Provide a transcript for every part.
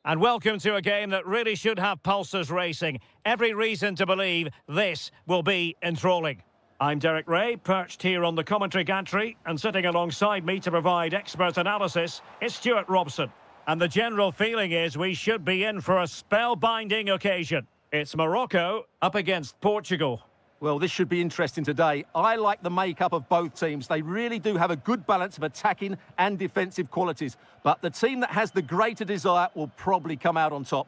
And welcome to a game that really should have pulses racing. Every reason to believe this will be enthralling. I'm Derek Ray, perched here on the commentary gantry, and sitting alongside me to provide expert analysis is Stuart Robson. And the general feeling is we should be in for a spellbinding occasion. It's Morocco up against Portugal. Well, this should be interesting today. I like the makeup of both teams. They really do have a good balance of attacking and defensive qualities. But the team that has the greater desire will probably come out on top.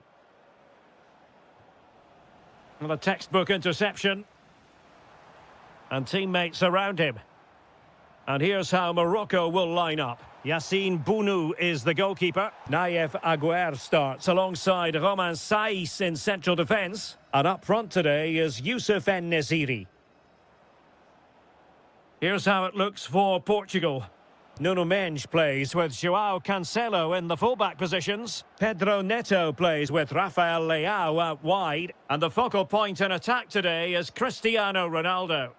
Well, a textbook interception. And teammates around him. And here's how Morocco will line up. Yassine Bounou is the goalkeeper. Naïef Aguer starts alongside Romain Saïs in central defence. And up front today is Youssef En-Nesyri. Here's how it looks for Portugal. Nuno Mendes plays with João Cancelo in the fullback positions. Pedro Neto plays with Rafael Leao out wide. And the focal point in attack today is Cristiano Ronaldo.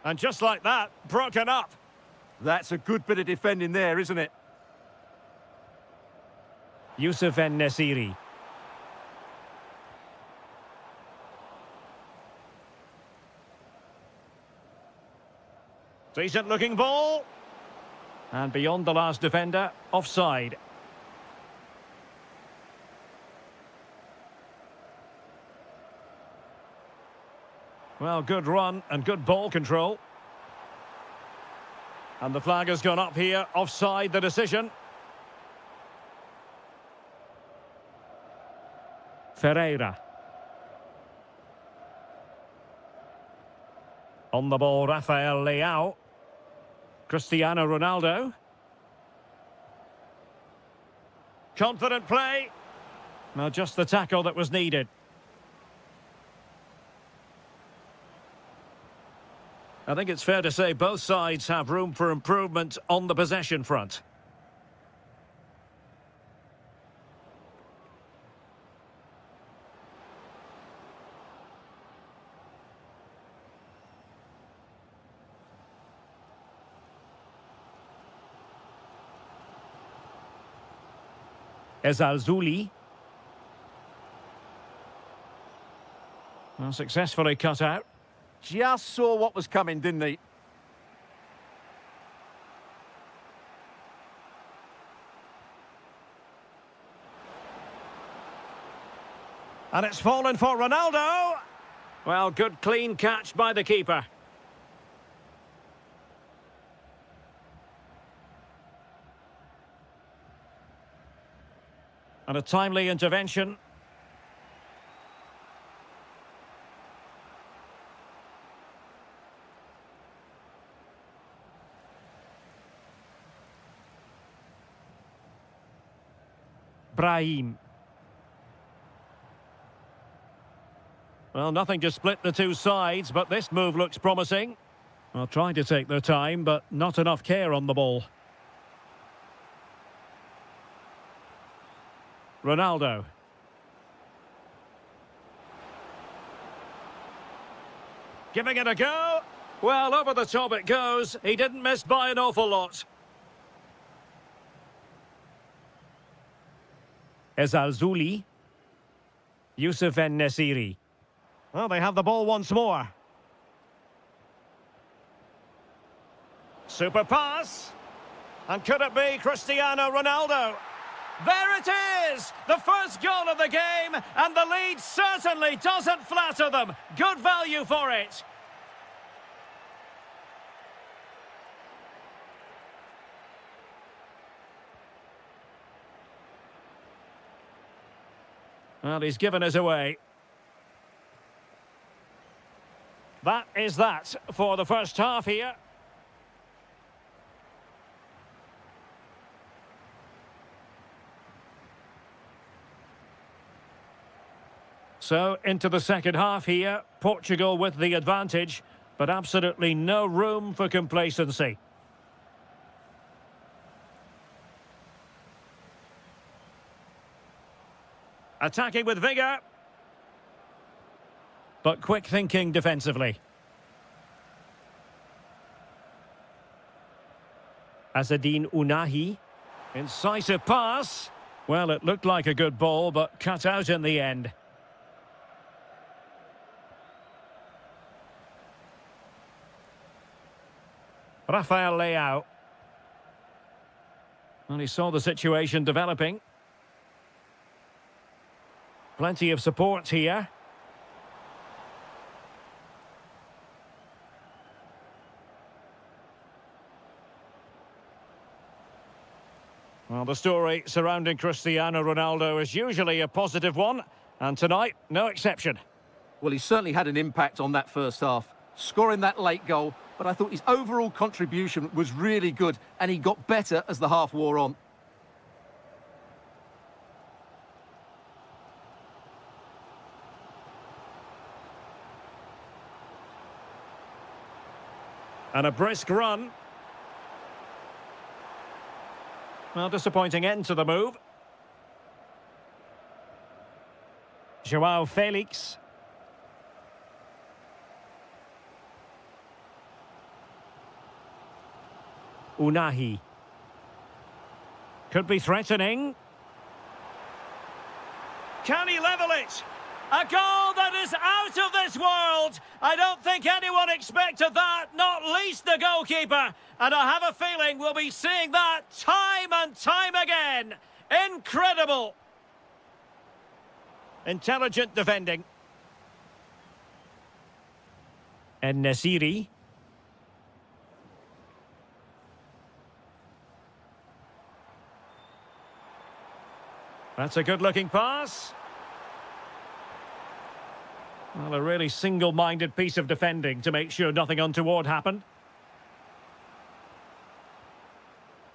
And just like that, broken up. That's a good bit of defending there, isn't it? Youssef En-Nesyri. Decent looking ball. And beyond the last defender, offside. Well, good run and good ball control. And the flag has gone up here, offside the decision. Ferreira. On the ball, Rafael Leao. Cristiano Ronaldo. Confident play. Well, just the tackle that was needed. I think it's fair to say both sides have room for improvement on the possession front. Ezalzouli. Well, successfully cut out. Just saw what was coming, didn't he? And it's fallen for Ronaldo. Well, good clean catch by the keeper. And a timely intervention. Brahim. Well, nothing to split the two sides, but this move looks promising. Well, trying to take their time, but not enough care on the ball. Ronaldo. Giving it a go. Well, over the top it goes. He didn't miss by an awful lot. Ezalzouli. Youssef En-Nesyri. Well, they have the ball once more. Super pass. And could it be Cristiano Ronaldo? There it is! The first goal of the game, and the lead certainly doesn't flatter them. Good value for it. Well, he's given us away. That is that for the first half here. So, into the second half here. Portugal with the advantage, but absolutely no room for complacency. Attacking with vigour. But quick thinking defensively. Azzedine Ounahi. Incisive pass. Well, it looked like a good ball, but cut out in the end. Rafael Leao. Well, he saw the situation developing. Plenty of support here. Well, the story surrounding Cristiano Ronaldo is usually a positive one, and tonight, no exception. Well, he certainly had an impact on that first half, scoring that late goal, but I thought his overall contribution was really good, and he got better as the half wore on. And a brisk run. Well, disappointing end to the move. Joao Felix. Unahi. Could be threatening. Can he level it? A goal that is out of this world! I don't think anyone expected that, not least the goalkeeper. And I have a feeling we'll be seeing that time and time again. Incredible! Intelligent defending. And Nasiri. That's a good-looking pass. Well, a really single-minded piece of defending to make sure nothing untoward happened.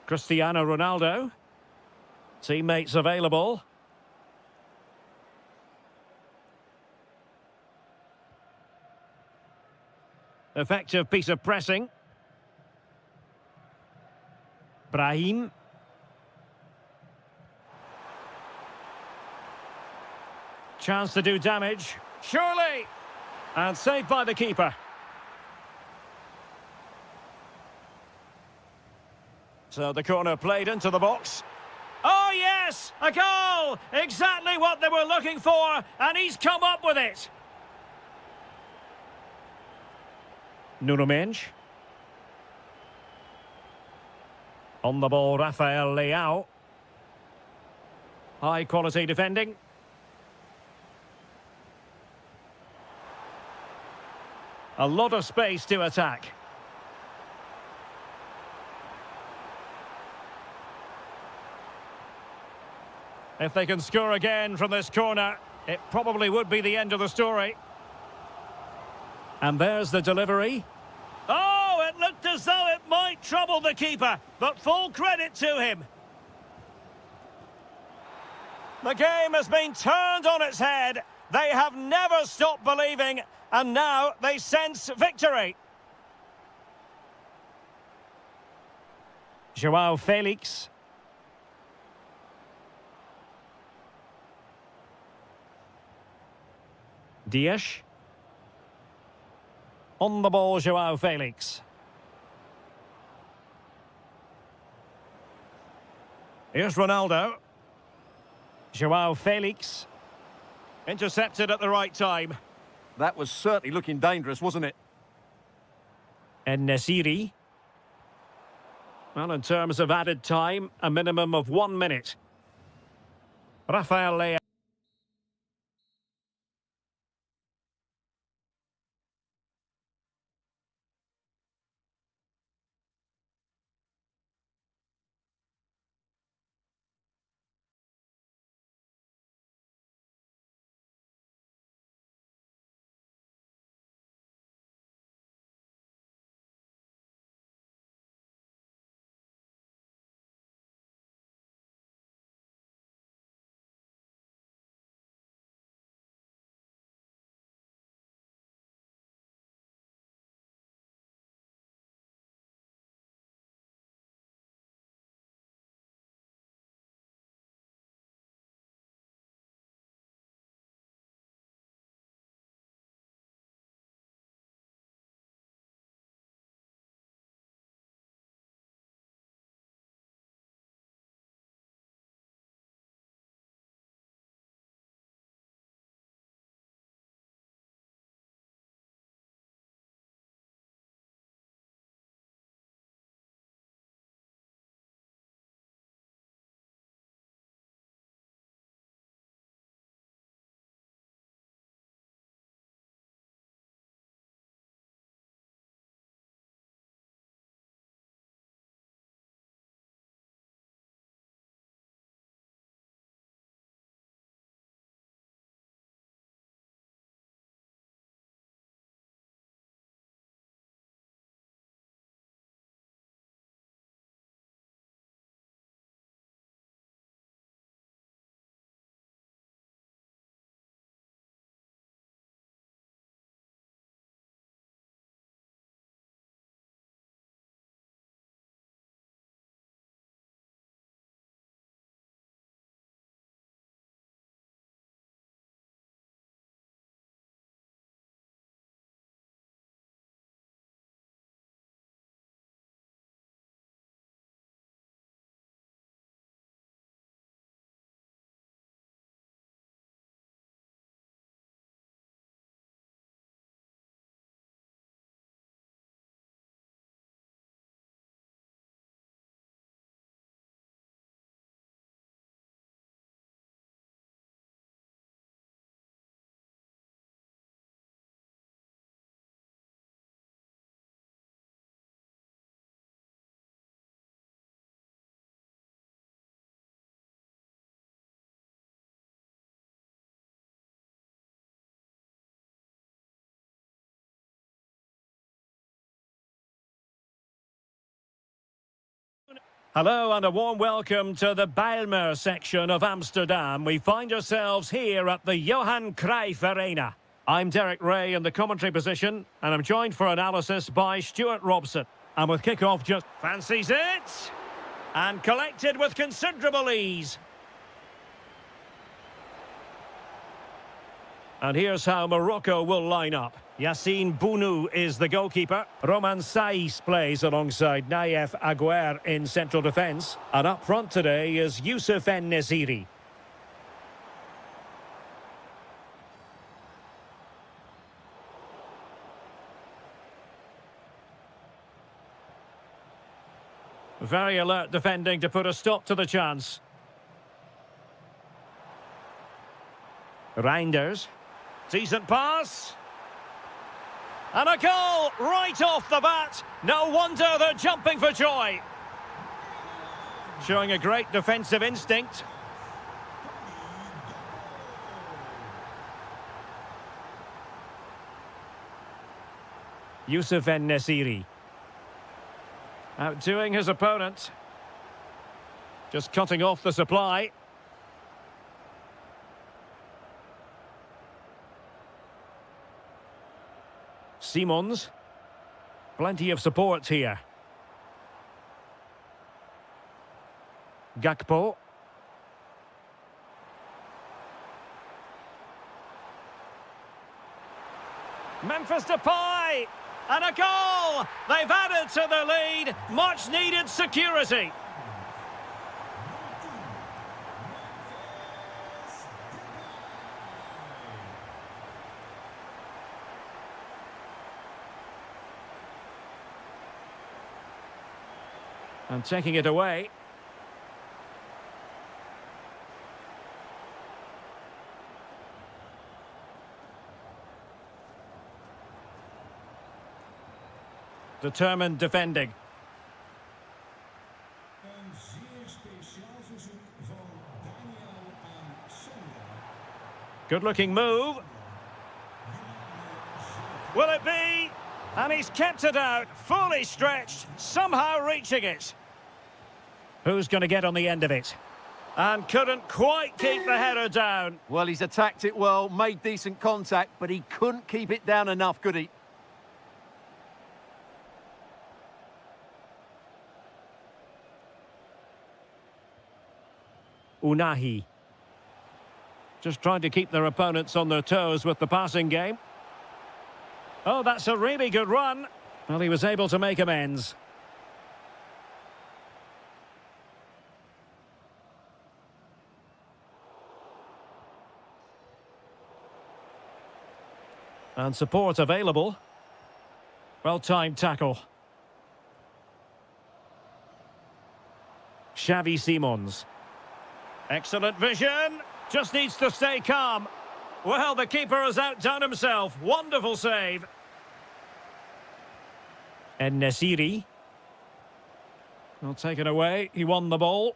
Cristiano Ronaldo. Teammates available. Effective piece of pressing. Brahim. Chance to do damage. Surely! And saved by the keeper. So the corner played into the box. Oh yes! A goal! Exactly what they were looking for, and he's come up with it. Nuno Mendes. On the ball, Rafael Leao. High quality defending. A lot of space to attack. If they can score again from this corner, it probably would be the end of the story. And there's the delivery. Oh, it looked as though it might trouble the keeper, but full credit to him. The game has been turned on its head. They have never stopped believing, and now they sense victory. Joao Felix. Dias. On the ball, Joao Felix. Here's Ronaldo. Joao Felix. Intercepted at the right time. That was certainly looking dangerous, wasn't it? And Nasiri. Well, in terms of added time, a minimum of 1 minute. Rafael Leao. Hello and a warm welcome to the Bijlmer section of Amsterdam. We find ourselves here at the Johan Cruijff Arena. I'm Derek Ray in the commentary position, and I'm joined for analysis by Stuart Robson. And with kick-off just fancies it, and collected with considerable ease. And here's how Morocco will line up. Yassine Bounou is the goalkeeper. Roman Saiz plays alongside Naïef Aguer in central defence. And up front today is Youssef En-Nesyri. Very alert defending to put a stop to the chance. Reinders. Decent pass. And a goal right off the bat. No wonder they're jumping for joy. Showing a great defensive instinct. Youssef En-Nesyri. Outdoing his opponent. Just cutting off the supply. Simons. Plenty of support here. Gakpo. Memphis Depay. And a goal! They've added to the lead. Much needed security. And taking it away. Determined defending. Good looking move. Will it be? And he's kept it out, fully stretched, somehow reaching it. Who's going to get on the end of it? And couldn't quite keep the header down. Well, he's attacked it well, made decent contact, but he couldn't keep it down enough, could he? Unahi. Just trying to keep their opponents on their toes with the passing game. Oh, that's a really good run. Well, he was able to make amends. And support available. Well-timed tackle. Xavi Simons. Excellent vision. Just needs to stay calm. Well, the keeper has outdone himself. Wonderful save. En-Nesyri. Well, taken away. He won the ball.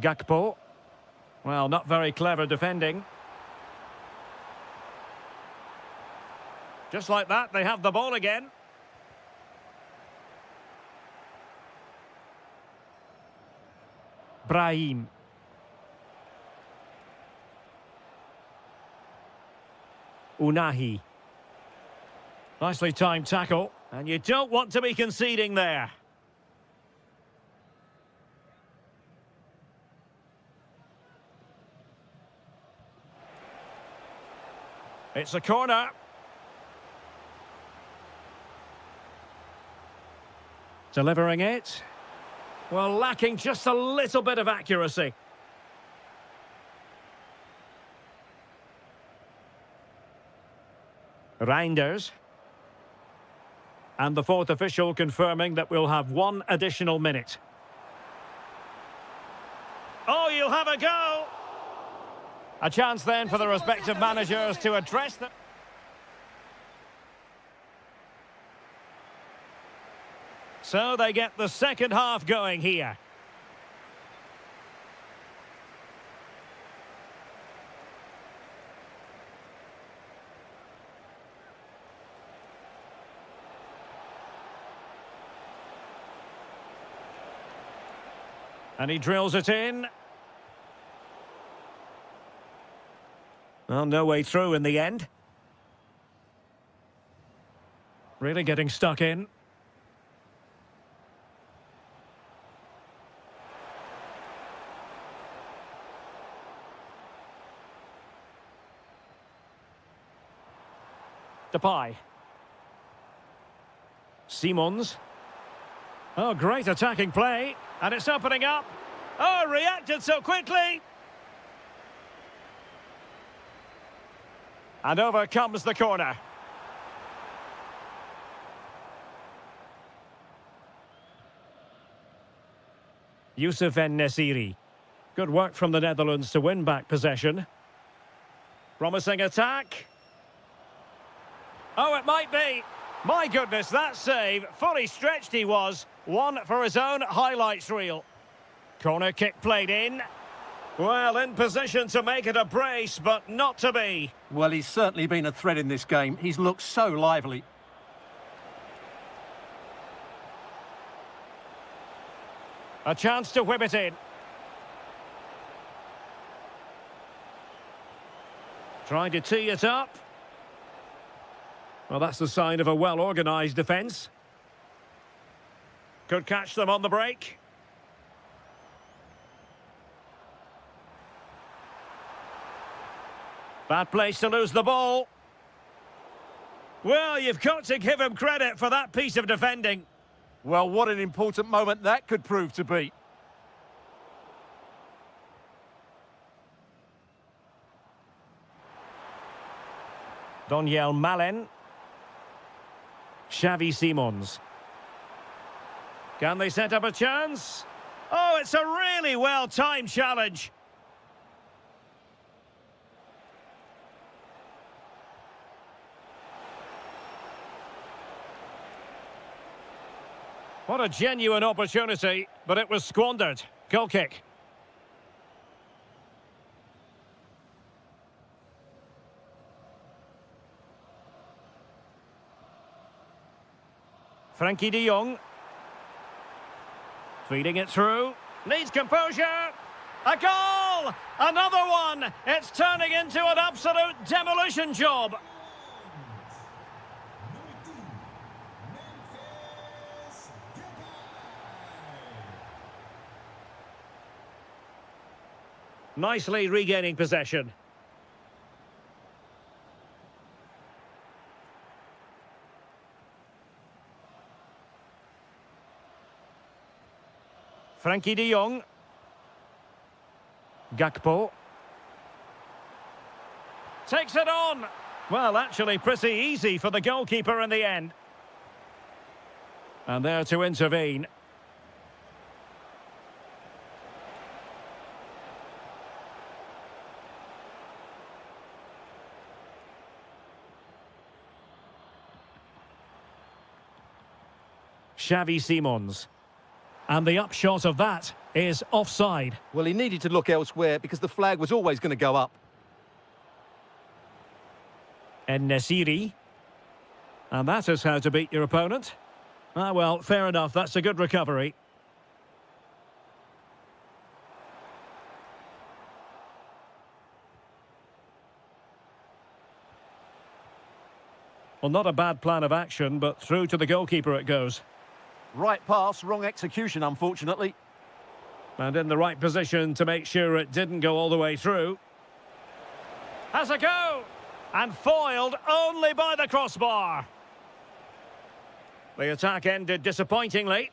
Gakpo. Well, not very clever defending. Just like that, they have the ball again. Brahim. Unahi. Nicely timed tackle. And you don't want to be conceding there. It's a corner. Delivering it. Well, lacking just a little bit of accuracy. Reinders. And the fourth official confirming that we'll have one additional minute. Oh, you'll have a go! A chance then for the respective managers to address them. So they get the second half going here. And he drills it in. Well, no way through in the end. Really getting stuck in. Depay. Simons. Oh, great attacking play. And it's opening up. Oh, reacted so quickly. And over comes the corner. Youssef En-Nesyri. Good work from the Netherlands to win back possession. Promising attack. Oh, it might be. My goodness, that save. Fully stretched he was. One for his own highlights reel. Corner kick played in. Well, in position to make it a brace, but not to be. Well, he's certainly been a threat in this game. He's looked so lively. A chance to whip it in. Trying to tee it up. Well, that's the sign of a well-organised defence. Could catch them on the break. Bad place to lose the ball. Well, you've got to give him credit for that piece of defending. Well, what an important moment that could prove to be. Daniel Malen. Xavi Simons. Can they set up a chance? Oh, it's a really well-timed challenge. What a genuine opportunity, but it was squandered. Goal kick. Frankie de Jong. Feeding it through. Needs composure. A goal! Another one! It's turning into an absolute demolition job. Nicely regaining possession. Frankie de Jong. Gakpo. Takes it on. Well, actually pretty easy for the goalkeeper in the end. And there to intervene. Xavi Simons. And the upshot of that is offside. Well, he needed to look elsewhere because the flag was always going to go up. En-Nesyri. And that is how to beat your opponent. Ah, well, fair enough. That's a good recovery. Well, not a bad plan of action, but through to the goalkeeper it goes. Right pass, wrong execution, unfortunately. And in the right position to make sure it didn't go all the way through. Has a go! And foiled only by the crossbar. The attack ended disappointingly.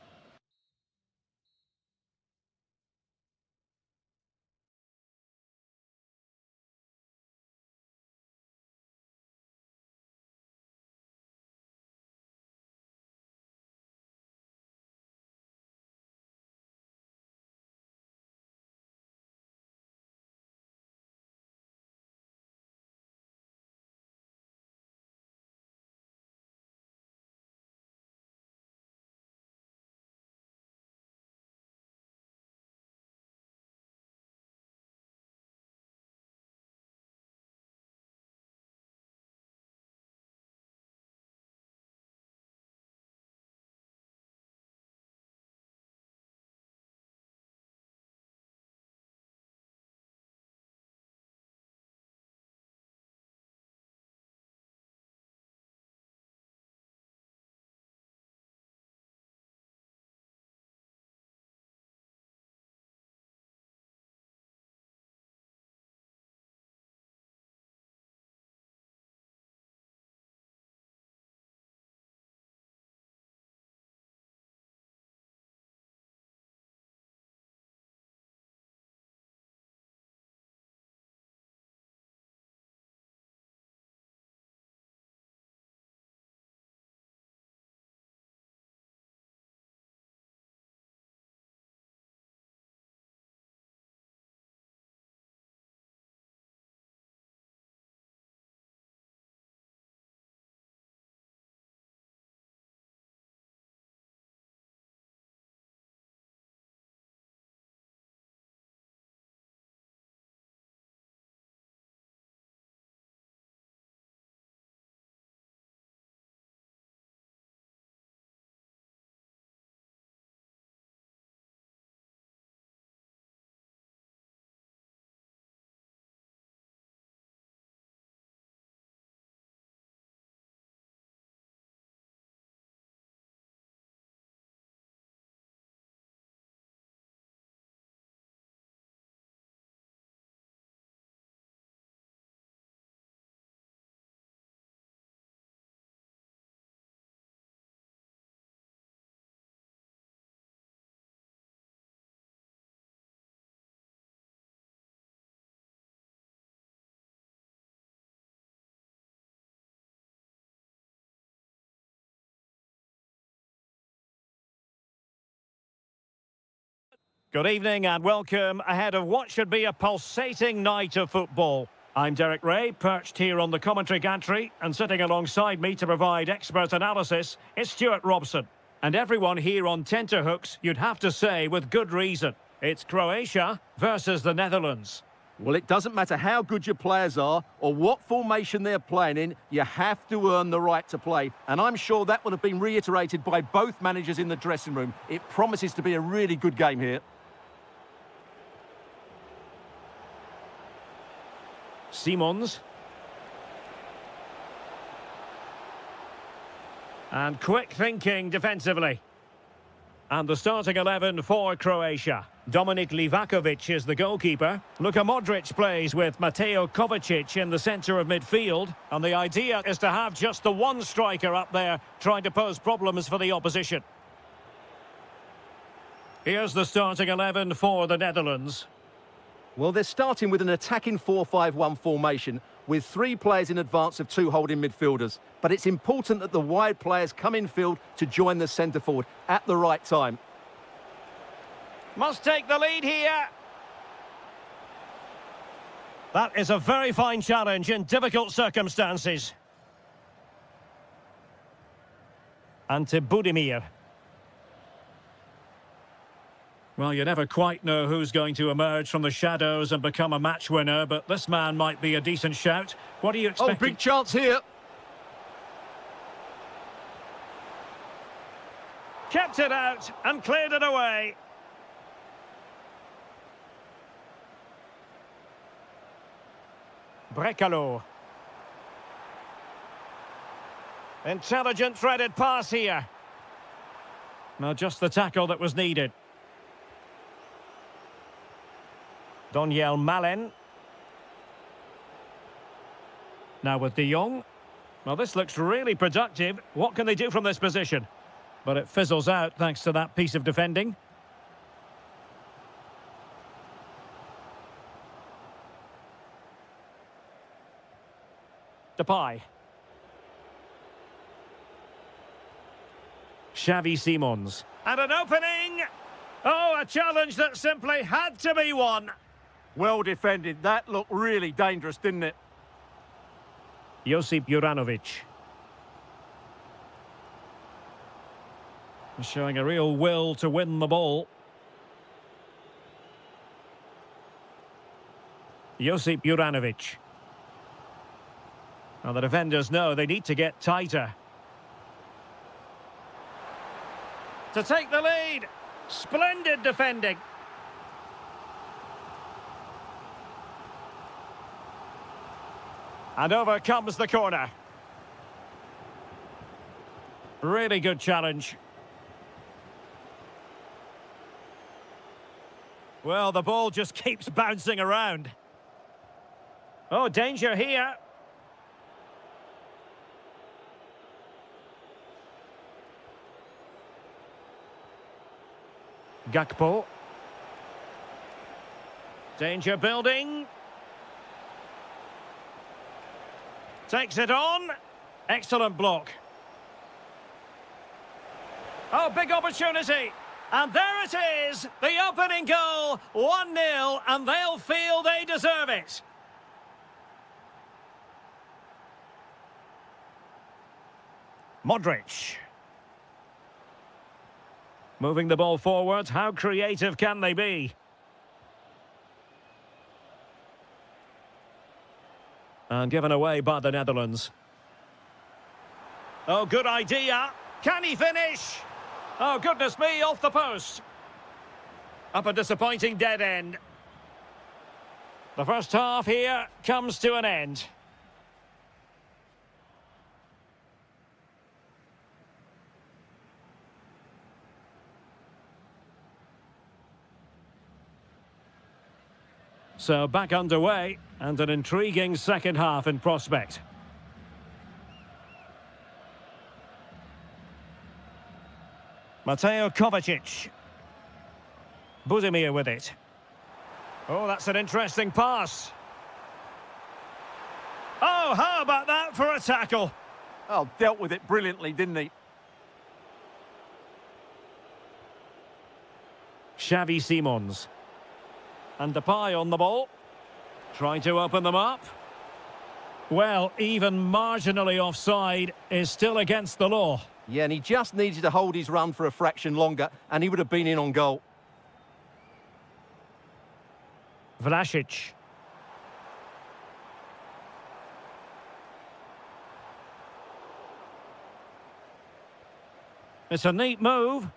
Good evening and welcome ahead of what should be a pulsating night of football. I'm Derek Ray, perched here on the commentary gantry, and sitting alongside me to provide expert analysis is Stuart Robson. And everyone here on tenterhooks, you'd have to say with good reason. It's Croatia versus the Netherlands. Well, it doesn't matter how good your players are or what formation they're playing in, you have to earn the right to play. And I'm sure that would have been reiterated by both managers in the dressing room. It promises to be a really good game here. Simons. And quick thinking defensively. And the starting 11 for Croatia. Dominik Livakovic is the goalkeeper. Luka Modric plays with Mateo Kovacic in the centre of midfield. And the idea is to have just the one striker up there trying to pose problems for the opposition. Here's the starting 11 for the Netherlands. Well, they're starting with an attacking 4-5-1 formation with 3 players in advance of 2 holding midfielders. But it's important that the wide players come in field to join the centre forward at the right time. Must take the lead here. That is a very fine challenge in difficult circumstances. Ante Budimir. Well, you never quite know who's going to emerge from the shadows and become a match winner, but this man might be a decent shout. What are you expecting? Oh, big chance here. Kept it out and cleared it away. Brekalo. Intelligent threaded pass here. Well, just the tackle that was needed. Doniel Malen. Now with De Jong. Well, this looks really productive. What can they do from this position? But it fizzles out thanks to that piece of defending. Depay. Xavi Simons. And an opening! Oh, a challenge that simply had to be won. Well defended. That looked really dangerous, didn't it? Josip Juranovic. Showing a real will to win the ball. Josip Juranovic. Now the defenders know they need to get tighter. To take the lead. Splendid defending. And over comes the corner. Really good challenge. Well, the ball just keeps bouncing around. Oh, danger here. Gakpo. Danger building. Takes it on. Excellent block. Oh, big opportunity. And there it is. The opening goal. 1-0, and they'll feel they deserve it. Modric. Moving the ball forward. How creative can they be? And given away by the Netherlands. Oh, good idea. Can he finish? Oh, goodness me, off the post. Up a disappointing dead end. The first half here comes to an end. So back underway, and an intriguing second half in prospect. Mateo Kovacic. Budimir with it. Oh, that's an interesting pass. Oh, how about that for a tackle? Oh, dealt with it brilliantly, didn't he? Xavi Simons. And Depay on the ball. Trying to open them up. Well, even marginally offside is still against the law. Yeah, and he just needed to hold his run for a fraction longer, and he would have been in on goal. Vlasic. It's a neat move.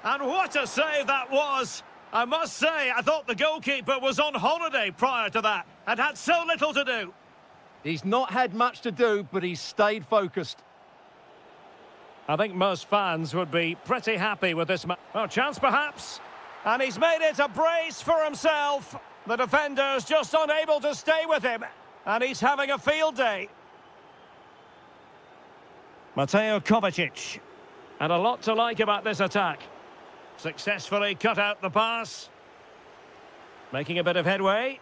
And what a save that was! I must say, I thought the goalkeeper was on holiday prior to that and had so little to do. He's not had much to do, but he's stayed focused. I think most fans would be pretty happy with this. Oh, chance perhaps. And he's made it a brace for himself. The defender's just unable to stay with him. And he's having a field day. Mateo Kovacic. And a lot to like about this attack. Successfully cut out the pass. Making a bit of headway.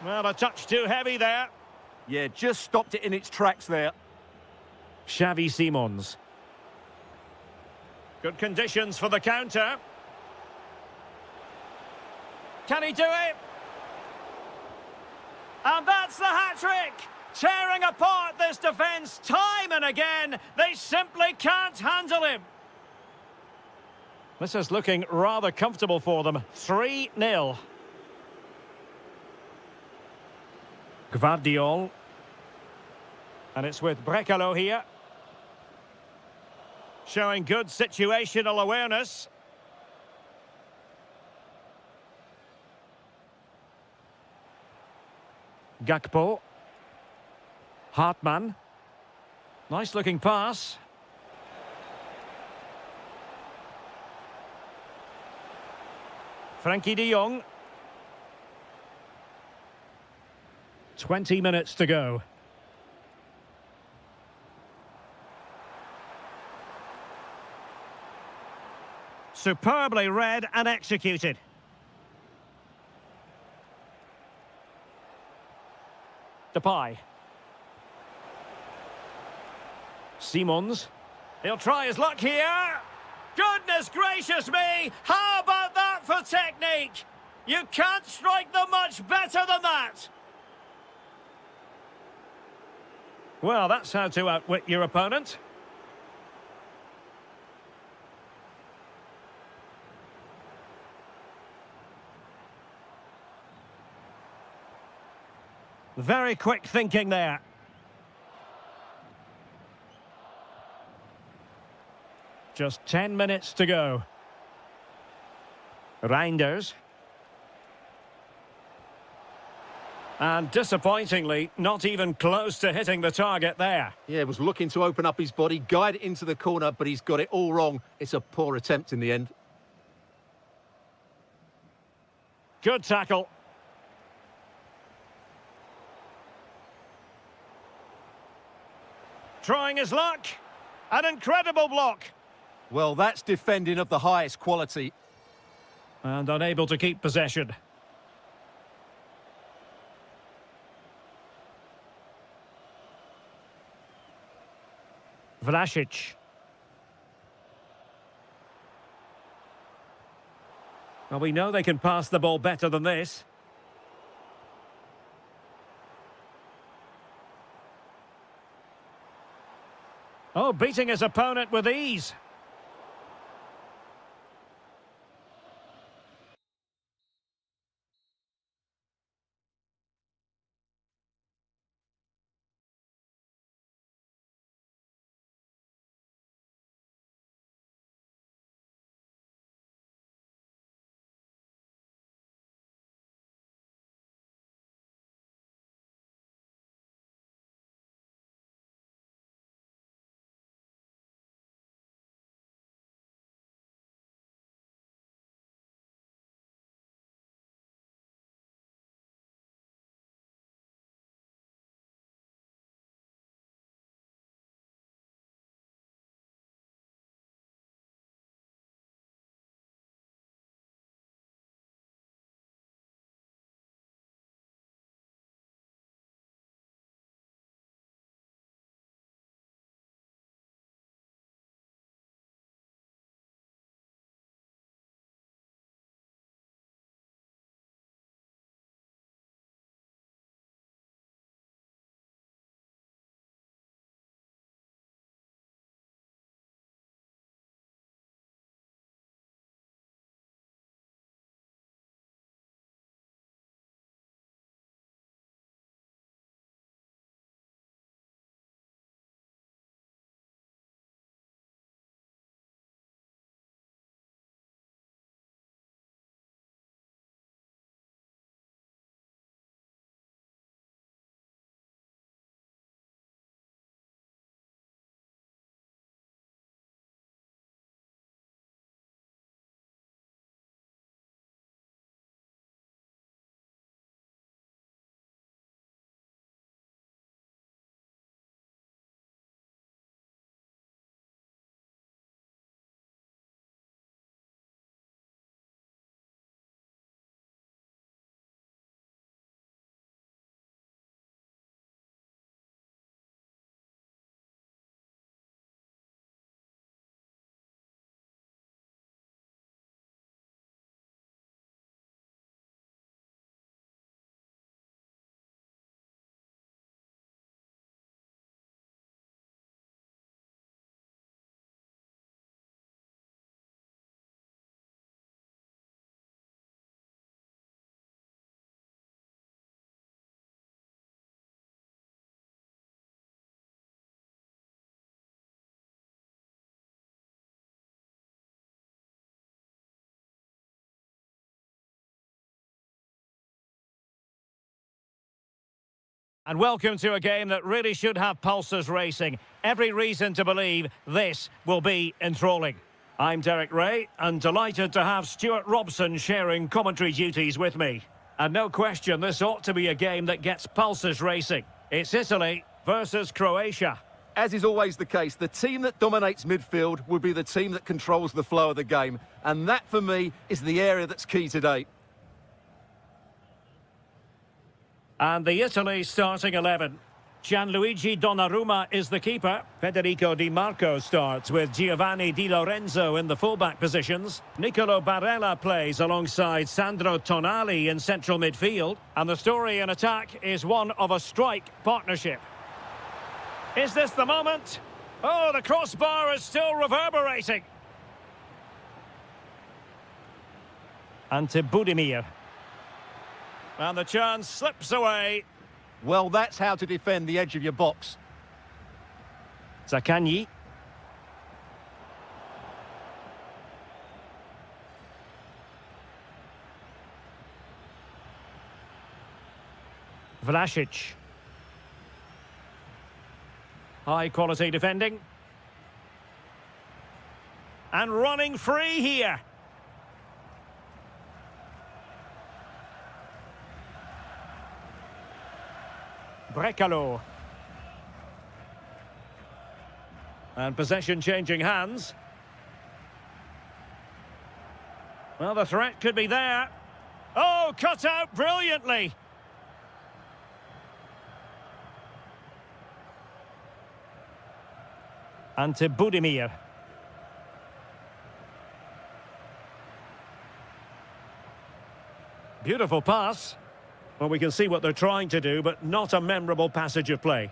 Well, a touch too heavy there. Yeah, just stopped it in its tracks there. Xavi Simons. Good conditions for the counter. Can he do it? And that's the hat-trick! Tearing apart this defence time and again. They simply can't handle him. This is looking rather comfortable for them. 3-0. Gvardiol. And it's with Brekalo here. Showing good situational awareness. Gakpo. Hartmann. Nice looking pass. Frankie de Jong. 20 minutes to go. Superbly read and executed. Depay. Simons. He'll try his luck here. Goodness gracious me! How about that for technique? You can't strike them much better than that. Well, that's how to outwit your opponent. Very quick thinking there. Just 10 minutes to go. Reinders. And disappointingly, not even close to hitting the target there. Yeah, was looking to open up his body, guide it into the corner, but he's got it all wrong. It's a poor attempt in the end. Good tackle. Trying his luck. An incredible block. Well, that's defending of the highest quality. And unable to keep possession. Vlasic. Well, we know they can pass the ball better than this. Oh, beating his opponent with ease. And welcome to a game that really should have pulses racing. Every reason to believe this will be enthralling. I'm Derek Ray, and delighted to have Stuart Robson sharing commentary duties with me. And no question, this ought to be a game that gets pulses racing. It's Italy versus Croatia. As is always the case, the team that dominates midfield will be the team that controls the flow of the game. And that, for me, is the area that's key today. And the Italy starting 11. Gianluigi Donnarumma is the keeper. Federico Di Marco starts with Giovanni Di Lorenzo in the fullback positions. Nicolo Barella plays alongside Sandro Tonali in central midfield. And the story in attack is one of a strike partnership. Is this the moment? Oh, the crossbar is still reverberating. Ante Budimir. And the chance slips away. Well, that's how to defend the edge of your box. Zaccagni. Vlasic. High quality defending. And running free here. Brecalo. And possession changing hands. Well, the threat could be there. Oh, cut out brilliantly. Ante Budimir. Beautiful pass. Well, we can see what they're trying to do, but not a memorable passage of play.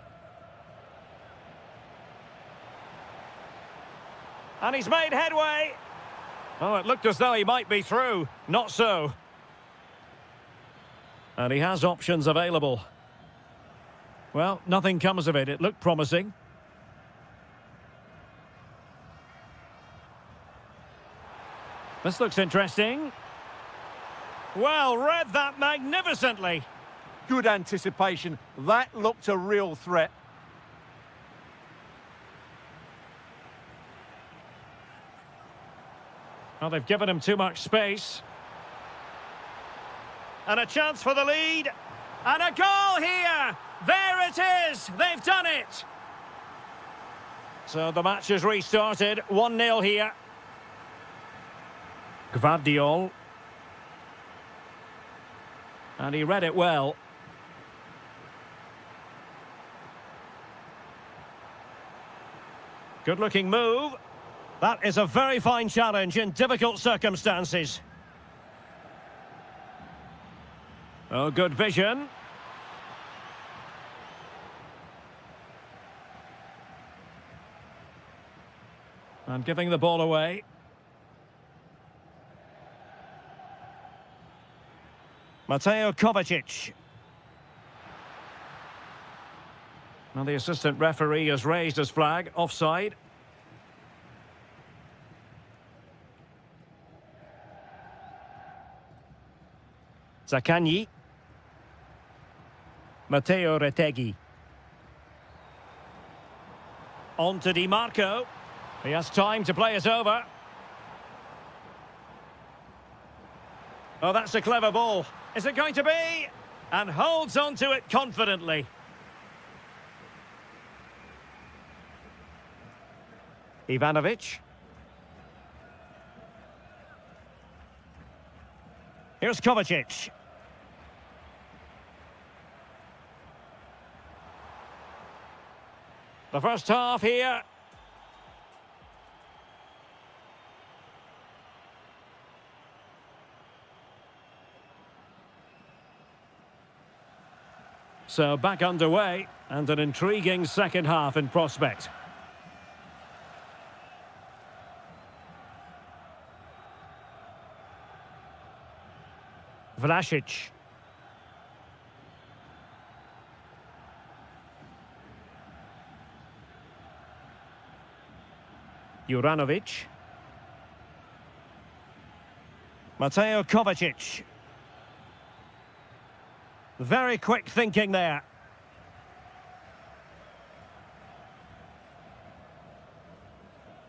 And he's made headway. Oh, it looked as though he might be through. Not so. And he has options available. Well, nothing comes of it. It looked promising. This looks interesting. Well, read that magnificently. Good anticipation. That looked a real threat. Well, they've given him too much space. And a chance for the lead. And a goal here. There it is. They've done it. So the match has restarted. 1-0 here. Gvardiol. And he read it well. Good-looking move. That is a very fine challenge in difficult circumstances. Oh, good vision. And giving the ball away. Mateo Kovacic. Well, the assistant referee has raised his flag, offside. Zaccagni. Matteo Retegui. On to Di Marco. He has time to play it over. Oh, that's a clever ball. Is it going to be? And holds on to it confidently. Ivanovic. Here's Kovacic. The first half here. So back underway, and an intriguing second half in prospect. Vlasic. Juranovic. Mateo Kovacic. Very quick thinking there.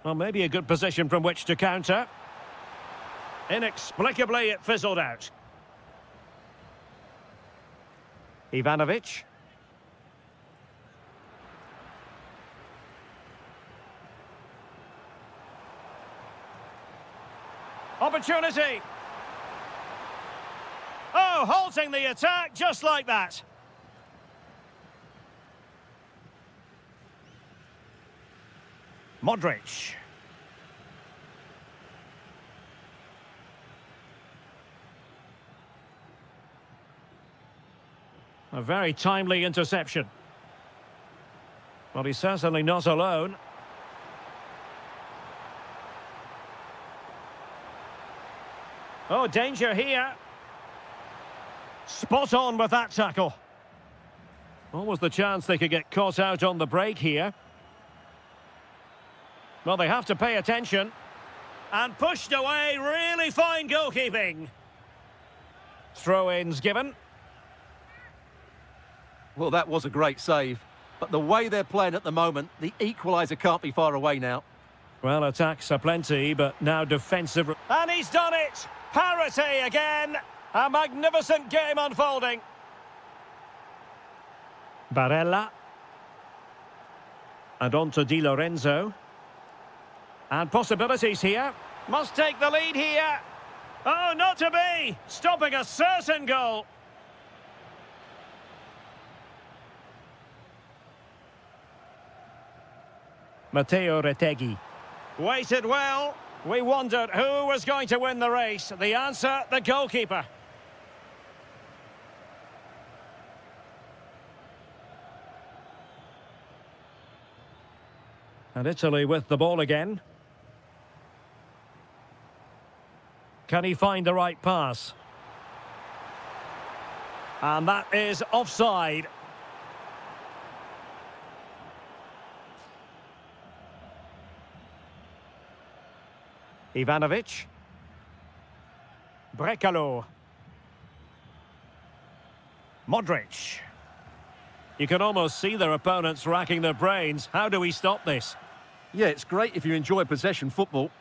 Well, maybe a good position from which to counter. Inexplicably, it fizzled out. Ivanovic. Opportunity. Oh, halting the attack just like that. Modric. A very timely interception. Well, he's certainly not alone. Oh, danger here. Spot on with that tackle. What was the chance they could get caught out on the break here? Well, they have to pay attention. And pushed away, really fine goalkeeping. Throw-ins given. Well, that was a great save. But the way they're playing at the moment, the equaliser can't be far away now. Well, attacks are plenty, but now defensive. And he's done it! Parity again! A magnificent game unfolding. Barella. And on to Di Lorenzo. And possibilities here. Must take the lead here. Oh, not to be! Stopping a certain goal. Matteo Retegui. Waited well. We wondered who was going to win the race. The answer, the goalkeeper. And Italy with the ball again. Can he find the right pass? And that is offside. Ivanovic. Brekalo. Modric. You can almost see their opponents racking their brains. How do we stop this? Yeah, it's great if you enjoy possession football.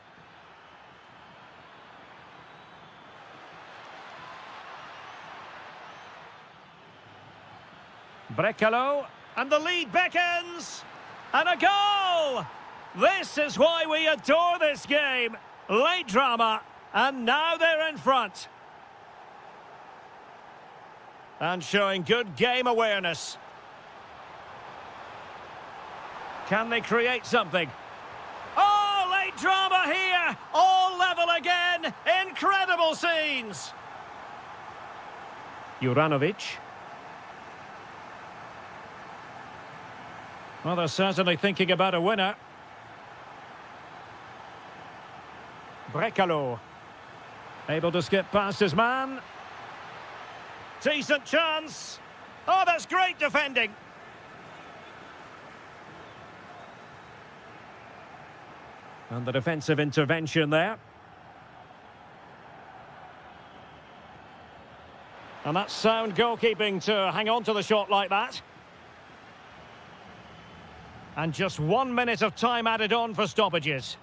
Brekalo. And the lead beckons. And a goal! This is why we adore this game. Late drama, and now they're in front. And showing good game awareness. Can they create something? Oh, late drama here! All level again! Incredible scenes! Juranovic. Well, they're certainly thinking about a winner. Brekalo. Able to skip past his man. Decent chance. Oh, that's great defending. And the defensive intervention there. And that's sound goalkeeping to hang on to the shot like that. And just 1 minute of time added on for stoppages.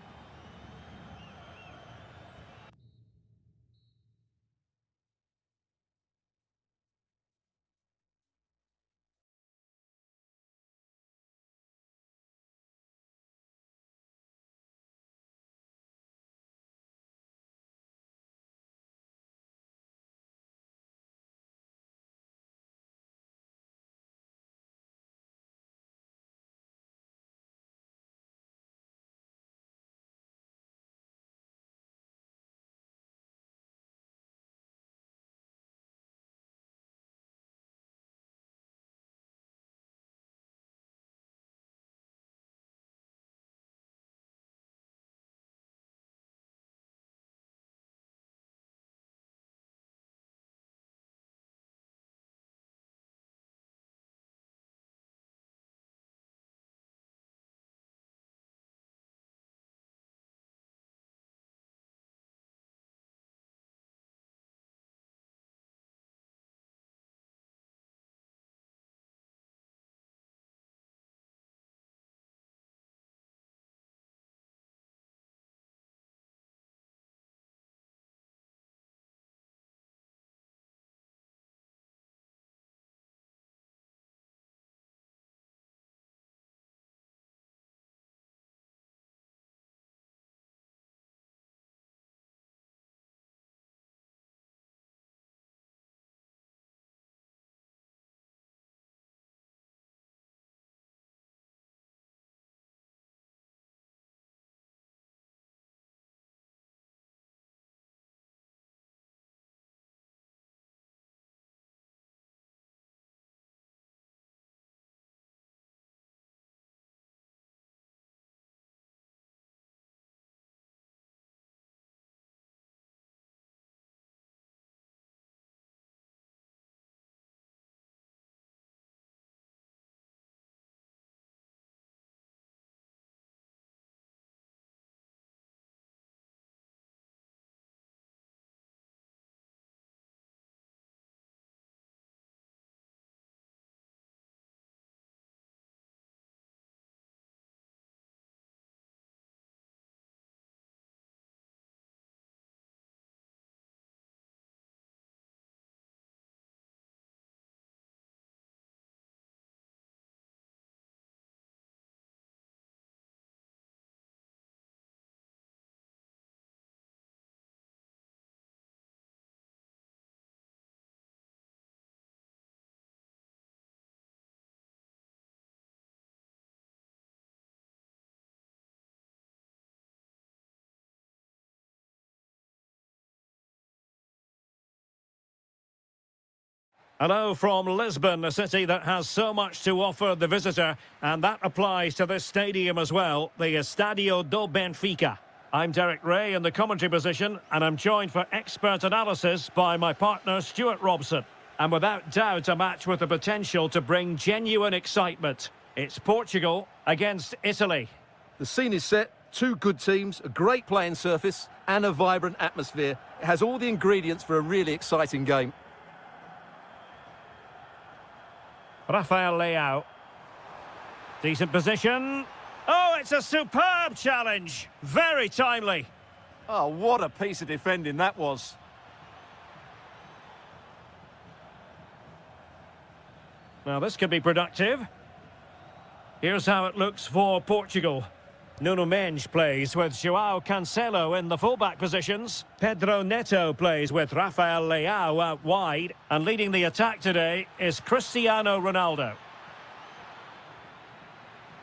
Hello from Lisbon, a city that has so much to offer the visitor, and that applies to this stadium as well, the Estadio do Benfica. I'm Derek Ray in the commentary position, and I'm joined for expert analysis by my partner Stuart Robson. And without doubt, a match with the potential to bring genuine excitement. It's Portugal against Italy. The scene is set, two good teams, a great playing surface and a vibrant atmosphere. It has all the ingredients for a really exciting game. Rafael Leao. Decent position. Oh, it's a superb challenge. Very timely. Oh, what a piece of defending that was. Now, this could be productive. Here's how it looks for Portugal. Nuno Mendes plays with João Cancelo in the fullback positions. Pedro Neto plays with Rafael Leao out wide. And leading the attack today is Cristiano Ronaldo.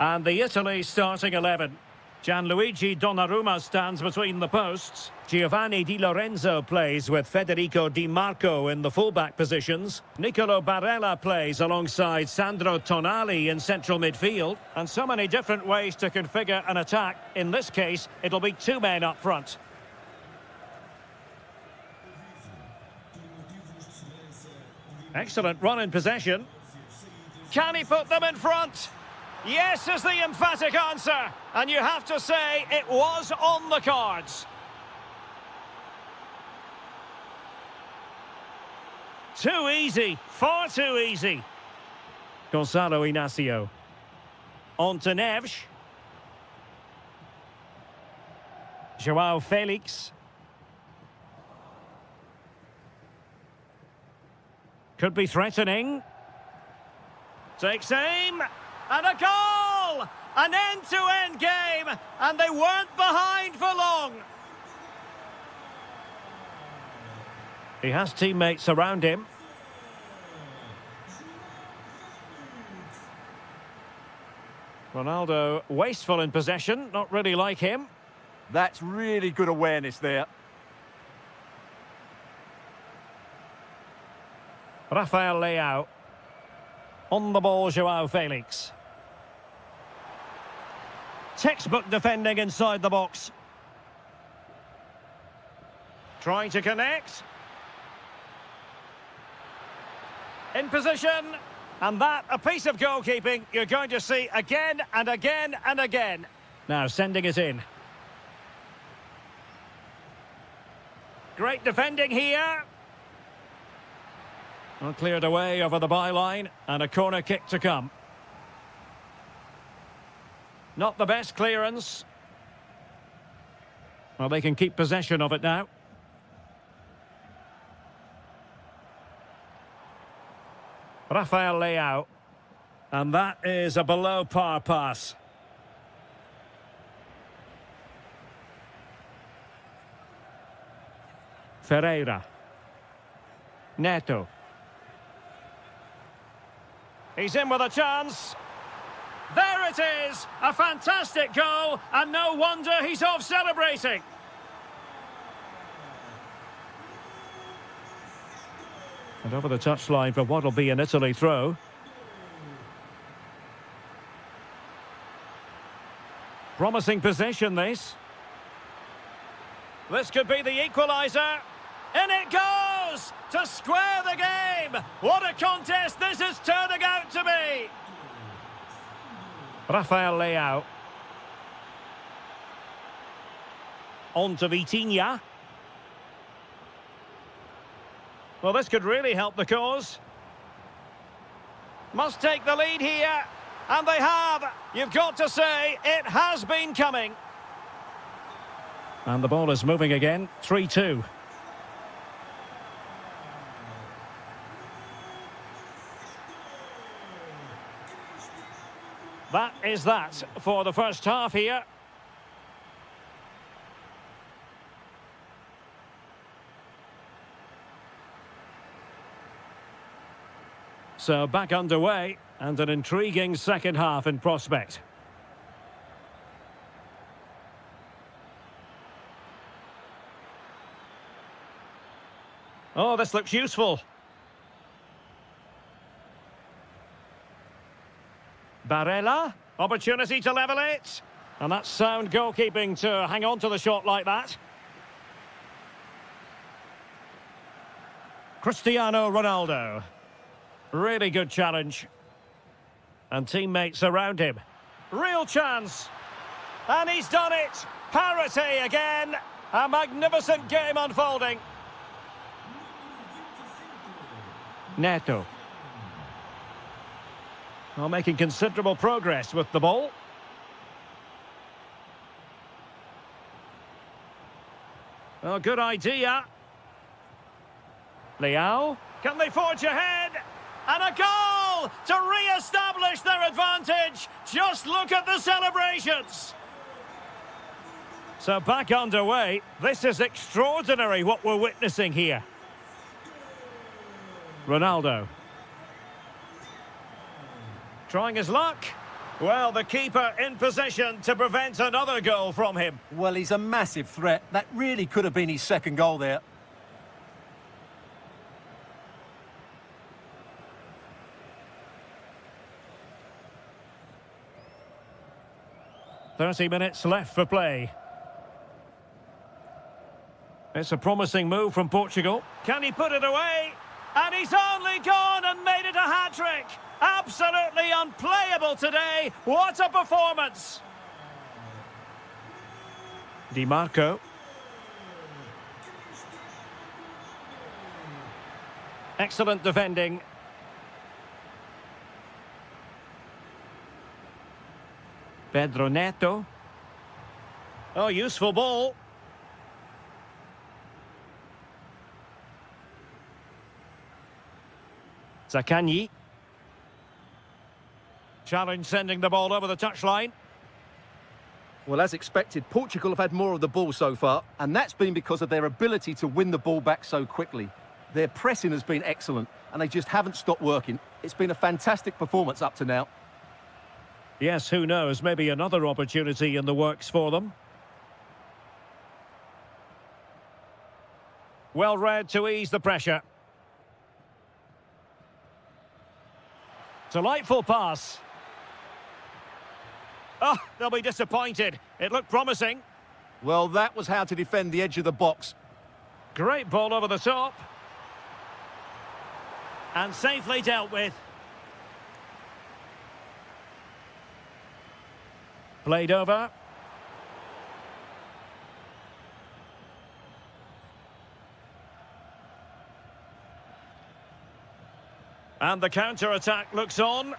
And the Italy starting 11. Gianluigi Donnarumma stands between the posts. Giovanni Di Lorenzo plays with Federico Di Marco in the fullback positions. Nicolo Barella plays alongside Sandro Tonali in central midfield. And so many different ways to configure an attack. In this case, it'll be two men up front. Excellent run in possession. Can he put them in front? Yes is the emphatic answer, and you have to say it was on the cards. Too easy, far too easy. Gonzalo Inacio. On to Neves. João Felix. Could be threatening. Takes aim. And a goal! An end-to-end game, and they weren't behind for long. He has teammates around him. Ronaldo wasteful in possession, not really like him. That's really good awareness there. Rafael Leao. On the ball, João Felix. Textbook defending inside the box. Trying to connect. In position. And that, a piece of goalkeeping you're going to see again and again and again. Now sending it in. Great defending here. Well, cleared away over the byline, and a corner kick to come. Not the best clearance. Well, they can keep possession of it now. Rafael Leao. And that is a below-par pass. Ferreira. Neto. He's in with a chance. There it is! A fantastic goal, and no wonder he's off celebrating. And over the touchline for what will be an Italy throw. Promising possession, this. This could be the equaliser. In it goes! To square the game! What a contest this is turning out to be! Rafael Leao. On to Vitinha. Well, this could really help the cause. Must take the lead here. And they have. You've got to say, it has been coming. And the ball is moving again. 3-2. That is that for the first half here. So back underway, and an intriguing second half in prospect. Oh, this looks useful. Barella, opportunity to level it. And that's sound goalkeeping to hang on to the shot like that. Cristiano Ronaldo. Really good challenge. And teammates around him. Real chance. And he's done it. Parity again. A magnificent game unfolding. Neto. Well, making considerable progress with the ball. Oh, good idea. Leao. Can they forge ahead? And a goal to re-establish their advantage. Just look at the celebrations. So back underway. This is extraordinary what we're witnessing here. Ronaldo. Trying his luck. Well, the keeper in position to prevent another goal from him. Well, he's a massive threat. That really could have been his second goal there. "30 minutes left for play. It's a promising move from Portugal. Can he put it away? And he's only gone and made it a hat-trick. Absolutely unplayable today. What a performance. Di Marco. Excellent defending. Pedro Neto. Oh, useful ball. Zaccagni. Challenge sending the ball over the touchline. Well, as expected, Portugal have had more of the ball so far, and that's been because of their ability to win the ball back so quickly. Their pressing has been excellent, and they just haven't stopped working. It's been a fantastic performance up to now. Yes, who knows, maybe another opportunity in the works for them. Well read to ease the pressure. Delightful pass. Oh, they'll be disappointed. It looked promising. Well, that was how to defend the edge of the box. Great ball over the top. And safely dealt with. Played over. And the counter-attack looks on.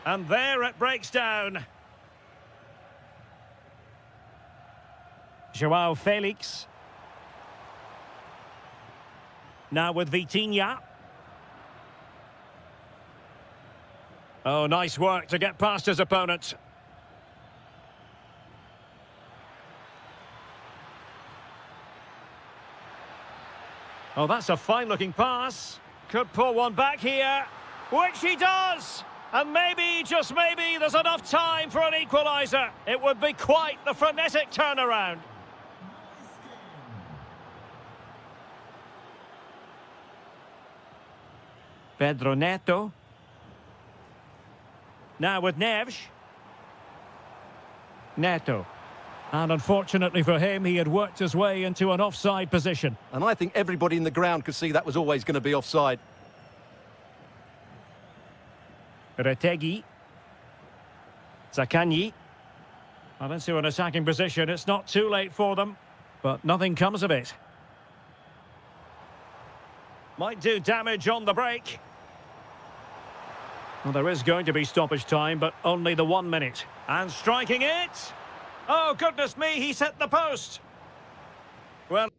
And there it breaks down. Joao Felix. Now with Vitinha. Oh, nice work to get past his opponent. Oh, that's a fine-looking pass. Could pull one back here, which he does. And maybe, just maybe, there's enough time for an equaliser. It would be quite the frenetic turnaround. Pedro Neto. Now with Neves. Neto. And unfortunately for him, he had worked his way into an offside position. And I think everybody in the ground could see that was always going to be offside. Retegui. Zaccagni. Well, into an attacking position. It's not too late for them, but nothing comes of it. Might do damage on the break. Well, there is going to be stoppage time, but only the 1 minute. And striking it. Oh, goodness me, he's hit the post. Well...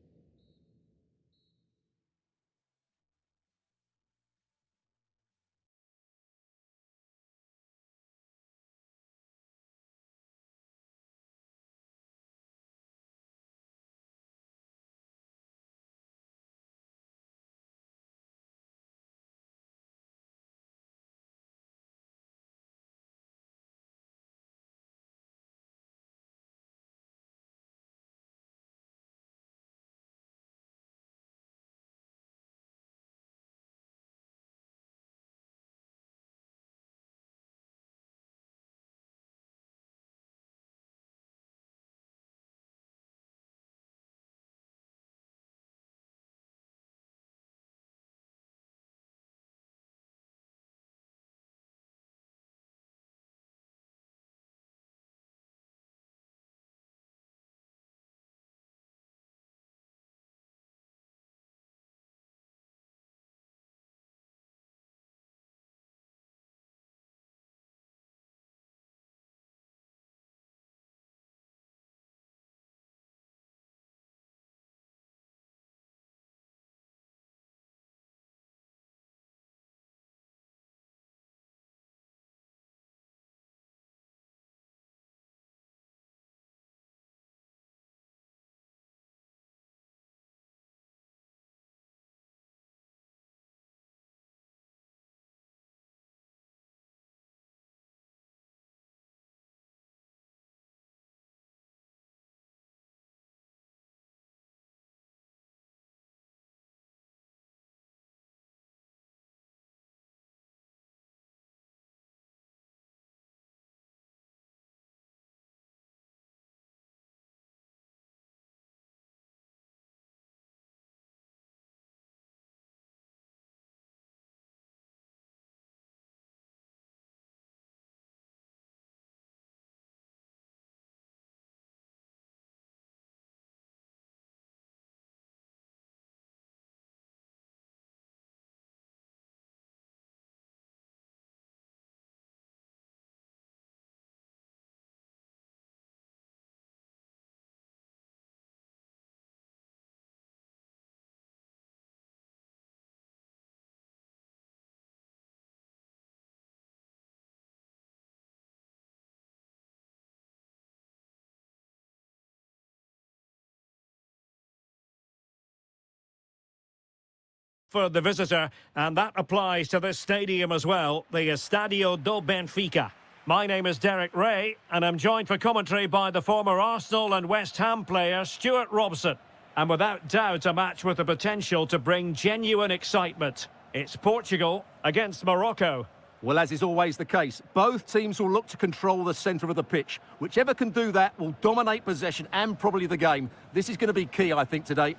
for the visitor, and that applies to this stadium as well, the Estadio do Benfica. My name is Derek Ray, and I'm joined for commentary by the former Arsenal and West Ham player Stuart Robson. And without doubt, a match with the potential to bring genuine excitement. It's Portugal against Morocco. Well, as is always the case, both teams will look to control the centre of the pitch. Whichever can do that will dominate possession and probably the game. This is going to be key, I think, today.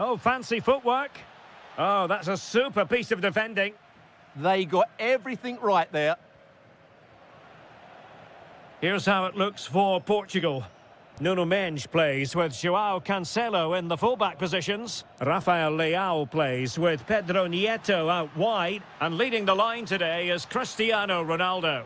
Oh, fancy footwork. Oh, that's a super piece of defending. They got everything right there. Here's how it looks for Portugal. Nuno Mendes plays with João Cancelo in the fullback positions. Rafael Leao plays with Pedro Nieto out wide. And leading the line today is Cristiano Ronaldo.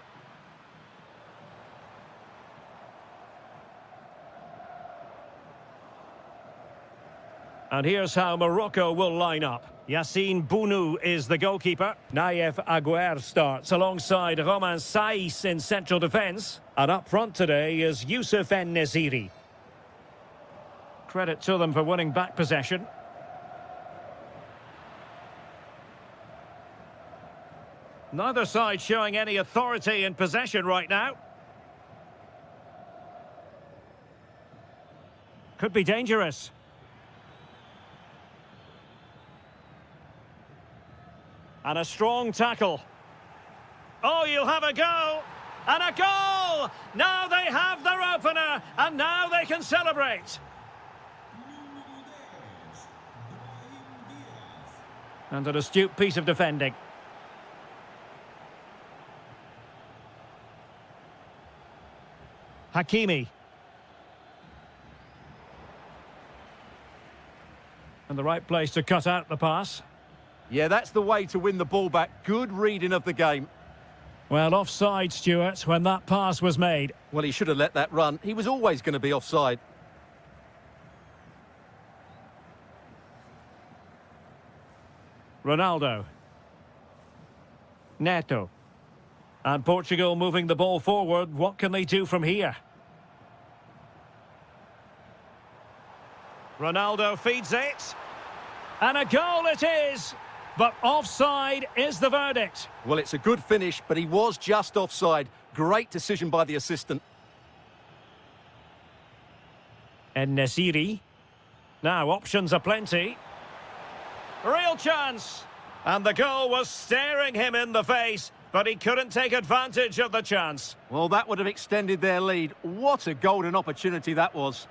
And here's how Morocco will line up. Yassine Bounou is the goalkeeper. Naïef Aguer starts alongside Romain Saïs in central defence. And up front today is Youssef En-Nesyri. Credit to them for winning back possession. Neither side showing any authority in possession right now. Could be dangerous. And a strong tackle. Oh, you'll have a go. And a goal! Now they have their opener, and now they can celebrate. And an astute piece of defending. Hakimi. And the right place to cut out the pass. Yeah, that's the way to win the ball back. Good reading of the game. Well, offside, Stuart, when that pass was made. Well, he should have let that run. He was always going to be offside. Ronaldo. Neto. And Portugal moving the ball forward. What can they do from here? Ronaldo feeds it. And a goal it is. But offside is the verdict. Well, it's a good finish, but he was just offside. Great decision by the assistant. En-Nesyri. Now, options are plenty. Real chance. And the goal was staring him in the face, but he couldn't take advantage of the chance. Well, that would have extended their lead. What a golden opportunity that was.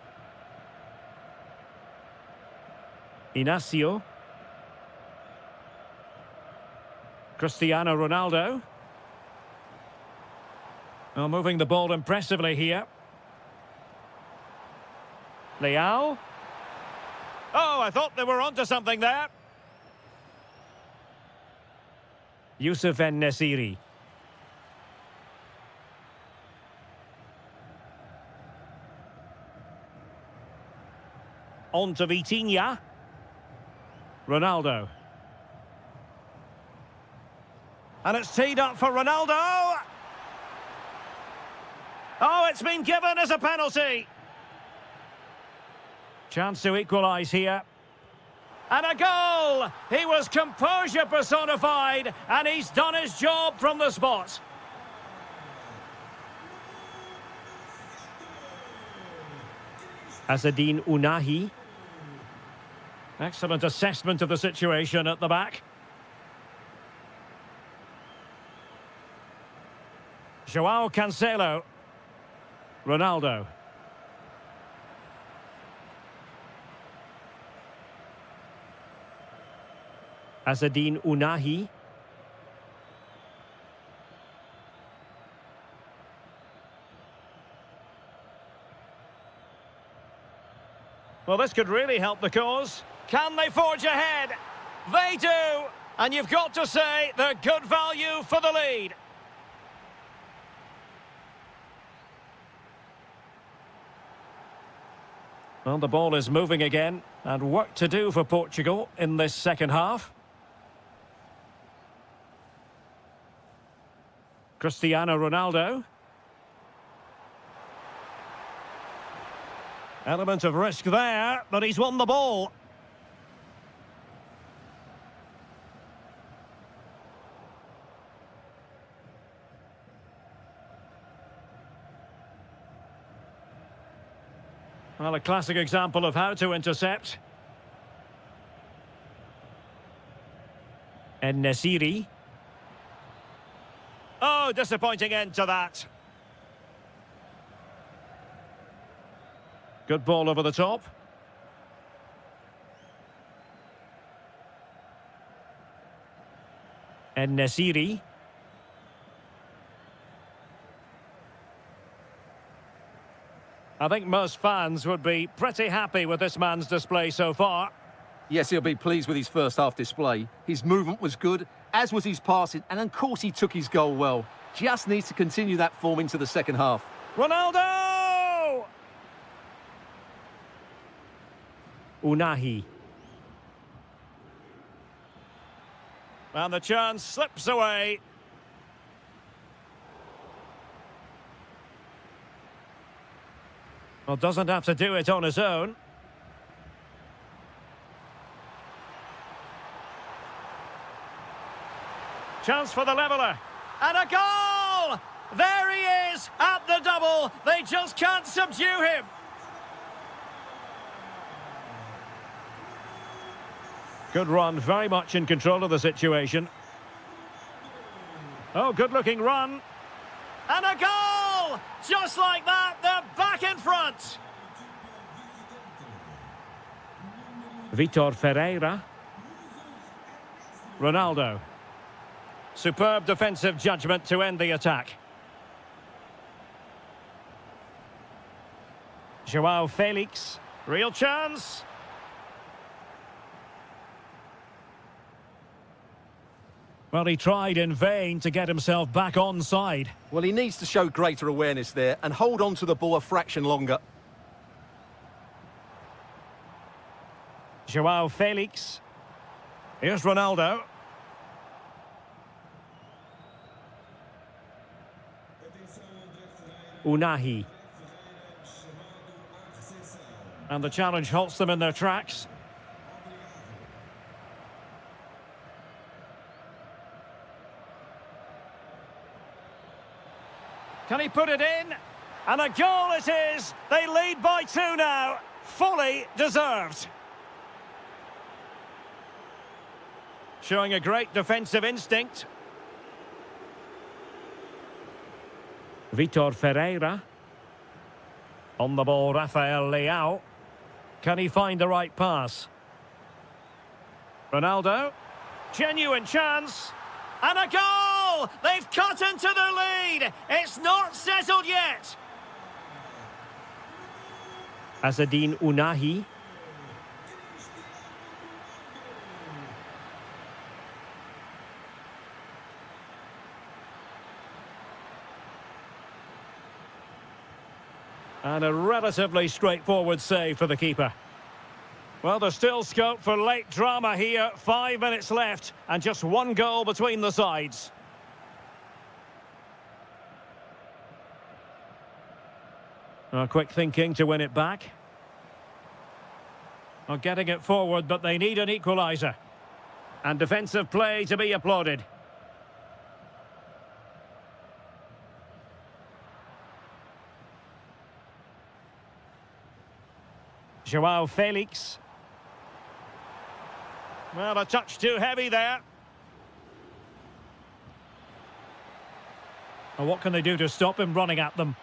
Inacio. Cristiano Ronaldo. Well, moving the ball impressively here. Leao. Oh, I thought they were onto something there. Youssef En-Nesyri. On to Vitinha. Ronaldo. And it's teed up for Ronaldo. Oh, it's been given as a penalty. Chance to equalise here. And a goal! He was composure personified, and he's done his job from the spot. Azzedine Ounahi. Excellent assessment of the situation at the back. João Cancelo. Ronaldo. Azzedine Ounahi. Well, this could really help the cause. Can they forge ahead? They do! And you've got to say they're good value for the lead. Well, the ball is moving again, and work to do for Portugal in this second half. Cristiano Ronaldo. Element of risk there, but he's won the ball. Well, a classic example of how to intercept. And Nasiri. Oh, disappointing end to that. Good ball over the top. And Nasiri. I think most fans would be pretty happy with this man's display so far. Yes, he'll be pleased with his first half display. His movement was good, as was his passing, and of course he took his goal well. Just needs to continue that form into the second half. Ronaldo! Unahi. And the chance slips away. Well, doesn't have to do it on his own. Chance for the leveller. And a goal! There he is at the double. They just can't subdue him. Good run, very much in control of the situation. Oh, good-looking run. And a goal! Just like that, they're back in front. Vitor Ferreira. Ronaldo. Superb defensive judgment to end the attack. Joao Felix. Real chance. Well, he tried in vain to get himself back onside. Well, he needs to show greater awareness there and hold on to the ball a fraction longer. Joao Felix. Here's Ronaldo. Unahi. And the challenge halts them in their tracks. Can he put it in? And a goal it is! They lead by 2 now. Fully deserved. Showing a great defensive instinct. Vitor Ferreira. On the ball, Rafael Leao. Can he find the right pass? Ronaldo. Genuine chance. And a goal! They've cut into their lead. It's not settled yet. Azzedine Unahi. And a relatively straightforward save for the keeper. Well, there's still scope for late drama here. 5 minutes left and just 1 goal between the sides. Quick thinking to win it back. Getting it forward, but they need an equaliser. And defensive play to be applauded. Joao Felix. Well, a touch too heavy there. Well, what can they do to stop him running at them?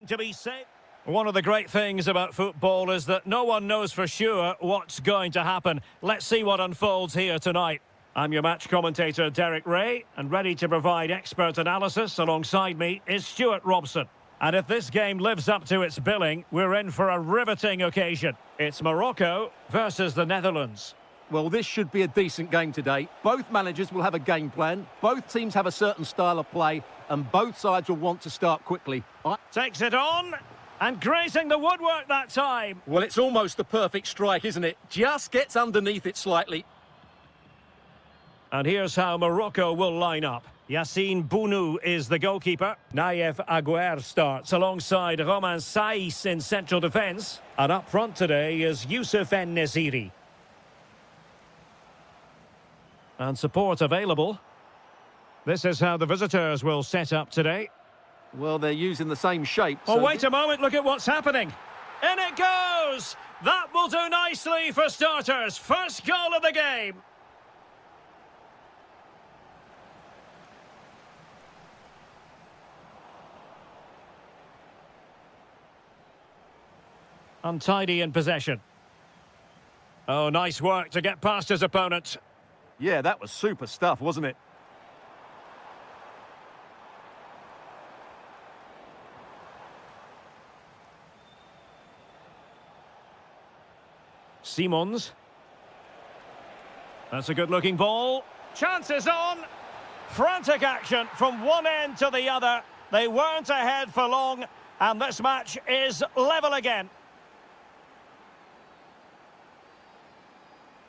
To be safe. One of the great things about football is that no one knows for sure what's going to happen. Let's see what unfolds here tonight. I'm your match commentator, Derek Ray, and ready to provide expert analysis alongside me is Stuart Robson. And if this game lives up to its billing, we're in for a riveting occasion. It's Morocco versus the Netherlands. Well, this should be a decent game today. Both managers will have a game plan. Both teams have a certain style of play, and both sides will want to start quickly. Takes it on. And grazing the woodwork that time. Well, it's almost the perfect strike, isn't it? Just gets underneath it slightly. And here's how Morocco will line up. Yassine Bounou is the goalkeeper. Naïef Aguer starts alongside Romain Saïs in central defence. And up front today is Youssef En-Nesyri. And support available. This is how the visitors will set up today. Well, they're using the same shape. Oh, wait a moment, look at what's happening. In it goes! That will do nicely for starters. First goal of the game. Untidy in possession. Oh, nice work to get past his opponent. Yeah, that was super stuff, wasn't it? Simons. That's a good-looking ball. Chances on. Frantic action from one end to the other. They weren't ahead for long, and this match is level again.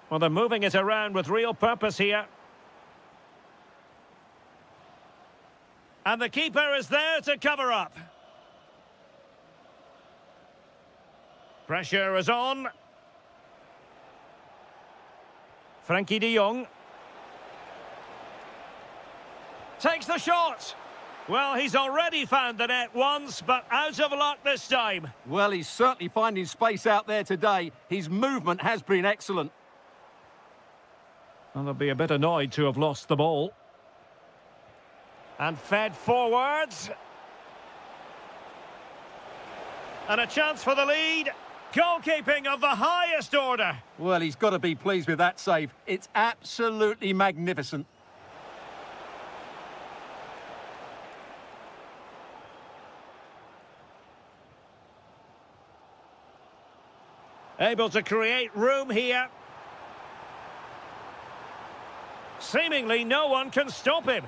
Well, they're moving it around with real purpose here. And the keeper is there to cover up. Pressure is on. Frankie de Jong. Takes the shot. Well, he's already found the net once, but out of luck this time. Well, he's certainly finding space out there today. His movement has been excellent. Well, they'll be a bit annoyed to have lost the ball. And fed forwards. And a chance for the lead. Goalkeeping of the highest order. Well, he's got to be pleased with that save. It's absolutely magnificent. Able to create room here. Seemingly no one can stop him.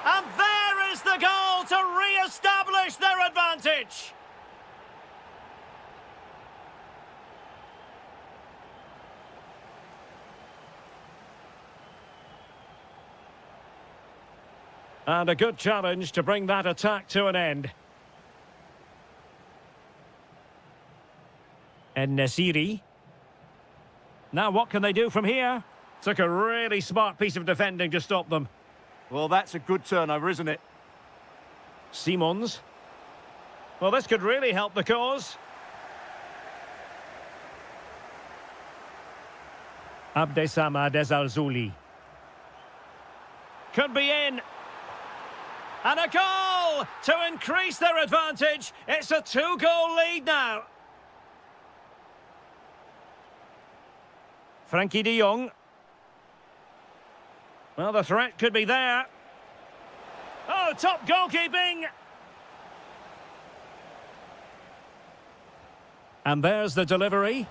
And there is the goal to re-establish their advantage. And a good challenge to bring that attack to an end. En-Nesyri. Now what can they do from here? Took a really smart piece of defending to stop them. Well, that's a good turnover, isn't it? Simons. Well, this could really help the cause. Abdesamad Ezalzouli. Could be in. And a goal to increase their advantage. It's a 2-goal lead now. Frankie de Jong. Well, the threat could be there. Oh, top goalkeeping! And there's the delivery.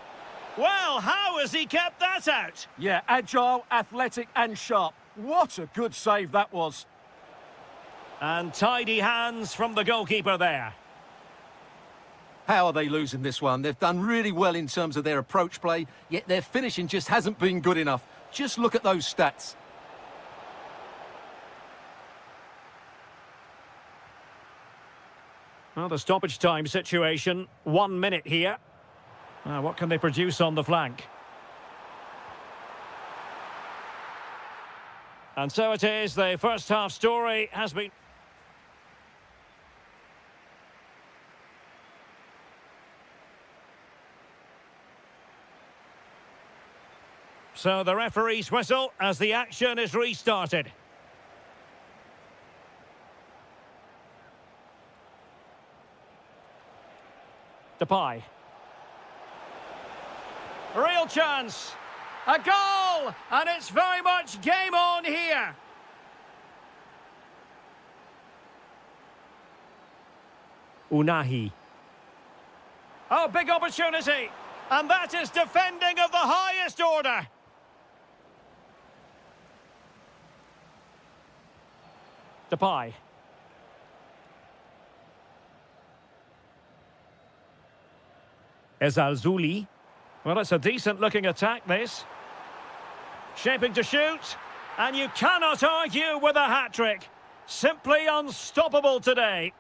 Well, how has he kept that out? Yeah, agile, athletic and sharp. What a good save that was. And tidy hands from the goalkeeper there. How are they losing this one? They've done really well in terms of their approach play, yet their finishing just hasn't been good enough. Just look at those stats. Well, the stoppage time situation, 1 minute here. What can they produce on the flank? And so it is, the first half story has been... So the referee's whistle as the action is restarted. Depay. Real chance. A goal! And it's very much game on here. Unahi. Oh, big opportunity. And that is defending of the highest order. Depay. Ezalzouli. Well, it's a decent-looking attack, this. Shaping to shoot. And you cannot argue with a hat-trick. Simply unstoppable today.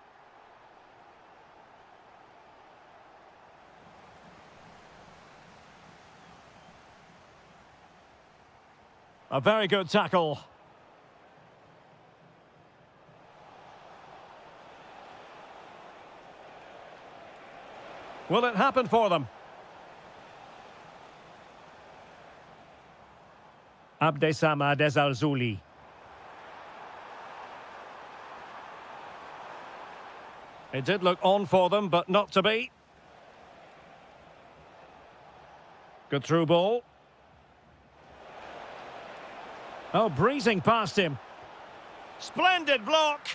A very good tackle. Will it happen for them? Abdesamad Ezalzouli. It did look on for them, but not to be. Good through ball. Oh, breezing past him. Splendid block.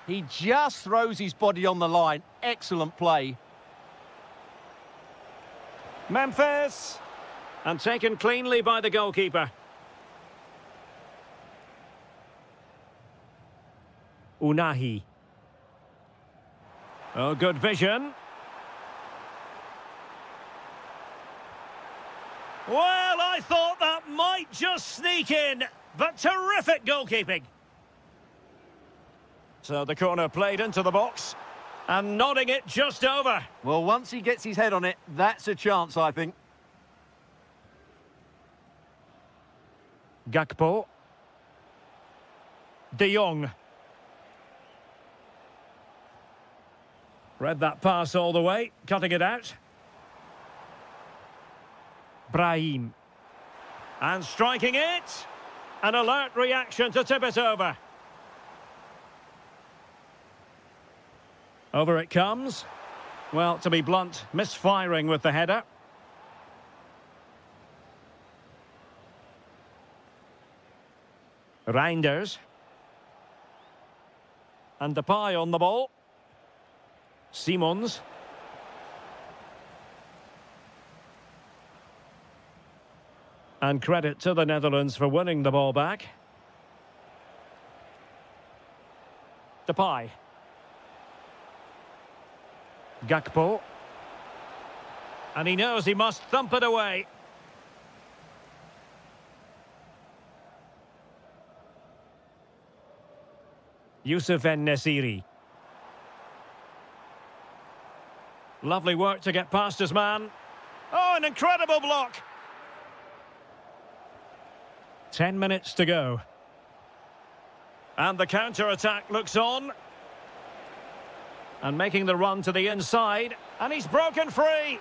He just throws his body on the line. Excellent play. Memphis. And taken cleanly by the goalkeeper. Unahi. Oh, good vision. Well, I thought that might just sneak in, but terrific goalkeeping. So the corner played into the box, and nodding it just over. Well, once he gets his head on it, that's a chance, I think. Gakpo. De Jong. Read that pass all the way, cutting it out. Brahim. And striking it. An alert reaction to tip it over. Over it comes. Well, to be blunt, misfiring with the header. Reinders. And Depay on the ball. Simons. And credit to the Netherlands for winning the ball back. Depay. Gakpo. And he knows he must thump it away. Youssef En-Nesyri. Lovely work to get past his man. Oh, an incredible block. 10 minutes to go. And the counter-attack looks on. And making the run to the inside. And he's broken free.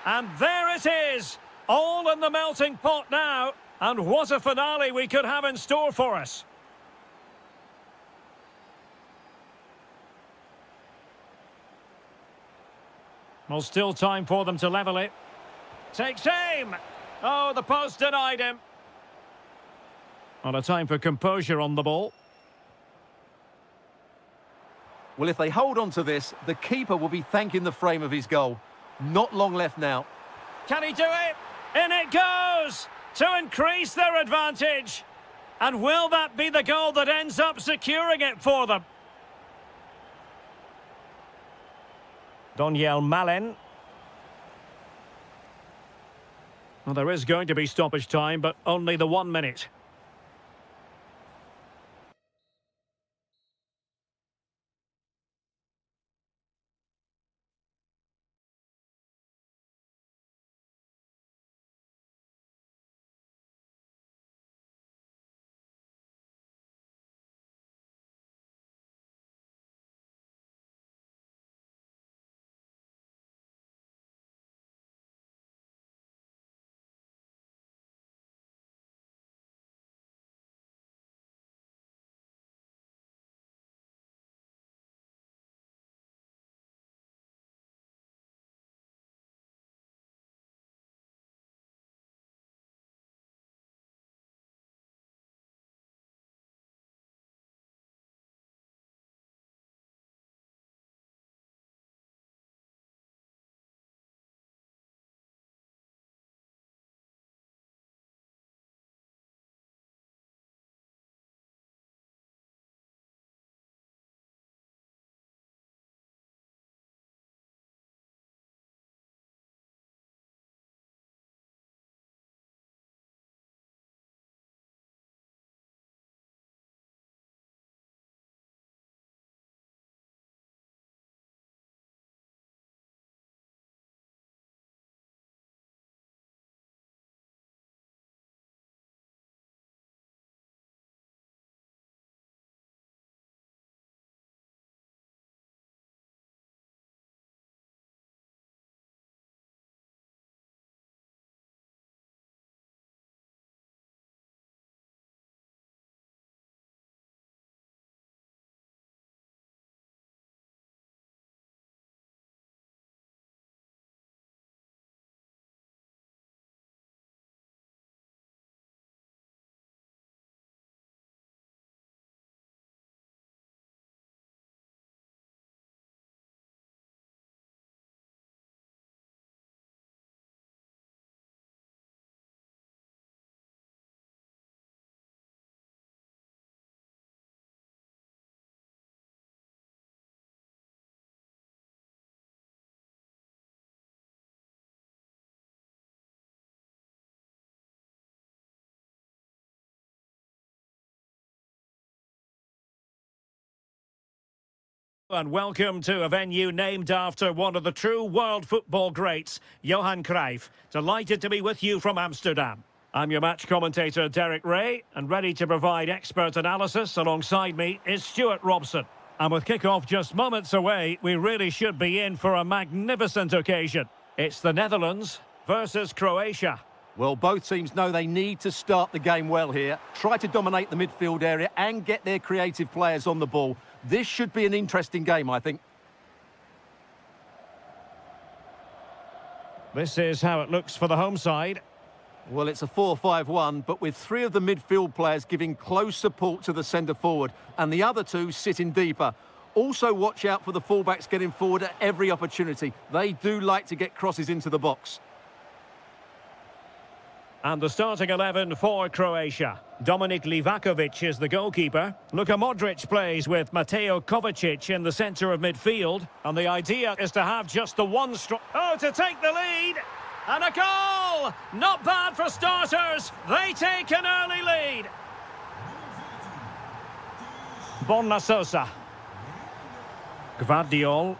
And there it is. All in the melting pot now. And what a finale we could have in store for us. Well, still time for them to level it. Takes aim. Oh, the post denied him. Well, a time for composure on the ball. Well, if they hold on to this, the keeper will be thanking the frame of his goal. Not long left now. Can he do it? In it goes! To increase their advantage. And will that be the goal that ends up securing it for them? Donyell Malen. Well, there is going to be stoppage time, but only the 1 minute. And welcome to a venue named after one of the true world football greats, Johan Cruyff. Delighted to be with you from Amsterdam. I'm your match commentator, Derek Ray, and ready to provide expert analysis alongside me is Stuart Robson. And with kick-off just moments away, we really should be in for a magnificent occasion. It's the Netherlands versus Croatia. Well, both teams know they need to start the game well here, try to dominate the midfield area and get their creative players on the ball. This should be an interesting game, I think. This is how it looks for the home side. Well, it's a 4-5-1, but with three of the midfield players giving close support to the centre-forward and the other two sitting deeper. Also watch out for the fullbacks getting forward at every opportunity. They do like to get crosses into the box. And the starting 11 for Croatia. Dominik Livakovic is the goalkeeper. Luka Modric plays with Mateo Kovacic in the centre of midfield. And the idea is to have just the one strike. Oh, to take the lead! And a goal! Not bad for starters. They take an early lead. Bonna Sosa. Gvardiol.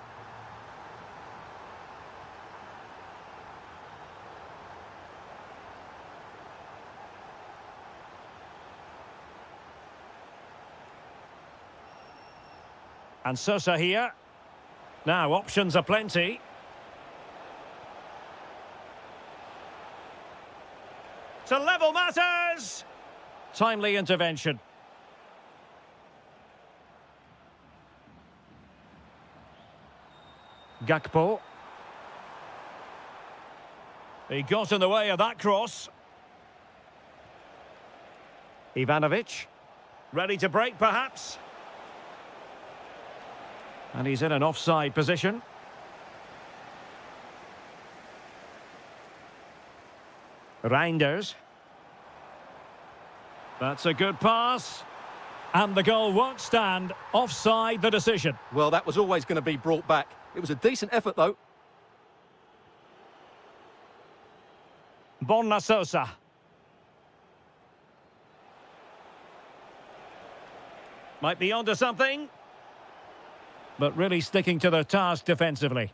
And Sosa here. Now, options are plenty. To level matters! Timely intervention. Gakpo. He got in the way of that cross. Ivanovic. Ready to break, perhaps. And he's in an offside position. Reinders. That's a good pass. And the goal won't stand. Offside the decision. Well, that was always going to be brought back. It was a decent effort, though. Bonna Sosa. Might be onto something. But really sticking to the task defensively.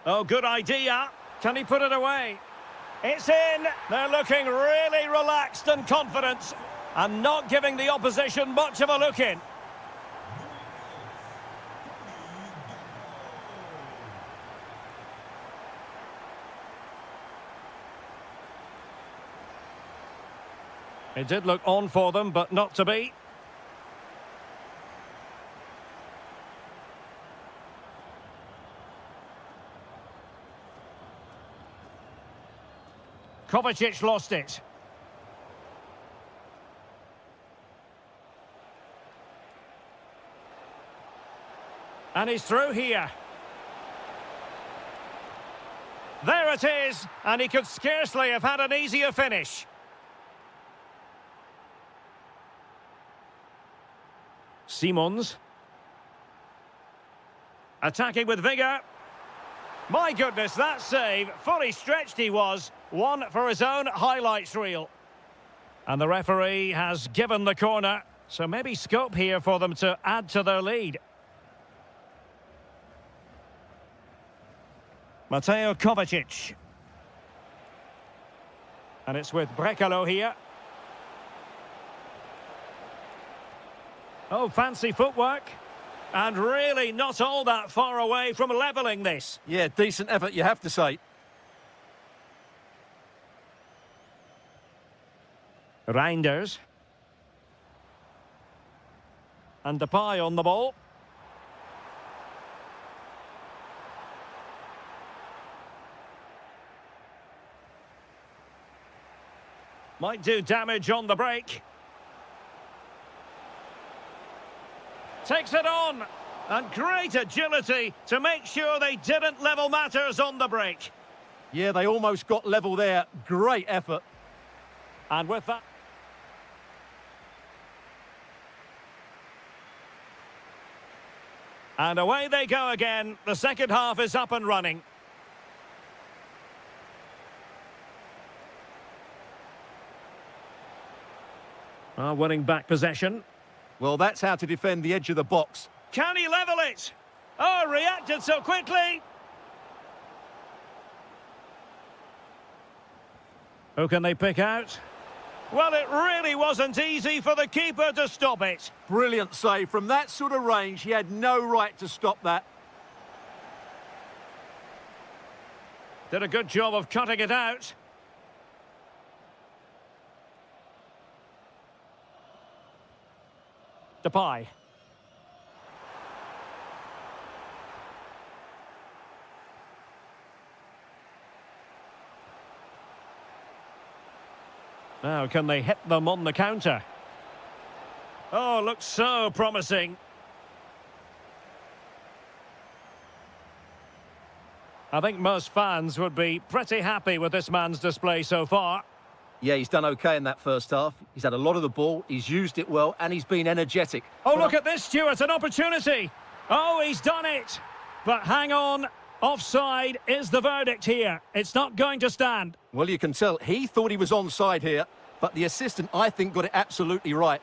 Oh, good idea. Can he put it away? It's in. They're looking really relaxed and confident and not giving the opposition much of a look in. It did look on for them, but not to be. Kovacic lost it. And he's through here. There it is, and he could scarcely have had an easier finish. Simons. Attacking with vigour. My goodness, that save. Fully stretched he was. One for his own highlights reel. And the referee has given the corner. So maybe scope here for them to add to their lead. Mateo Kovacic. And it's with Brekalo here. Oh, fancy footwork. And really not all that far away from levelling this. Yeah, decent effort, you have to say. Reinders. And Depay on the ball. Might do damage on the break. Takes it on. And great agility to make sure they didn't level matters on the break. Yeah, they almost got level there. Great effort. And with that... And away they go again. The second half is up and running. Winning back possession. Well, that's how to defend the edge of the box. Can he level it? Oh, reacted so quickly. Who can they pick out? Well, it really wasn't easy for the keeper to stop it. Brilliant save. From that sort of range, he had no right to stop that. Did a good job of cutting it out. Depay. Now, can they hit them on the counter? Oh, looks so promising. I think most fans would be pretty happy with this man's display so far. Yeah, he's done okay in that first half. He's had a lot of the ball, he's used it well, and he's been energetic. Oh, look at this, Stuart, an opportunity. Oh, he's done it. But hang on, offside is the verdict here. It's not going to stand. Well, you can tell he thought he was onside here, but the assistant, I think, got it absolutely right.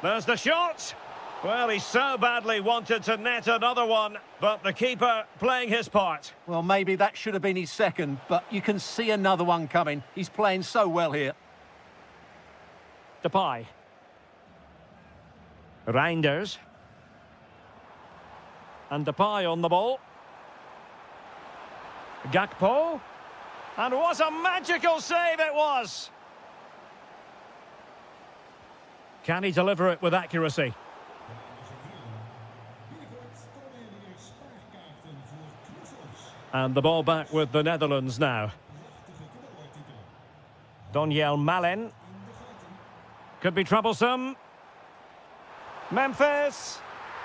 There's the shot. Well, he so badly wanted to net another one, but the keeper playing his part. Well, maybe that should have been his second, but you can see another one coming. He's playing so well here. Depay. Reinders. And Depay on the ball. Gakpo. And what a magical save it was! Can he deliver it with accuracy? And the ball back with the Netherlands now. Donyell Malen. Could be troublesome. Memphis.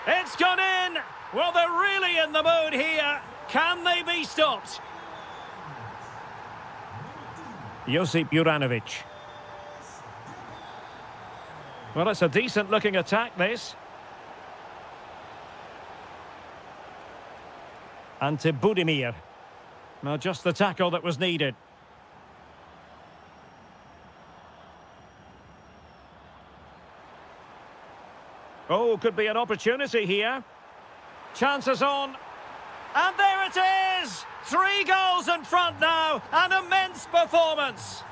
It's gone in! Well, they're really in the mood here. Can they be stopped? Josip Juranovic. Well, it's a decent-looking attack, this. Ante Budimir. Well, just the tackle that was needed. Oh, could be an opportunity here. Chances on. And there it is! 3 goals in front now. An immense performance.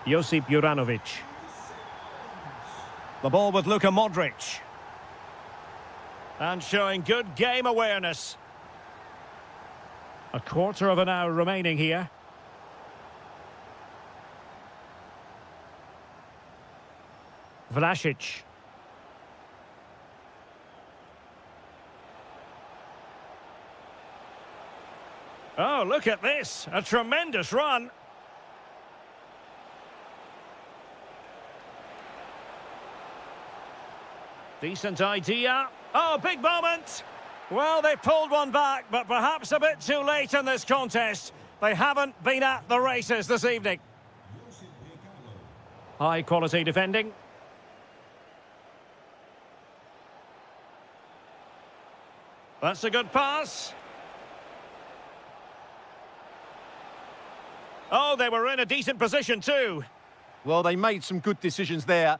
Josip Juranovic. The ball with Luka Modric. And showing good game awareness. A quarter of an hour remaining here. Vlasic. Oh, look at this. A tremendous run. Decent idea. Oh, big moment. Well, they pulled one back, but perhaps a bit too late in this contest. They haven't been at the races this evening. High quality defending. That's a good pass. Oh, they were in a decent position too. Well, they made some good decisions there.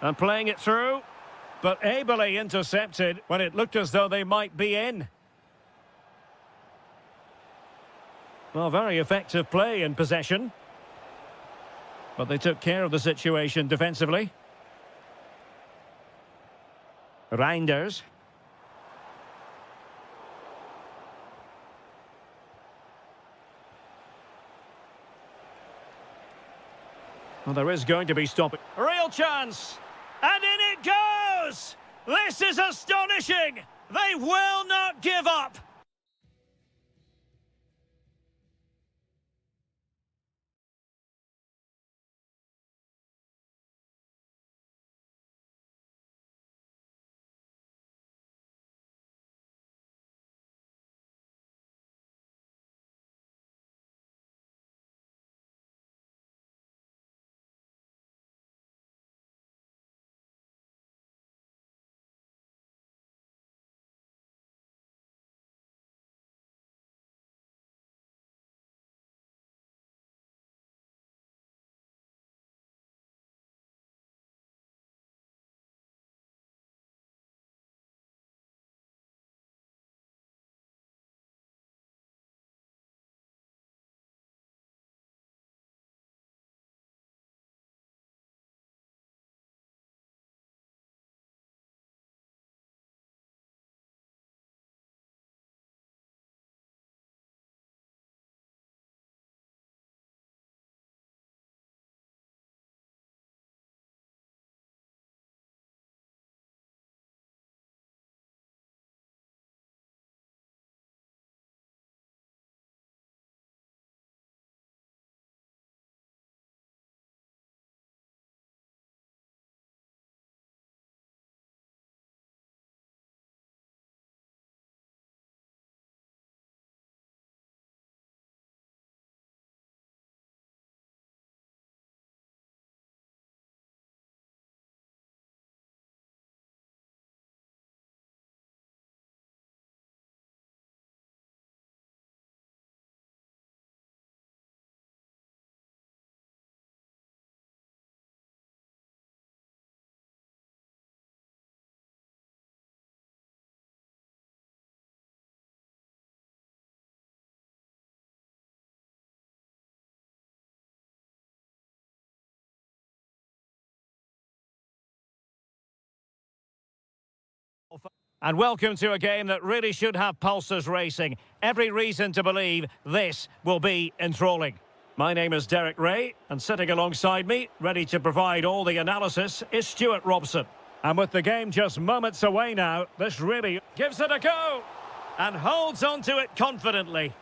And playing it through, but ably intercepted when it looked as though they might be in. Well, very effective play in possession. But they took care of the situation defensively. Reinders. Well, there is going to be stopping. Real chance! And in it goes! This is astonishing! They will not give up! And welcome to a game that really should have pulses racing. Every reason to believe this will be enthralling. My name is Derek Ray, and sitting alongside me, ready to provide all the analysis, is Stuart Robson. And with the game just moments away now, this really gives it a go and holds onto it confidently.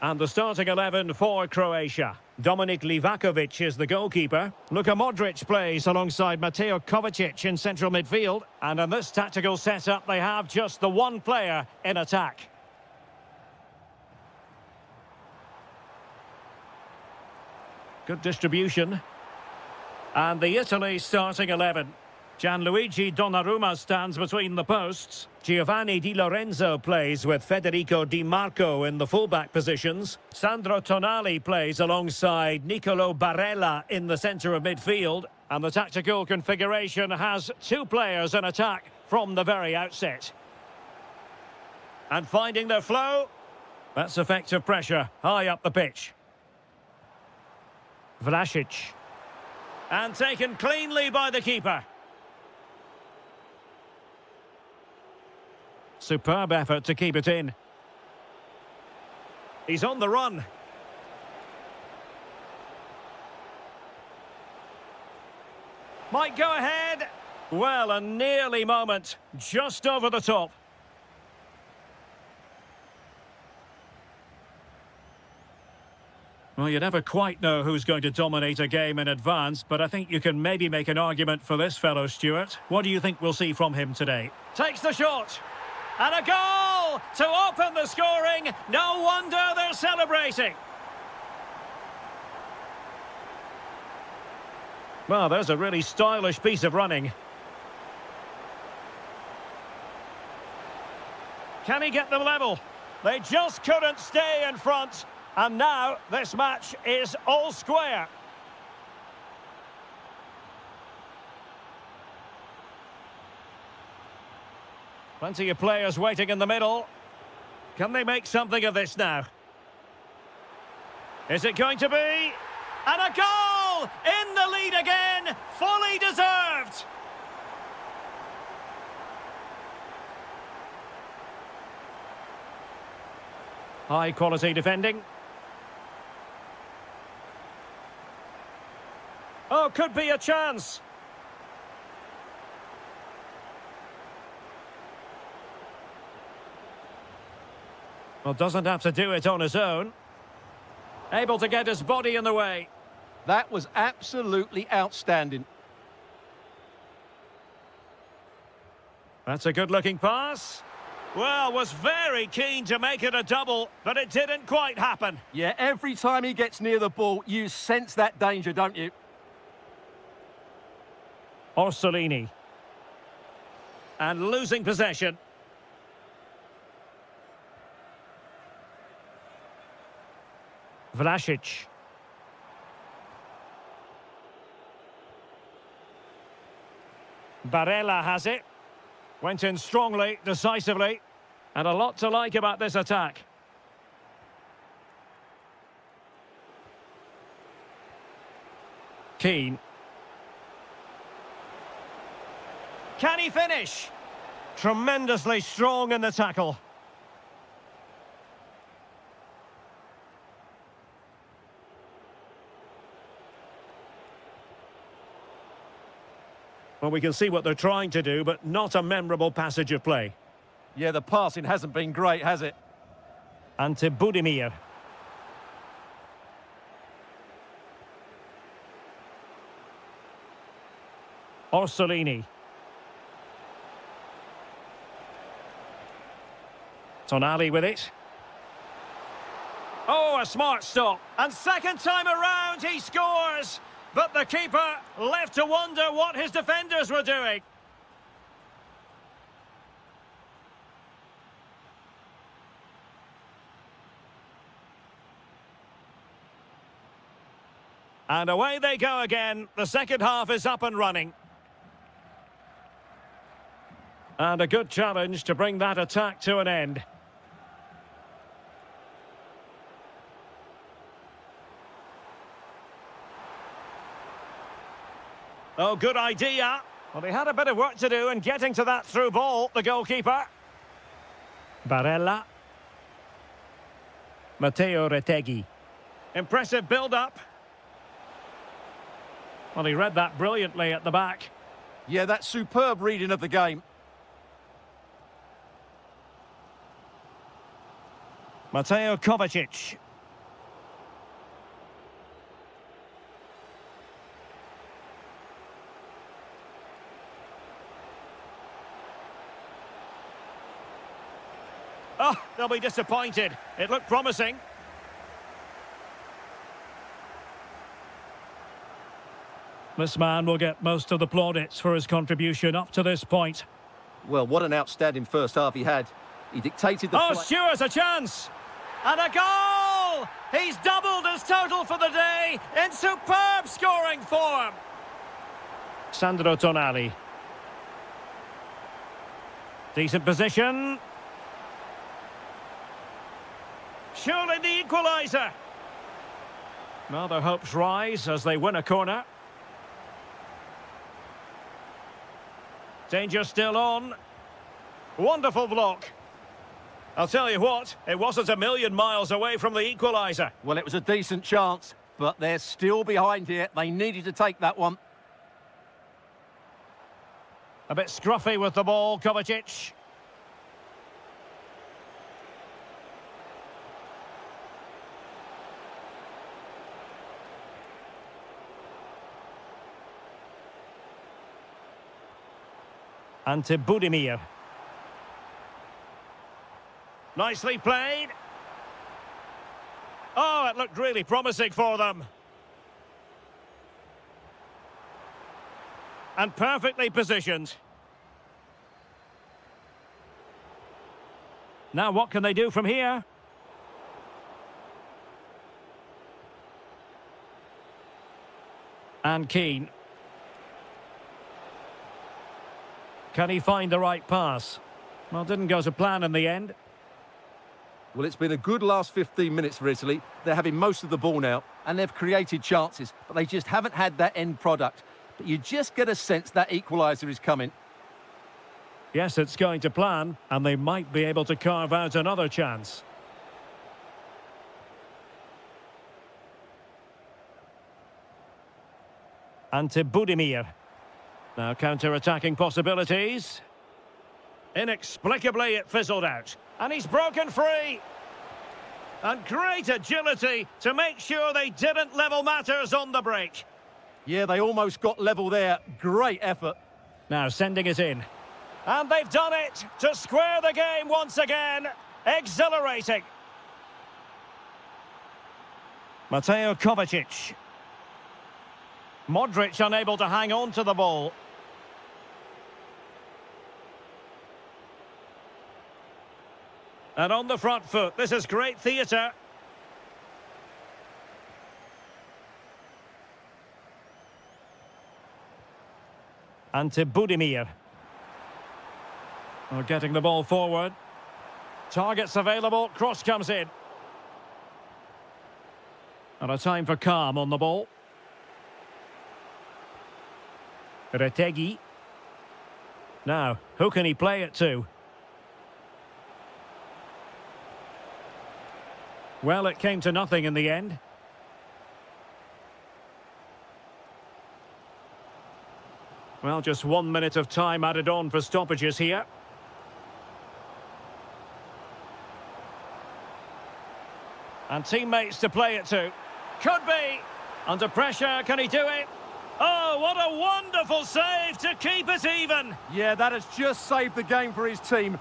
And the starting 11 for Croatia. Dominik Livakovic is the goalkeeper. Luka Modric plays alongside Mateo Kovacic in central midfield. And in this tactical setup, they have just the one player in attack. Good distribution. And the Italy starting 11. Gianluigi Donnarumma stands between the posts. Giovanni Di Lorenzo plays with Federico Di Marco in the fullback positions. Sandro Tonali plays alongside Nicolo Barella in the centre of midfield. And the tactical configuration has two players in attack from the very outset. And finding their flow, that's effective pressure high up the pitch. Vlasic. And taken cleanly by the keeper. Superb effort to keep it in. He's on the run. Might go ahead. Well, a nearly moment. Just over the top. Well, you never quite know who's going to dominate a game in advance, but I think you can maybe make an argument for this fellow, Stuart. What do you think we'll see from him today? Takes the shot. And a goal to open the scoring. No wonder they're celebrating. Well, there's a really stylish piece of running. Can he get them level? They just couldn't stay in front. And now this match is all square. Plenty of players waiting in the middle. Can they make something of this now? Is it going to be? And a goal! In the lead again! Fully deserved! High quality defending. Oh, could be a chance. Well, doesn't have to do it on his own. Able to get his body in the way. That was absolutely outstanding. That's a good-looking pass. Well, was very keen to make it a double, but it didn't quite happen. Yeah, every time he gets near the ball, you sense that danger, don't you? Orsolini. And losing possession. Vlasic. Barella has it. Went in strongly, decisively. And a lot to like about this attack. Keane. Can he finish? Tremendously strong in the tackle. Well, we can see what they're trying to do, but not a memorable passage of play. Yeah, the passing hasn't been great, has it? Ante Budimir. Orsolini. Tonali with it. Oh, a smart stop. And second time around, he scores. But the keeper left to wonder what his defenders were doing. And away they go again. The second half is up and running. And a good challenge to bring that attack to an end. Oh, good idea. Well, they had a bit of work to do in getting to that through ball, the goalkeeper. Barella. Matteo Retegui. Impressive build-up. Well, he read that brilliantly at the back. Yeah, that's superb reading of the game. Mateo Kovacic. Oh, they'll be disappointed. It looked promising. This man will get most of the plaudits for his contribution up to this point. Well, what an outstanding first half he had. He dictated the... Oh, Stewart's a chance! And a goal! He's doubled his total for the day in superb scoring form. Sandro Tonali. Decent position. Surely the equaliser. Well, their hopes rise as they win a corner. Danger still on. Wonderful block. I'll tell you what, it wasn't a million miles away from the equaliser. Well, it was a decent chance, but they're still behind here. They needed to take that one. A bit scruffy with the ball, Kovacic. Ante Budimir. Nicely played. Oh, it looked really promising for them. And perfectly positioned. Now what can they do from here? And Keane. Can he find the right pass? Well, didn't go to plan in the end. Well, it's been a good last 15 minutes for Italy. They're having most of the ball now, and they've created chances, but they just haven't had that end product. But you just get a sense that equaliser is coming. Yes, it's going to plan, and they might be able to carve out another chance. Ante Budimir. Now counter-attacking possibilities. Inexplicably, it fizzled out. And he's broken free. And great agility to make sure they didn't level matters on the break. Yeah, they almost got level there. Great effort. Now sending it in. And they've done it to square the game once again. Exhilarating. Mateo Kovacic. Modric unable to hang on to the ball. And on the front foot, this is great theatre. Ante Budimir. Oh, getting the ball forward. Targets available, cross comes in. And a time for calm on the ball. Retegui. Now, who can he play it to? Well, it came to nothing in the end. Well, just 1 minute of time added on for stoppages here. And teammates to play it to. Could be. Under pressure, can he do it? Oh, what a wonderful save to keep it even. Yeah, that has just saved the game for his team.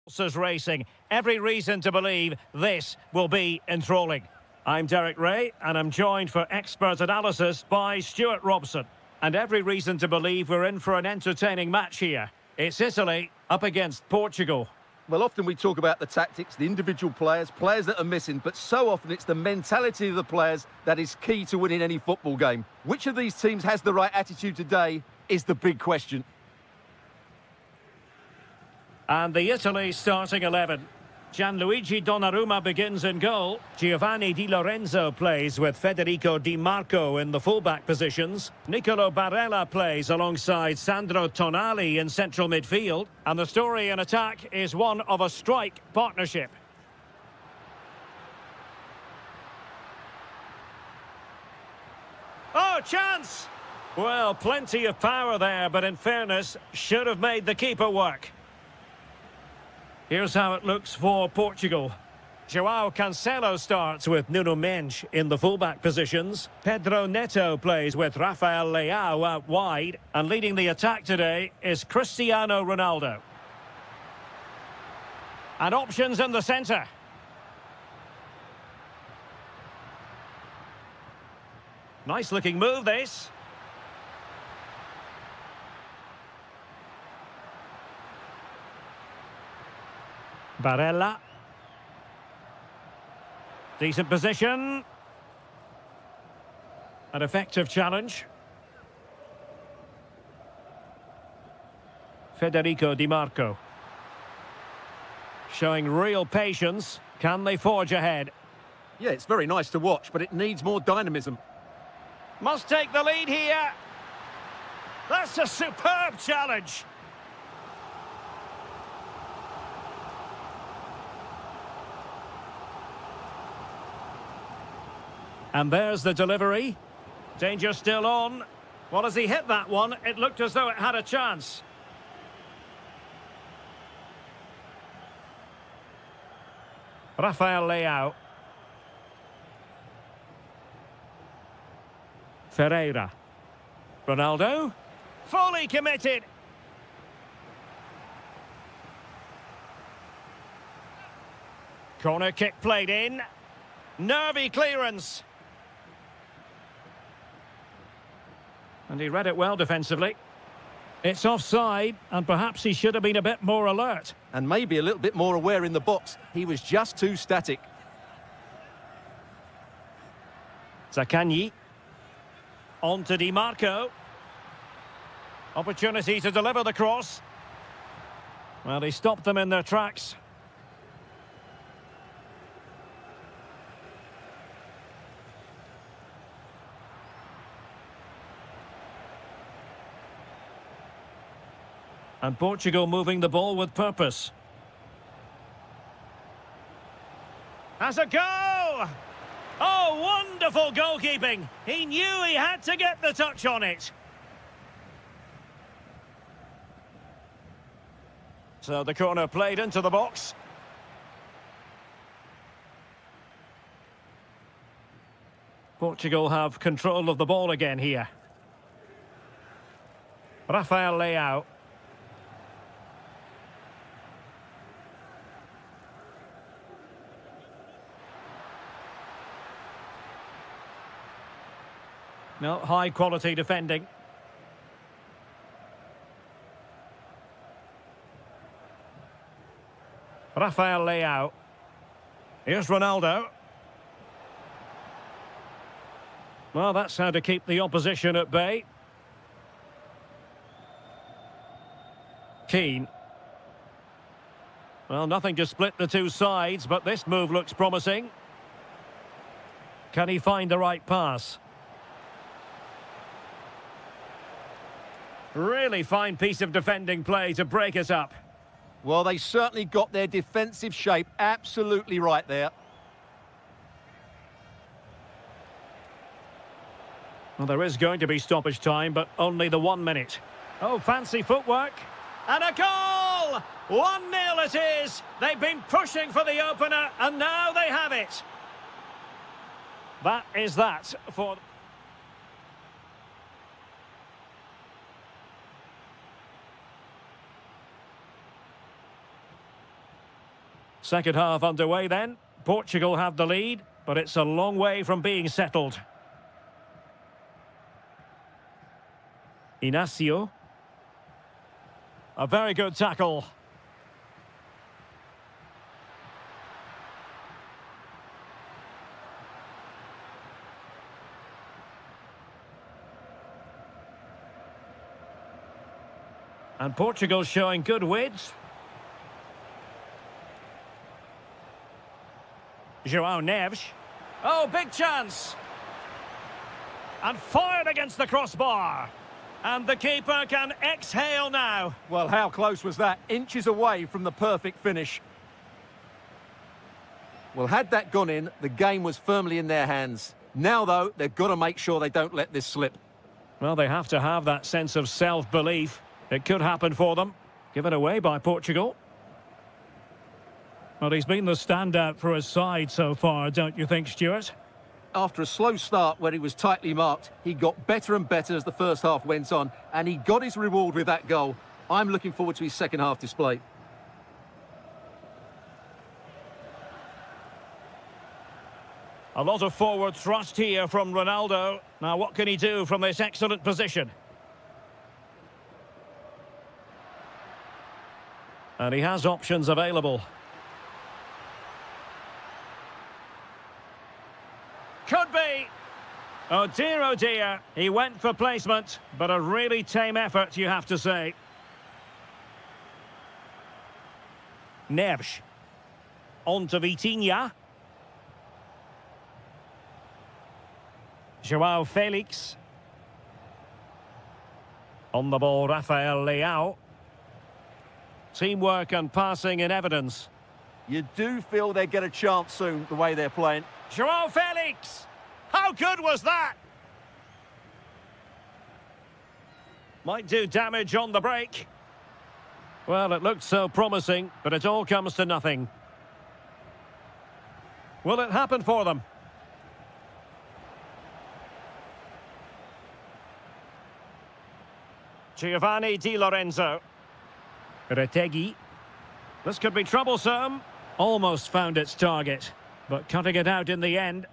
Pulses racing. Every reason to believe this will be enthralling. I'm Derek Ray, and I'm joined for expert analysis by Stuart Robson. And every reason to believe we're in for an entertaining match here. It's Italy up against Portugal. Well, often we talk about the tactics, the individual players that are missing, but so often it's the mentality of the players that is key to winning any football game. Which of these teams has the right attitude today is the big question. And the Italy starting 11. Gianluigi Donnarumma begins in goal. Giovanni Di Lorenzo plays with Federico Di Marco in the fullback positions. Nicolo Barella plays alongside Sandro Tonali in central midfield. And the story in attack is one of a strike partnership. Oh, chance! Well, plenty of power there, but in fairness, should have made the keeper work. Here's how it looks for Portugal. João Cancelo starts with Nuno Mendes in the fullback positions. Pedro Neto plays with Rafael Leao out wide. And leading the attack today is Cristiano Ronaldo. And options in the centre. Nice looking move, this. Barella. Decent position. An effective challenge. Federico Di Marco. Showing real patience. Can they forge ahead? Yeah, it's very nice to watch, but it needs more dynamism. Must take the lead here. That's a superb challenge. And there's the delivery. Danger still on. Well, as he hit that one, it looked as though it had a chance. Rafael Leao. Ferreira. Ronaldo. Fully committed. Corner kick played in. Nervy clearance. And he read it well defensively. It's offside, and perhaps he should have been a bit more alert. And maybe a little bit more aware in the box. He was just too static. Zaccagni. On to Di Marco. Opportunity to deliver the cross. Well, he stopped them in their tracks. And Portugal moving the ball with purpose. Has a go! Oh, wonderful goalkeeping! He knew he had to get the touch on it. So the corner played into the box. Portugal have control of the ball again here. Rafael Leao. No, high quality defending. Rafael Leao. Here's Ronaldo. Well, that's how to keep the opposition at bay. Keane. Well, nothing to split the two sides, but this move looks promising. Can he find the right pass? Really fine piece of defending play to break us up. Well, they certainly got their defensive shape absolutely right there. Well, there is going to be stoppage time, but only the 1 minute. Oh, fancy footwork. And a goal! 1-0 it is. They've been pushing for the opener, and now they have it. That is that for... Second half underway then. Portugal have the lead, but it's a long way from being settled. Inacio. A very good tackle. And Portugal showing good width. João Neves. Oh, big chance. And fired against the crossbar. And the keeper can exhale now. Well, how close was that? Inches away from the perfect finish. Well, had that gone in, the game was firmly in their hands. Now, though, they've got to make sure they don't let this slip. Well, they have to have that sense of self-belief. It could happen for them. Given away by Portugal. Well, he's been the standout for his side so far, don't you think, Stuart? After a slow start where he was tightly marked, he got better and better as the first half went on, and he got his reward with that goal. I'm looking forward to his second half display. A lot of forward thrust here from Ronaldo. Now, what can he do from this excellent position? And he has options available. Could be. Oh dear, he went for placement, but a really tame effort, you have to say. Neves. On to Vitinha. João Felix. On the ball, Rafael Leao. Teamwork and passing in evidence. You do feel they get a chance soon, the way they're playing. João Felix! How good was that? Might do damage on the break. Well, it looked so promising, but it all comes to nothing. Will it happen for them? Giovanni Di Lorenzo. Retegui. This could be troublesome. Almost found its target, but cutting it out in the end.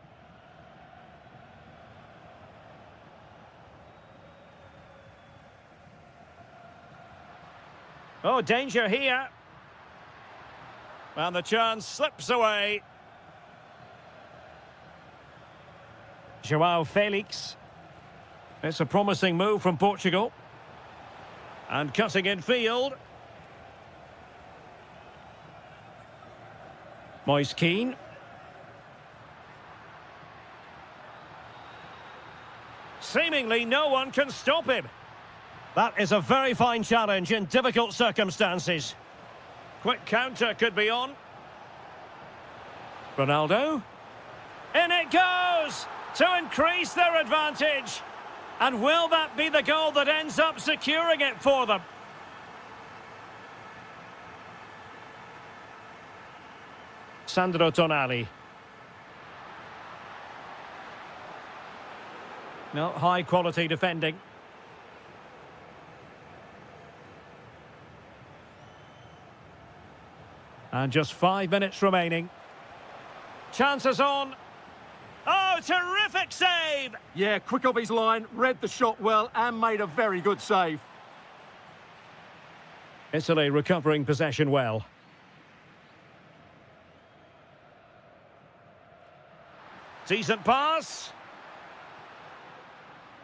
Oh, danger here. And the chance slips away. João Felix. It's a promising move from Portugal. And cutting in field. Moise Keane. Seemingly no one can stop him. That is a very fine challenge in difficult circumstances. Quick counter could be on. Ronaldo. In it goes! To increase their advantage. And will that be the goal that ends up securing it for them? Sandro Tonali. No, high quality defending. And just 5 minutes remaining. Chances on. Oh, terrific save! Yeah, quick off his line, read the shot well and made a very good save. Italy recovering possession well. Decent pass.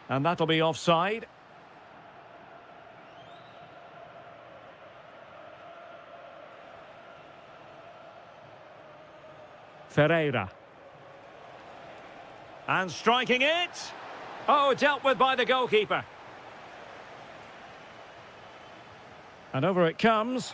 And that'll be offside. Ferreira. And striking it. Oh, dealt with by the goalkeeper. And over it comes.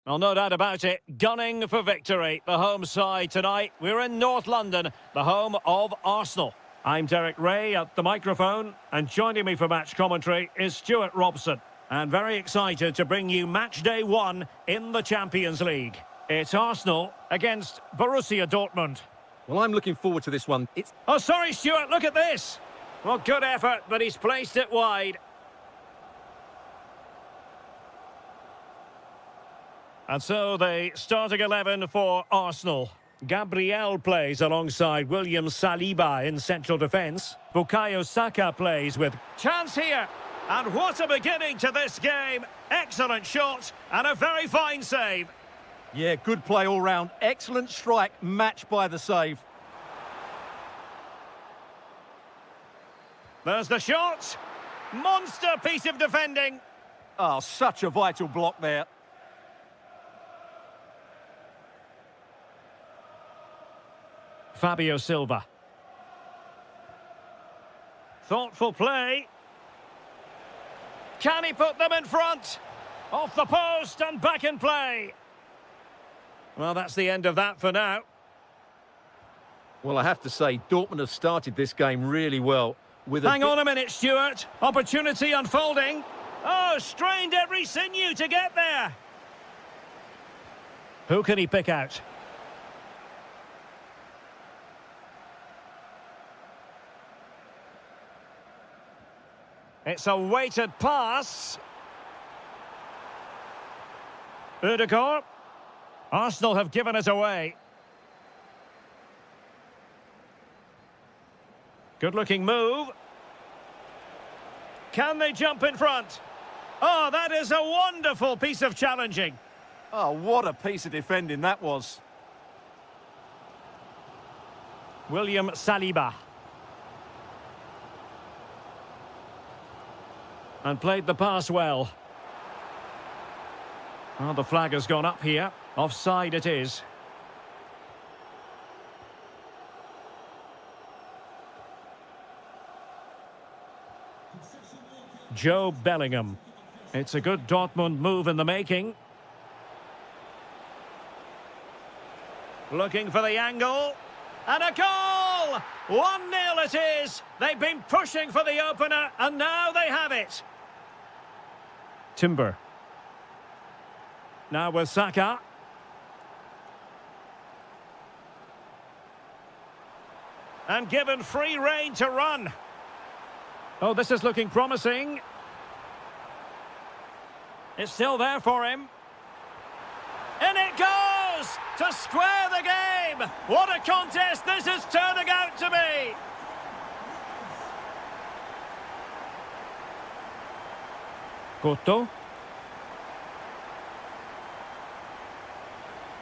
Well, no doubt about it, gunning for victory. The home side tonight. We're in North London, the home of Arsenal. I'm Derek Ray at the microphone, and joining me for match commentary is Stuart Robson. And very excited to bring you match day 1 in the Champions League. It's Arsenal against Borussia Dortmund. Well, I'm looking forward to this one. Oh, sorry, Stuart, look at this. Well, good effort, but he's placed it wide. And so the starting 11 for Arsenal. Gabriel plays alongside William Saliba in central defence. Bukayo Saka plays with... Chance here! And what a beginning to this game. Excellent shot and a very fine save. Yeah, good play all round. Excellent strike, matched by the save. There's the shot. Monster piece of defending. Oh, such a vital block there. Fabio Silva. Thoughtful play. Can he put them in front? Off the post and back in play. Well, that's the end of that for now. Well, I have to say, Dortmund have started this game really well. Hang on a minute, Stuart. Opportunity unfolding. Oh, strained every sinew to get there. Who can he pick out? It's a weighted pass. Ødegaard. Arsenal have given it away. Good-looking move. Can they jump in front? Oh, that is a wonderful piece of challenging. Oh, what a piece of defending that was. William Saliba. And played the pass well. Well, the flag has gone up here. Offside it is. Joe Bellingham. It's a good Dortmund move in the making. Looking for the angle. And a goal! 1-0 it is. They've been pushing for the opener, and now they have it. Timber. Now with Saka. And given free rein to run. Oh, this is looking promising. It's still there for him. In it goes! To square the game! What a contest this is turning out to be! Cotto.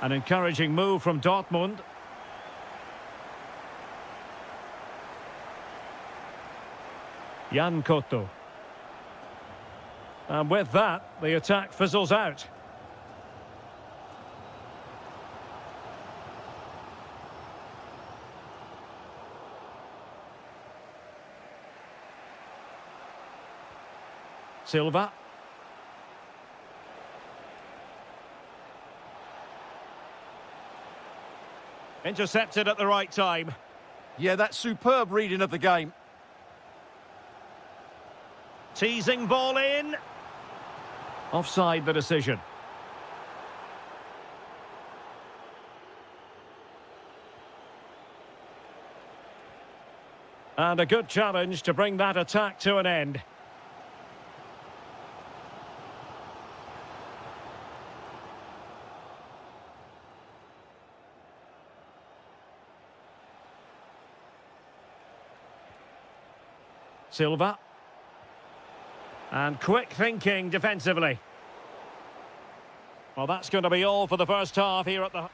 An encouraging move from Dortmund. Jan Cotto. And with that, the attack fizzles out. Silva. Intercepted at the right time. Yeah, that's superb reading of the game. Teasing ball in. Offside the decision. And a good challenge to bring that attack to an end. Silva. And quick thinking defensively. Well, that's going to be all for the first half here at the...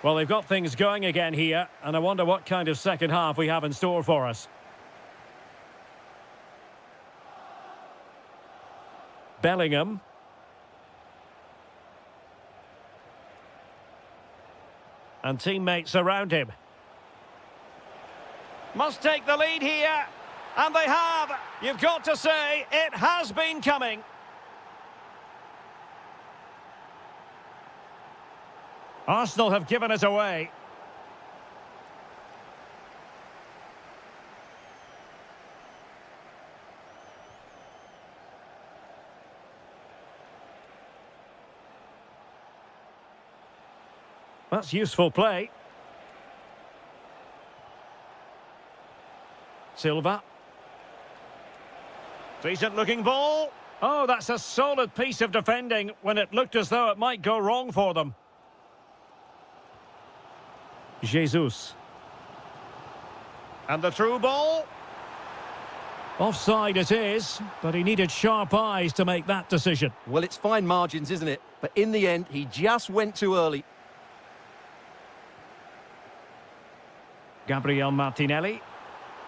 Well, they've got things going again here, and I wonder what kind of second half we have in store for us. Bellingham. And teammates around him. Must take the lead here. And they have. You've got to say, it has been coming. Arsenal have given it away. That's useful play. Silva. Decent looking ball. Oh, that's a solid piece of defending when it looked as though it might go wrong for them. Jesus. And the through ball. Offside it is, but he needed sharp eyes to make that decision. Well, it's fine margins, isn't it? But in the end, he just went too early. Gabriel Martinelli.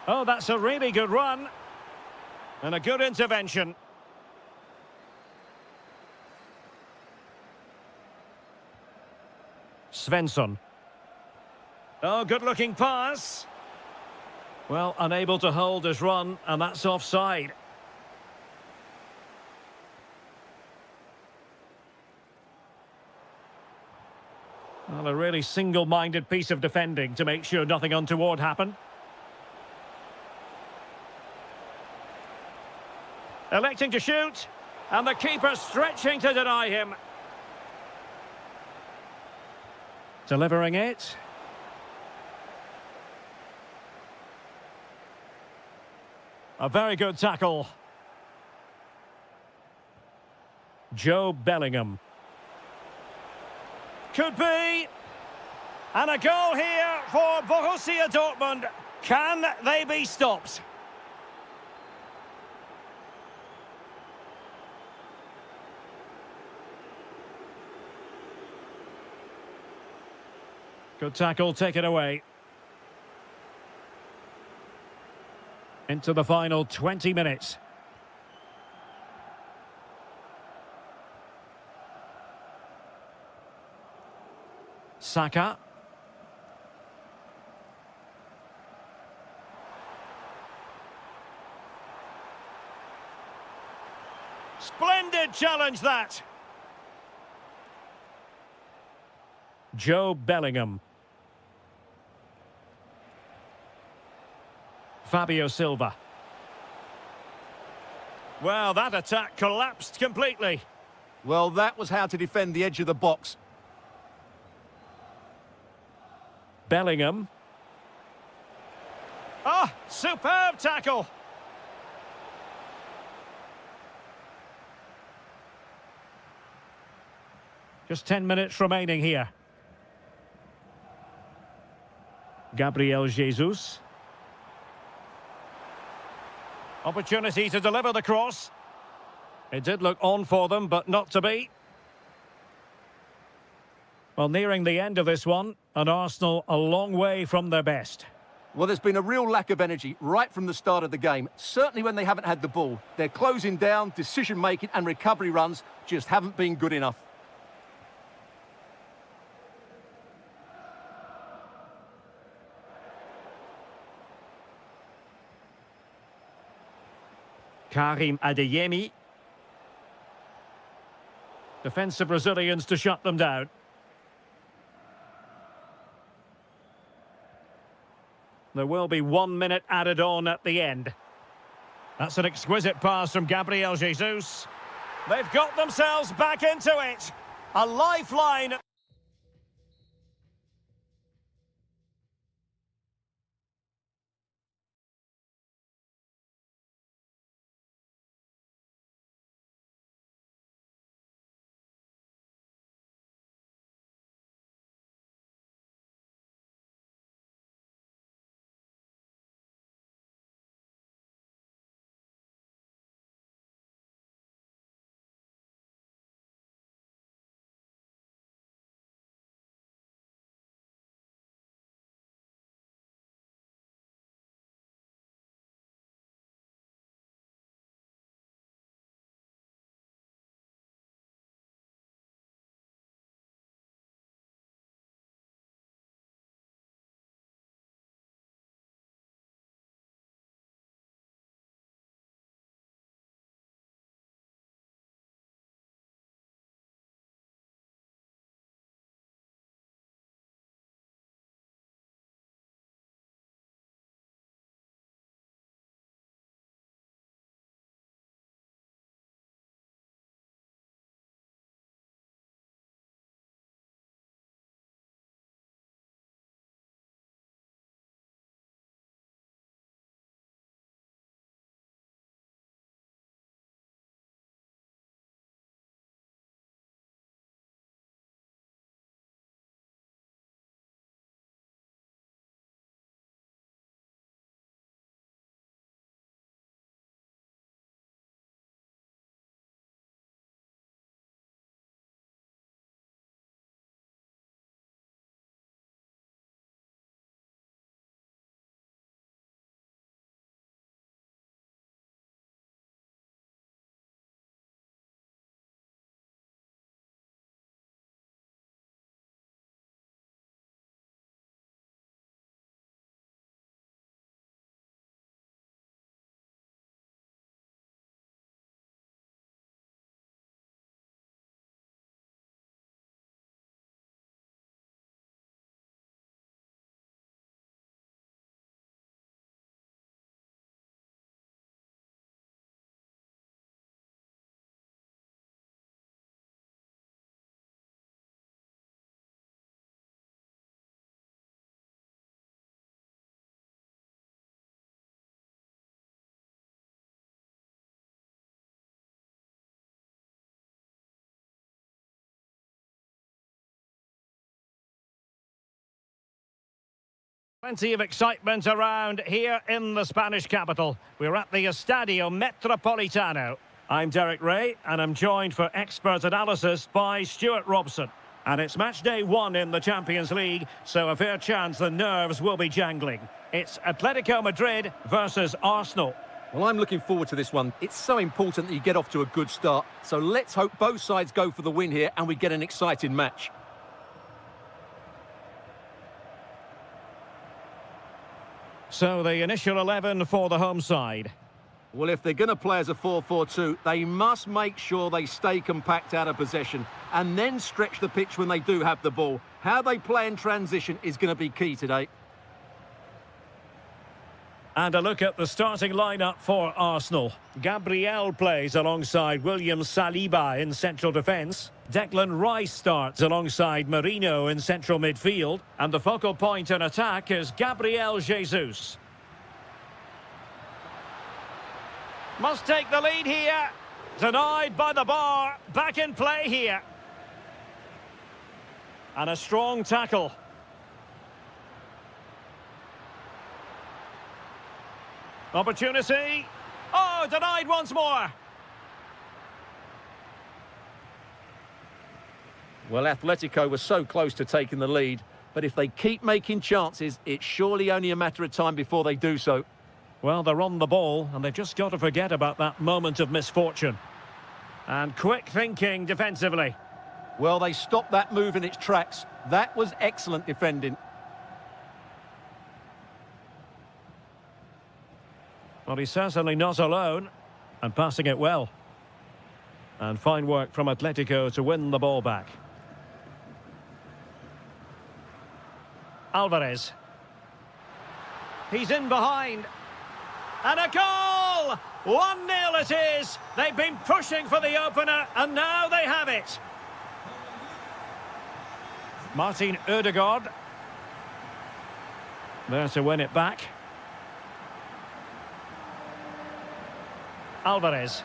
Oh, that's a really good run. And a good intervention. Svensson. Oh, good-looking pass. Well, unable to hold his run, and that's offside. Well, a really single-minded piece of defending to make sure nothing untoward happened. Electing to shoot, and the keeper stretching to deny him. Delivering it. A very good tackle. Joe Bellingham. Could be. And a goal here for Borussia Dortmund. Can they be stopped? Good tackle, take it away. Into the final 20 minutes. Saka. Splendid challenge that. Joe Bellingham. Fabio Silva. Well, that attack collapsed completely. Well, that was how to defend the edge of the box. Bellingham. Ah, superb tackle. Just 10 minutes remaining here. Gabriel Jesus. Opportunity to deliver the cross. It did look on for them, but not to be. Well, nearing the end of this one, and Arsenal a long way from their best. Well, there's been a real lack of energy right from the start of the game, certainly when they haven't had the ball. Their closing down, decision-making and recovery runs just haven't been good enough. Karim Adeyemi. Defensive Brazilians to shut them down. There will be 1 minute added on at the end. That's an exquisite pass from Gabriel Jesus. They've got themselves back into it. A lifeline. Plenty of excitement around here in the Spanish capital. We're at the Estadio Metropolitano. I'm Derek Ray, and I'm joined for expert analysis by Stuart Robson. And it's match day 1 in the Champions League, so a fair chance the nerves will be jangling. It's Atletico Madrid versus Arsenal. Well, I'm looking forward to this one. It's so important that you get off to a good start. So let's hope both sides go for the win here and we get an exciting match. So the initial 11 for the home side. Well, if they're going to play as a 4-4-2, they must make sure they stay compact out of possession and then stretch the pitch when they do have the ball. How they play in transition is going to be key today. And a look at the starting lineup for Arsenal. Gabriel plays alongside William Saliba in central defence. Declan Rice starts alongside Marino in central midfield. And the focal point in attack is Gabriel Jesus. Must take the lead here. Denied by the bar. Back in play here. And a strong tackle. Opportunity. Oh, denied once more. Well, Atletico was so close to taking the lead, but if they keep making chances, it's surely only a matter of time before they do so. Well, they're on the ball, and they've just got to forget about that moment of misfortune. And quick thinking defensively. Well, they stopped that move in its tracks. That was excellent defending. Well, he's certainly not alone, and passing it well. And fine work from Atletico to win the ball back. Alvarez. He's in behind. And a goal! 1-0 it is. They've been pushing for the opener, and now they have it. Martin Ødegaard. There to win it back. Alvarez.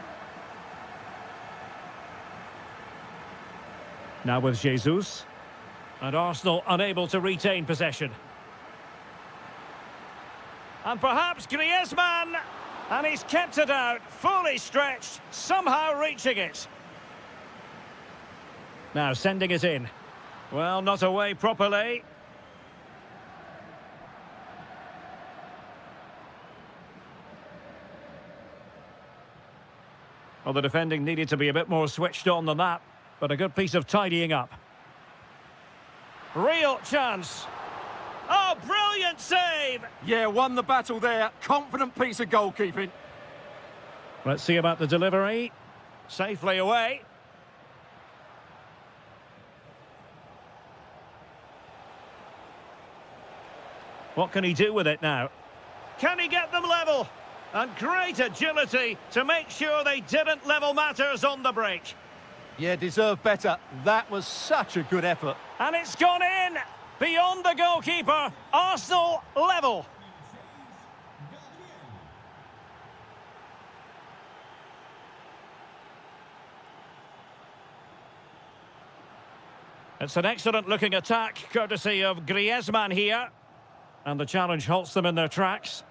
Now with Jesus. And Arsenal unable to retain possession. And perhaps Griezmann. And he's kept it out, fully stretched, somehow reaching it. Now sending it in. Well, not away properly. Well, the defending needed to be a bit more switched on than that, but a good piece of tidying up. Real chance. Oh, brilliant save! Yeah, won the battle there. Confident piece of goalkeeping. Let's see about the delivery. Safely away. What can he do with it now? Can he get them level? And great agility to make sure they didn't level matters on the break. Yeah, deserved better. That was such a good effort. And it's gone in! Beyond the goalkeeper, Arsenal level. It's an excellent looking attack, courtesy of Griezmann here. And the challenge halts them in their tracks.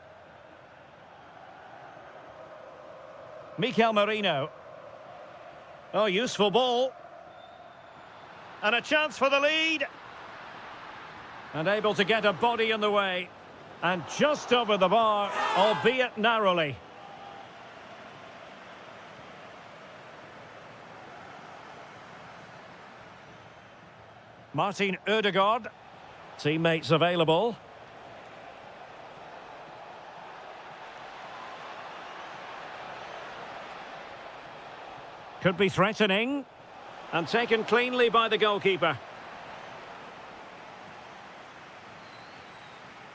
Mikel Merino. Oh, useful ball. And a chance for the lead. And able to get a body in the way. And just over the bar, albeit narrowly. Martin Ødegaard. Teammates available. Could be threatening. And taken cleanly by the goalkeeper.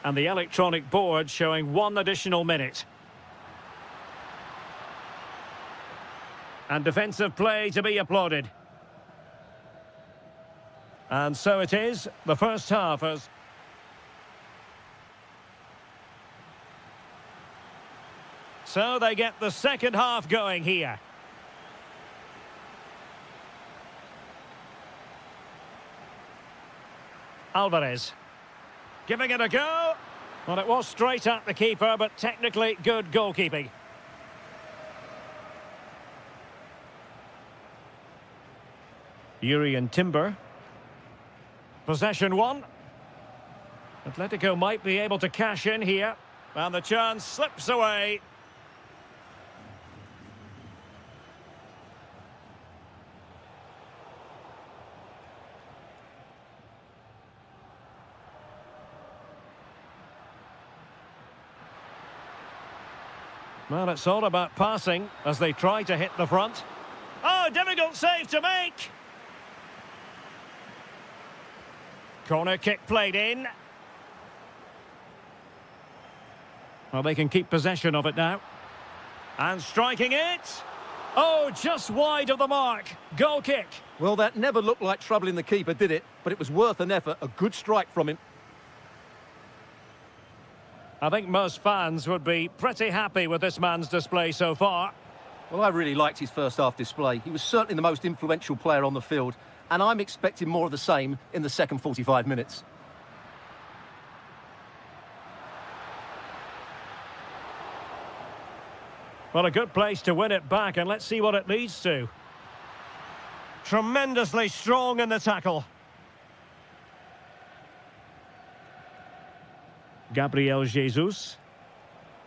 And the electronic board showing 1 additional minute. And defensive play to be applauded. And so it is. The first half has... So they get the second half going here. Alvarez. Giving it a go. Well, it was straight at the keeper, but technically good goalkeeping. Yuri and Timber. Possession one. Atletico might be able to cash in here. And the chance slips away. Well, it's all about passing as they try to hit the front. Oh, difficult save to make. Corner kick played in. Well, they can keep possession of it now. And striking it. Oh, just wide of the mark. Goal kick. Well, that never looked like troubling the keeper, did it? But it was worth an effort. A good strike from him. I think most fans would be pretty happy with this man's display so far. Well, I really liked his first half display. He was certainly the most influential player on the field, and I'm expecting more of the same in the second 45 minutes. Well, a good place to win it back, and let's see what it leads to. Tremendously strong in the tackle. Gabriel Jesus.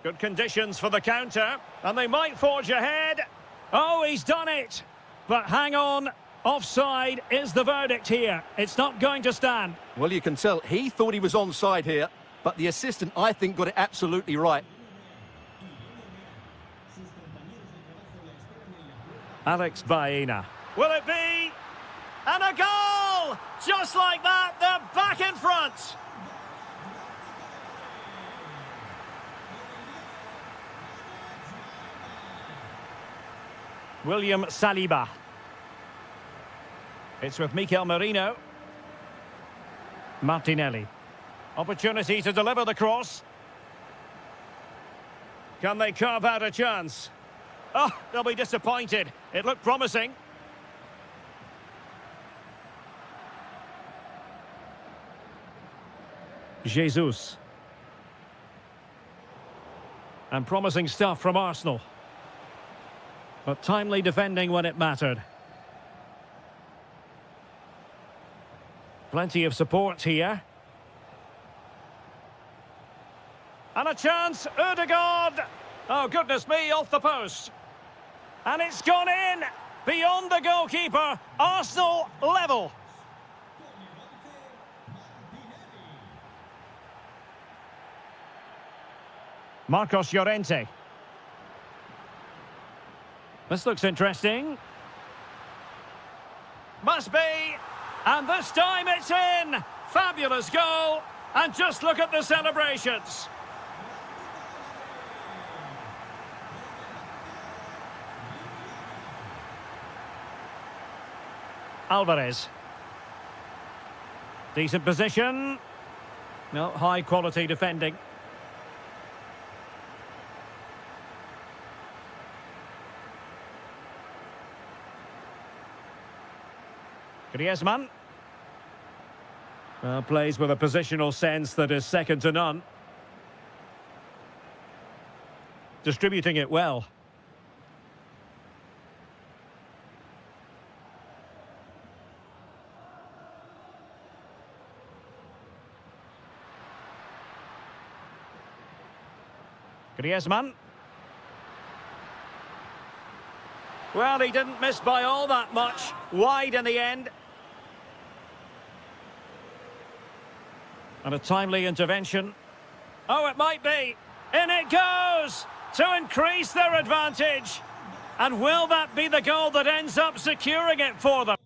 Good conditions for the counter, and they might forge ahead. Oh, he's done it. But hang on, offside is the verdict here. It's not going to stand. Well, you can tell he thought he was onside here, but the assistant, I think, got it absolutely right. Alex Baena. Will it be? And a goal! Just like that, they're back in front. William Saliba. It's with Mikel Merino. Martinelli. Opportunity to deliver the cross. Can they carve out a chance? Oh, they'll be disappointed. It looked promising. Jesus. And promising stuff from Arsenal. But timely defending when it mattered. Plenty of support here. And a chance, Ødegaard! Oh, goodness me, off the post. And it's gone in! Beyond the goalkeeper, Arsenal level. Marcos Llorente. This looks interesting. Must be. And this time it's in. Fabulous goal. And just look at the celebrations. Alvarez. Decent position. No, high quality defending. Griezmann. Plays with a positional sense that is second to none. Distributing it well. Griezmann. Well, he didn't miss by all that much. Wide in the end. And a timely intervention. Oh, it might be. In it goes! To increase their advantage. And will that be the goal that ends up securing it for them?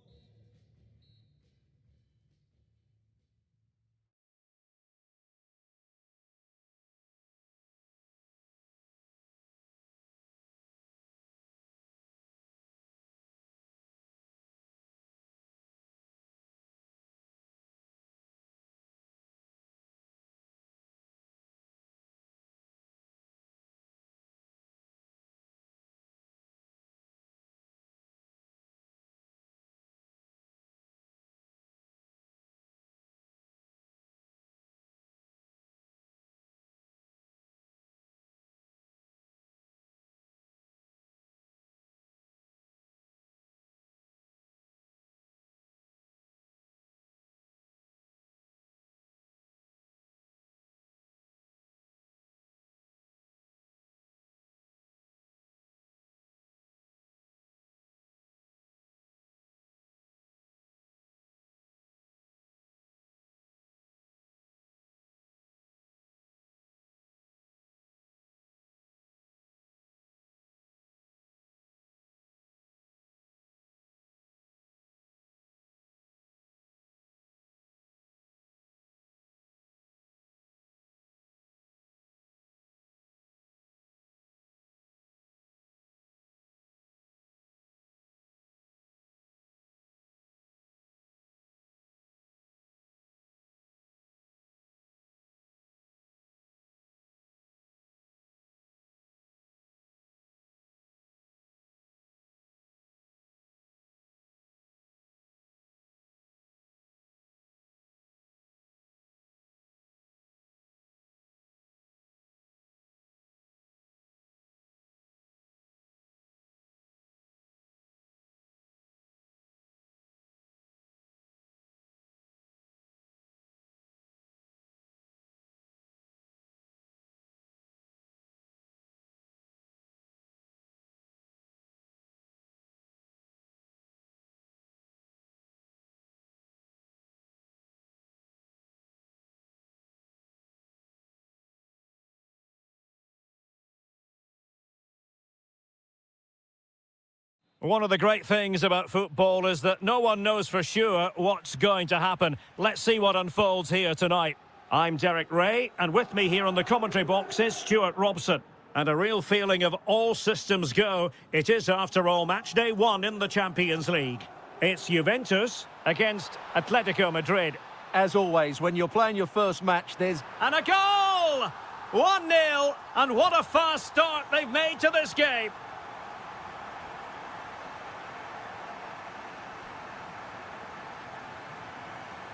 One of the great things about football is that no one knows for sure what's going to happen. Let's see what unfolds here tonight. I'm Derek Ray, and with me here on the commentary box is Stuart Robson. And a real feeling of all systems go. It is, after all, match day 1 in the Champions League. It's Juventus against Atletico Madrid. As always, when you're playing your first match, there's... And a goal! 1-0, and what a fast start they've made to this game.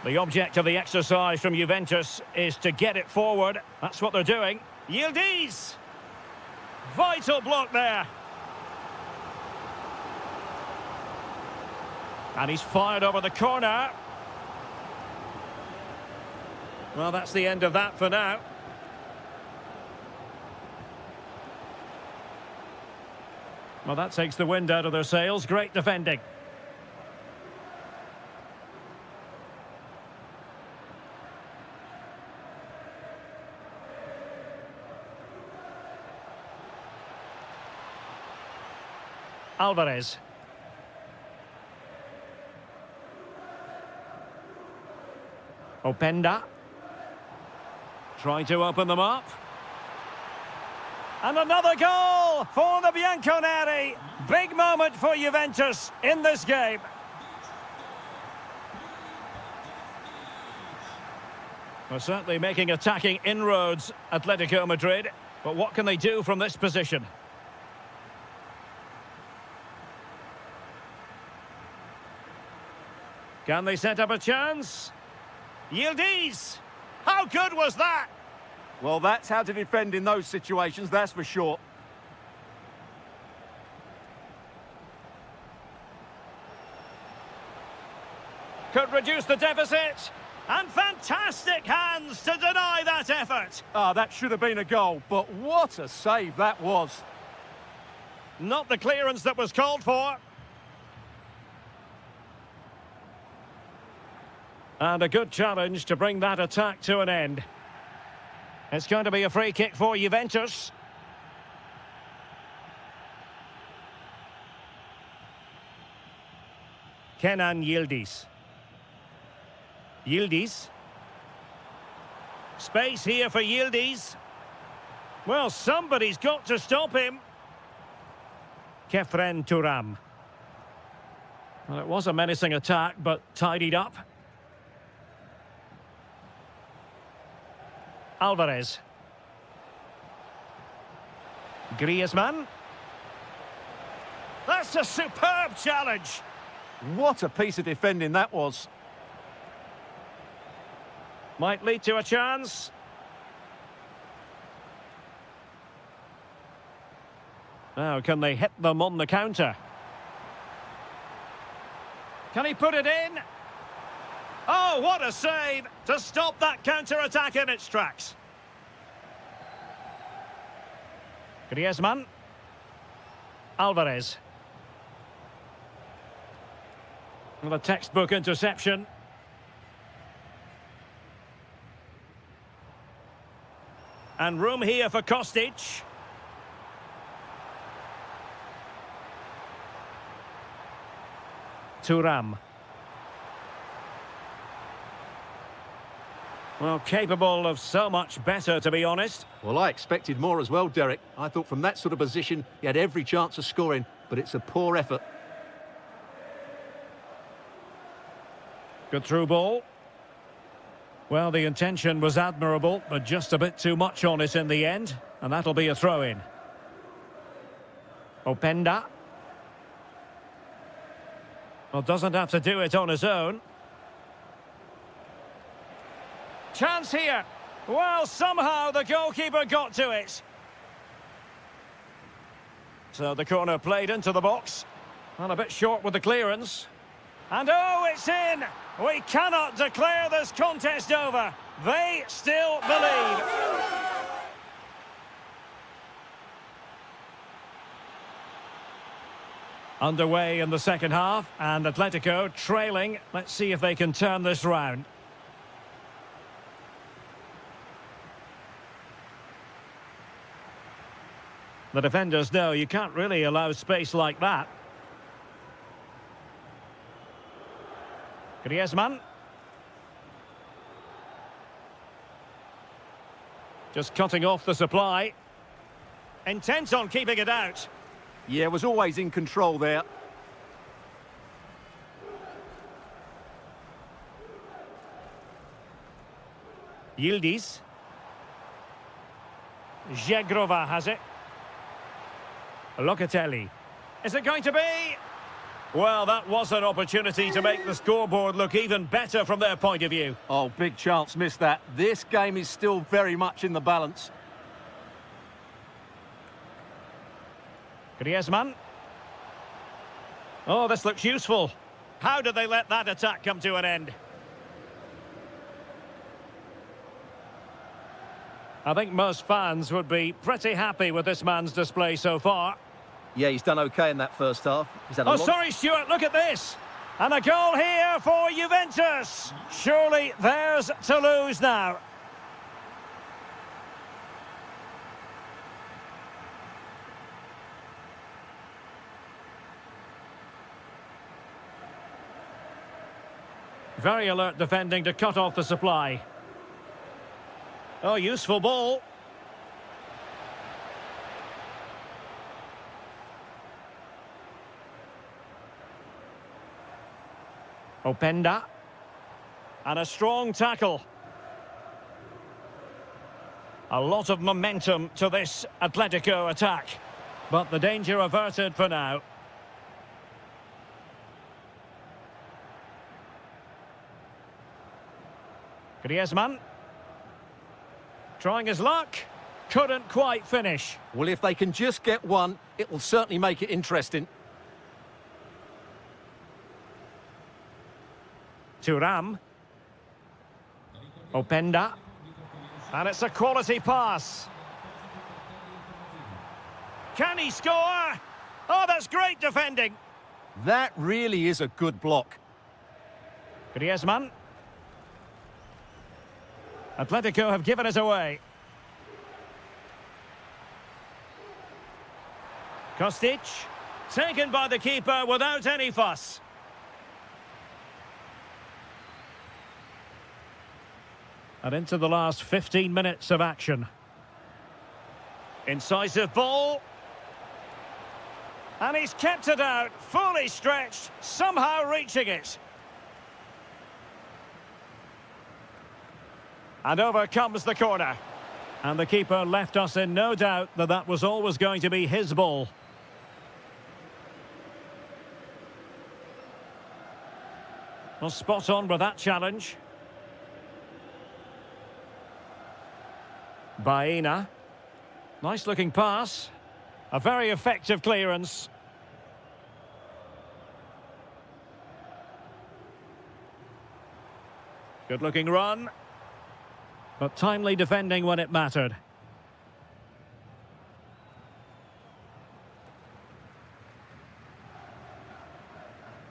The object of the exercise from Juventus is to get it forward. That's what they're doing. Yildiz! Vital block there. And he's fired over the corner. Well, that's the end of that for now. Well, that takes the wind out of their sails. Great defending. Alvarez. Openda. Trying to open them up. And another goal for the Bianconeri. Big moment for Juventus in this game. They're certainly making attacking inroads, Atletico Madrid. But what can they do from this position? Can they set up a chance? Yildiz! How good was that? Well, that's how to defend in those situations, that's for sure. Could reduce the deficit. And fantastic hands to deny that effort. That should have been a goal, but what a save that was. Not the clearance that was called for. And a good challenge to bring that attack to an end. It's going to be a free kick for Juventus. Kenan Yildiz. Yildiz. Space here for Yildiz. Well, somebody's got to stop him. Kefren Turam. Well, it was a menacing attack, but tidied up. Alvarez. Griezmann. That's a superb challenge. What a piece of defending that was. Might lead to a chance. Now, can they hit them on the counter? Can he put it in? Oh, what a save to stop that counter-attack in its tracks. Griezmann. Alvarez. Well, a textbook interception. And room here for Kostic. Turam. Well, capable of so much better, to be honest. Well, I expected more as well, Derek. I thought from that sort of position, he had every chance of scoring, but it's a poor effort. Good through ball. Well, the intention was admirable, but just a bit too much on it in the end, and that'll be a throw-in. Openda. Well, doesn't have to do it on his own. Chance here. Well, somehow the goalkeeper got to it. So the corner played into the box. Well, a bit short with the clearance. And oh, it's in! We cannot declare this contest over. They still believe. Underway in the second half, and Atletico trailing. Let's see if they can turn this round. The defenders know you can't really allow space like that. Griezmann. Just cutting off the supply. Intent on keeping it out. Yeah, was always in control there. Yildiz. Zegrova has it. Locatelli. Is it going to be? Well, that was an opportunity to make the scoreboard look even better from their point of view. Oh, big chance missed that. This game is still very much in the balance. Griezmann. Oh, this looks useful. How did they let that attack come to an end? I think most fans would be pretty happy with this man's display so far. Yeah, he's done okay in that first half. He's had a Oh, lot... sorry, Stuart, look at this. And a goal here for Juventus. Surely theirs to lose now. Very alert defending to cut off the supply. Oh, useful ball. Openda. And a strong tackle. A lot of momentum to this Atletico attack. But the danger averted for now. Griezmann. Trying his luck. Couldn't quite finish. Well, if they can just get one, it will certainly make it interesting. Thuram. Openda. And it's a quality pass. Can he score? Oh, that's great defending. That really is a good block. Griezmann. Atletico have given it away. Kostic. Taken by the keeper without any fuss. And into the last 15 minutes of action. Incisive ball. And he's kept it out, fully stretched, somehow reaching it. And over comes the corner. And the keeper left us in no doubt that that was always going to be his ball. Well, spot on with that challenge. Baena. Nice looking pass. A very effective clearance. Good looking run. But timely defending when it mattered.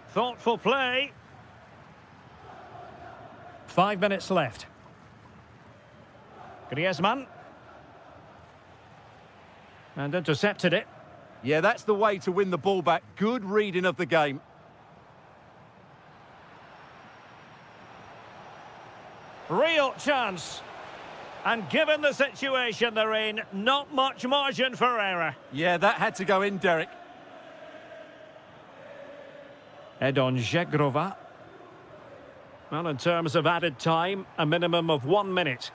Thoughtful play. 5 minutes left. Griezmann. And intercepted it. Yeah, that's the way to win the ball back. Good reading of the game. Real chance. And given the situation they're in, not much margin for error. Yeah, that had to go in, Derek. Edon Zegrova. Well, in terms of added time, a minimum of 1 minute.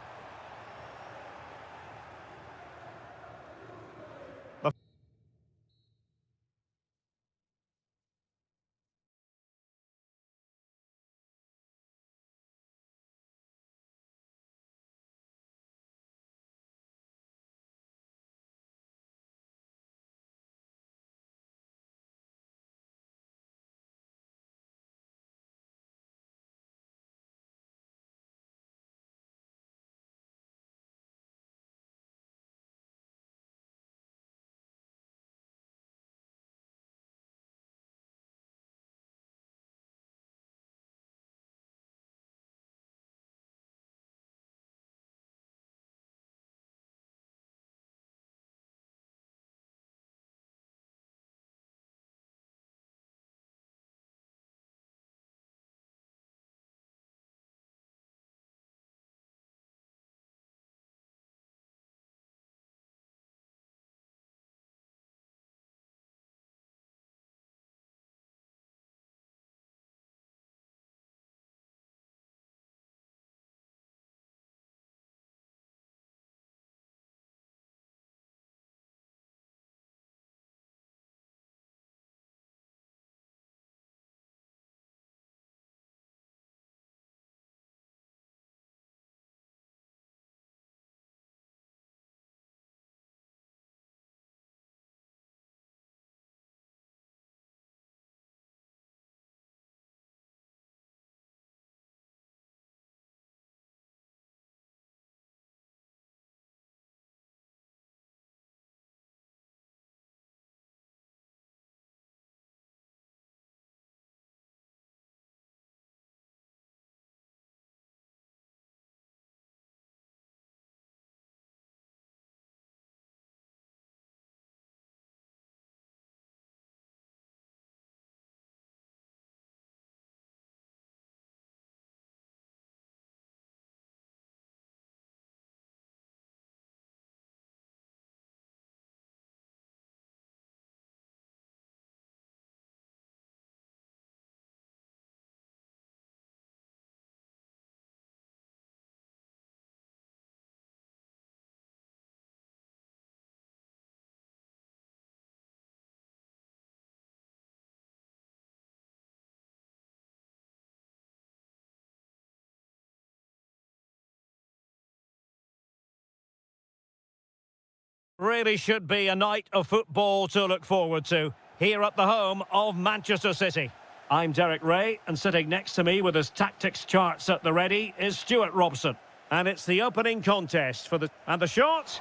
Really should be a night of football to look forward to, here at the home of Manchester City. I'm Derek Ray, and sitting next to me with his tactics charts at the ready is Stuart Robson. And it's the opening contest for the... And the shot?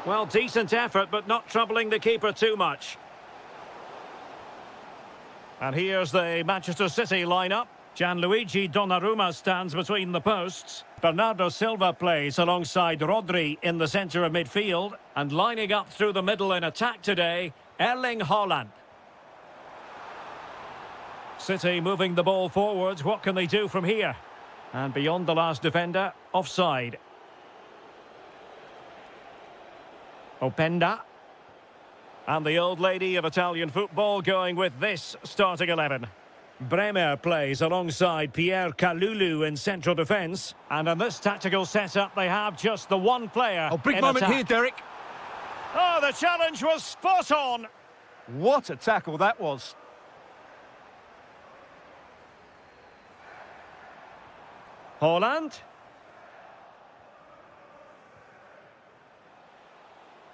Well, decent effort, but not troubling the keeper too much. And here's the Manchester City lineup. Gianluigi Donnarumma stands between the posts. Bernardo Silva plays alongside Rodri in the centre of midfield. And lining up through the middle in attack today, Erling Haaland. City moving the ball forwards. What can they do from here? And beyond the last defender, offside. Openda. And the old lady of Italian football going with this starting 11. Bremer plays alongside Pierre Kalulu in central defence. And in this tactical setup, they have just the one player. Oh, big moment attack. here, Derek. Oh, the challenge was spot on. What a tackle that was. Haaland.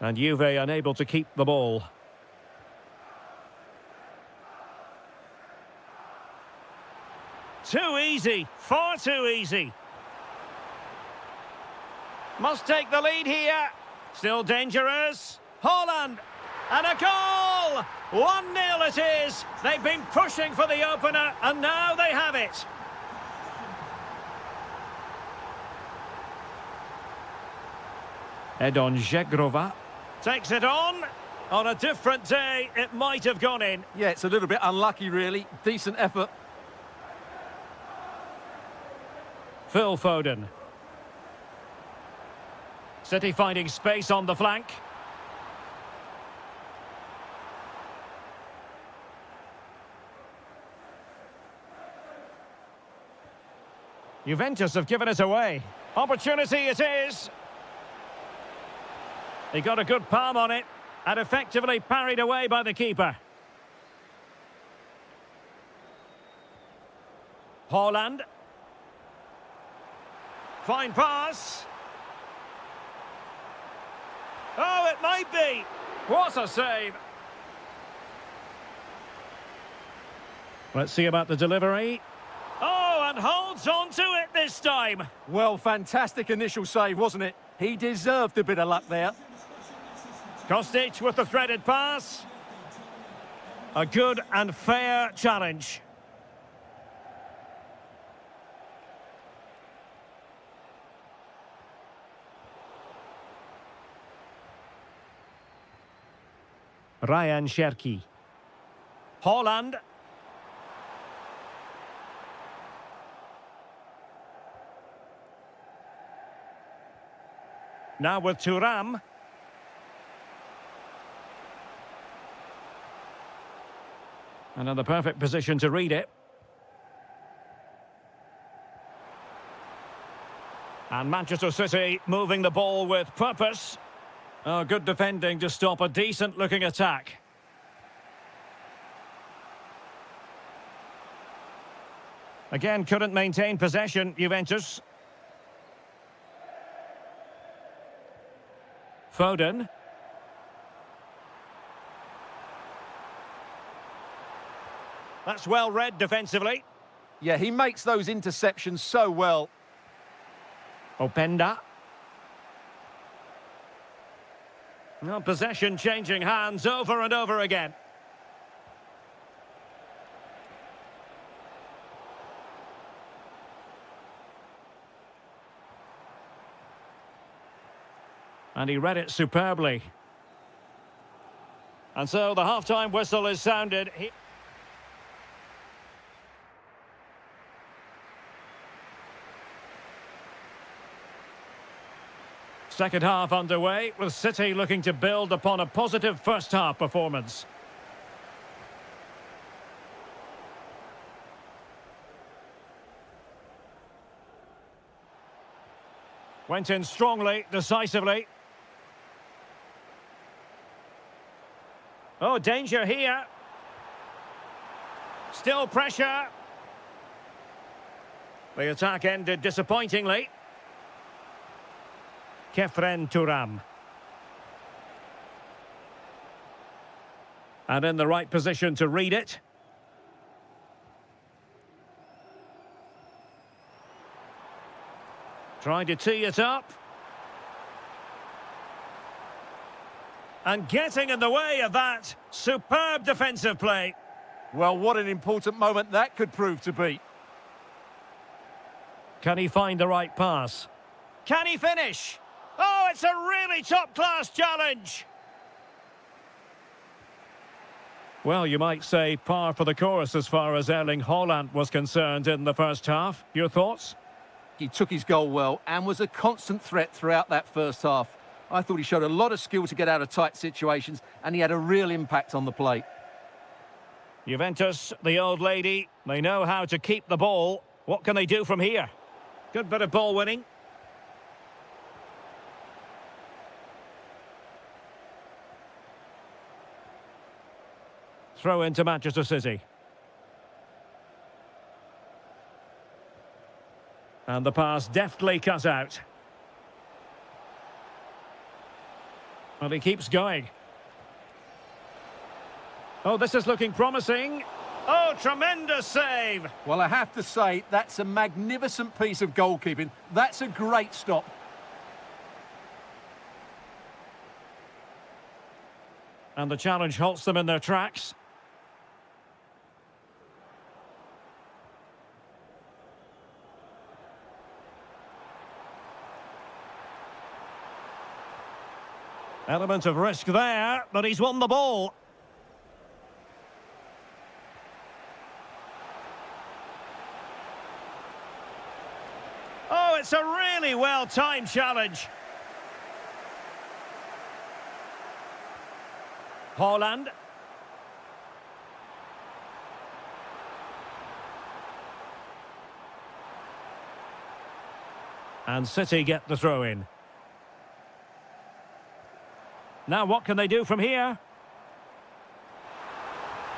And Juve unable to keep the ball. Too easy, far too easy. Must take the lead here. Still dangerous. Haaland. And a goal! 1-0 it is. They've been pushing for the opener, and now they have it. Edon Žegrova takes it on. On a different day, it might have gone in. Yeah, it's a little bit unlucky, really. Decent effort. Phil Foden. City finding space on the flank. Juventus have given it away. Opportunity it is. He got a good palm on it and effectively parried away by the keeper. Haaland. Fine pass. Oh, it might be. What a save. Let's see about the delivery. Oh, and holds on to it this time. Well, fantastic initial save, wasn't it? He deserved a bit of luck there. Kostic with the threaded pass. A good and fair challenge. Ryan Cherki. Haaland. Now with Thuram. Another perfect position to read it. And Manchester City moving the ball with purpose. Oh, good defending to stop a decent-looking attack. Again, couldn't maintain possession, Juventus. Foden. That's well read defensively. Yeah, he makes those interceptions so well. Openda. Well, possession changing hands over and over again. And he read it superbly. And so the half-time whistle is sounded. Second half underway, with City looking to build upon a positive first-half performance. Went in strongly, decisively. Oh, danger here. Still pressure. The attack ended disappointingly. Kefren Thuram. And in the right position to read it. Trying to tee it up. And getting in the way of that. Superb defensive play. Well, what an important moment that could prove to be. Can he find the right pass? Can he finish? Oh, it's a really top-class challenge. Well, you might say par for the course as far as Erling Haaland was concerned in the first half. Your thoughts? He took his goal well and was a constant threat throughout that first half. I thought he showed a lot of skill to get out of tight situations, and he had a real impact on the play. Juventus, the old lady, they know how to keep the ball. What can they do from here? Good bit of ball winning. Throw into Manchester City. And the pass deftly cut out. Well, he keeps going. Oh, this is looking promising. Oh, tremendous save. Well, I have to say, that's a magnificent piece of goalkeeping. That's a great stop. And the challenge halts them in their tracks. Element of risk there, but he's won the ball. Oh, it's a really well-timed challenge. Haaland. And City get the throw in. Now what can they do from here?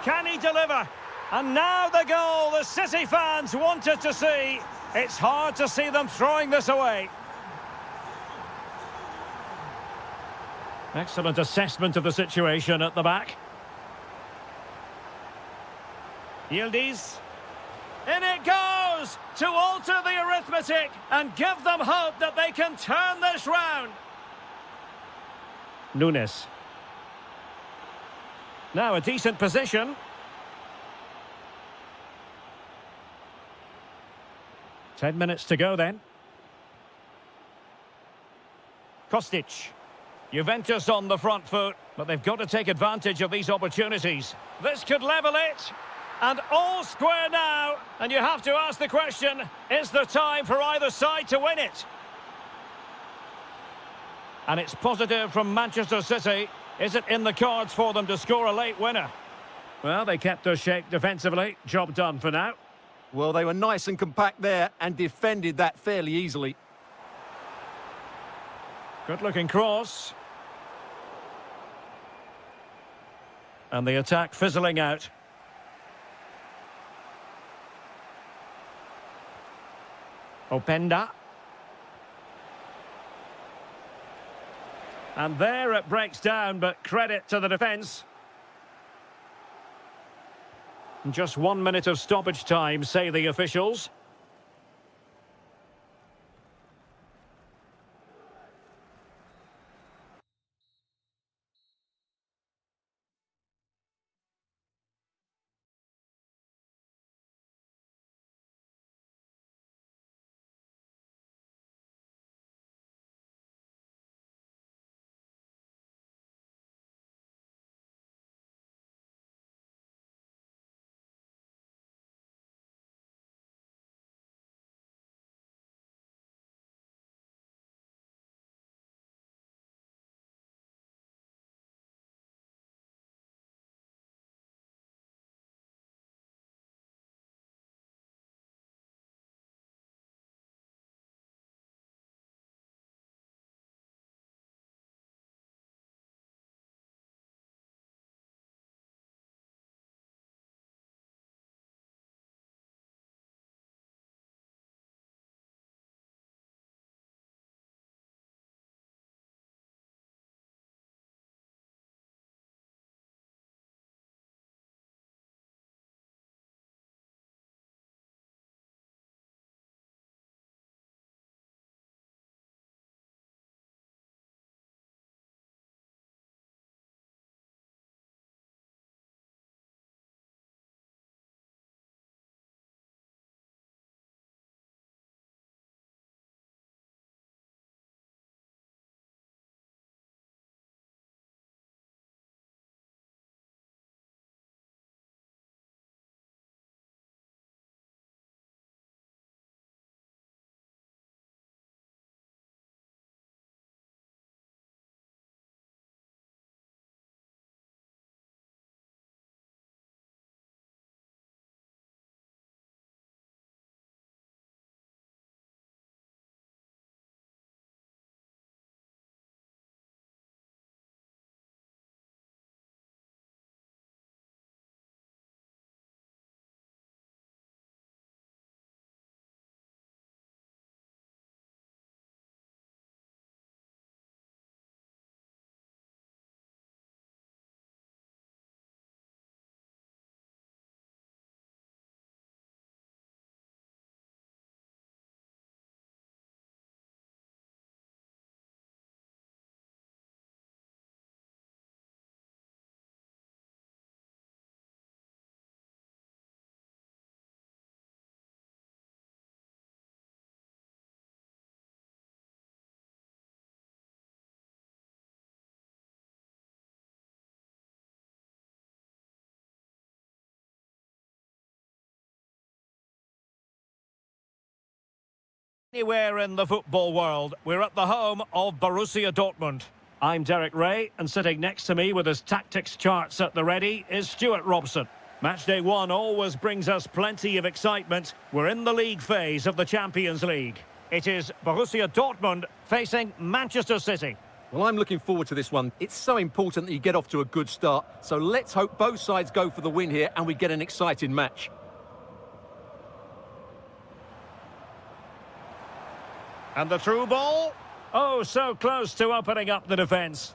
Can he deliver? And now the goal the City fans wanted to see. It's hard to see them throwing this away. Excellent assessment of the situation at the back. Yildiz. In it goes to alter the arithmetic and give them hope that they can turn this round. Nunes. Now a decent position. Ten minutes to go then. Kostic. Juventus on the front foot, but they've got to take advantage of these opportunities. This could level it. And all square now. And you have to ask the question, is there time for either side to win it? And it's positive from Manchester City. Is it in the cards for them to score a late winner? Well, they kept their shape defensively. Job done for now. Well, they were nice and compact there and defended that fairly easily. Good-looking cross. And the attack fizzling out. Openda. And there it breaks down, but credit to the defence. Just 1 minute of stoppage time, say the officials. Anywhere in the football world, we're at the home of Borussia Dortmund. I'm Derek Ray, and sitting next to me with his tactics charts at the ready is Stuart Robson. Matchday 1 always brings us plenty of excitement. We're in the league phase of the Champions League. It is Borussia Dortmund facing Manchester City. Well, I'm looking forward to this one. It's so important that you get off to a good start. So let's hope both sides go for the win here and we get an exciting match. And the through ball. Oh, so close to opening up the defence.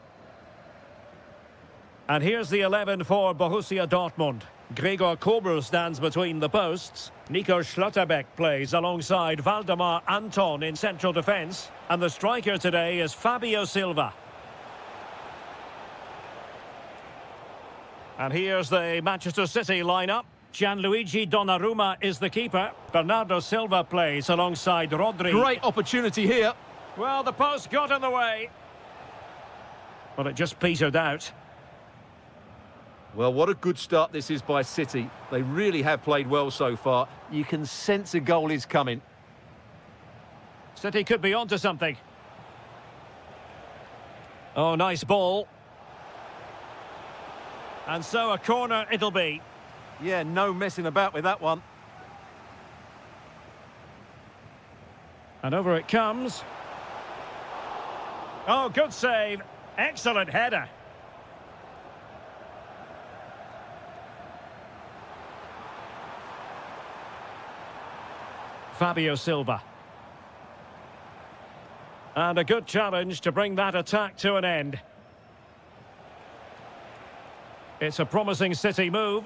And here's the 11 for Borussia Dortmund. Gregor Kobel stands between the posts. Nico Schlotterbeck plays alongside Valdemar Anton in central defence. And the striker today is Fabio Silva. And here's the Manchester City lineup. Gianluigi Donnarumma is the keeper. Bernardo Silva plays alongside Rodri. Great opportunity here. Well, the post got in the way. But it just petered out. Well, what a good start this is by City. They really have played well so far. You can sense a goal is coming. City could be onto something. Oh, nice ball. And so a corner it'll be. Yeah, no messing about with that one. And over it comes. Oh, good save. Excellent header. Fabio Silva. And a good challenge to bring that attack to an end. It's a promising City move.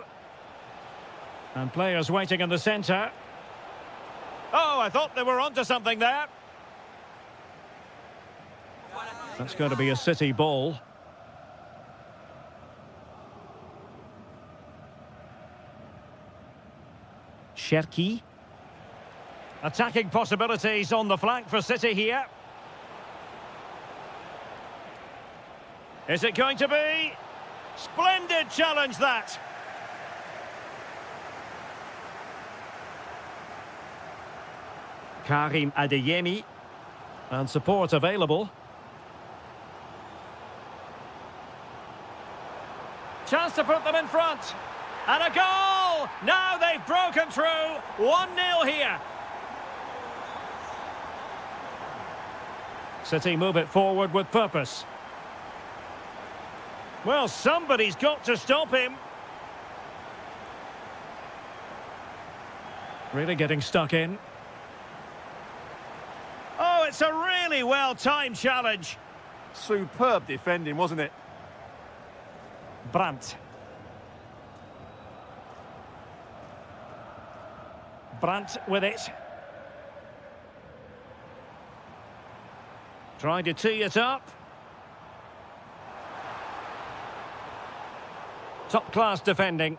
And players waiting in the centre. Oh, I thought they were onto something there. That's going to be a City ball. Cherki. Attacking possibilities on the flank for City here. Is it going to be? Splendid challenge, that. Karim Adeyemi. And support available. Chance to put them in front. And a goal! Now they've broken through. 1-0 here. City move it forward with purpose. Well, somebody's got to stop him. Really getting stuck in. Oh, it's a really well-timed challenge. Superb defending, wasn't it? Brandt. Brandt with it. Trying to tee it up. Top-class defending.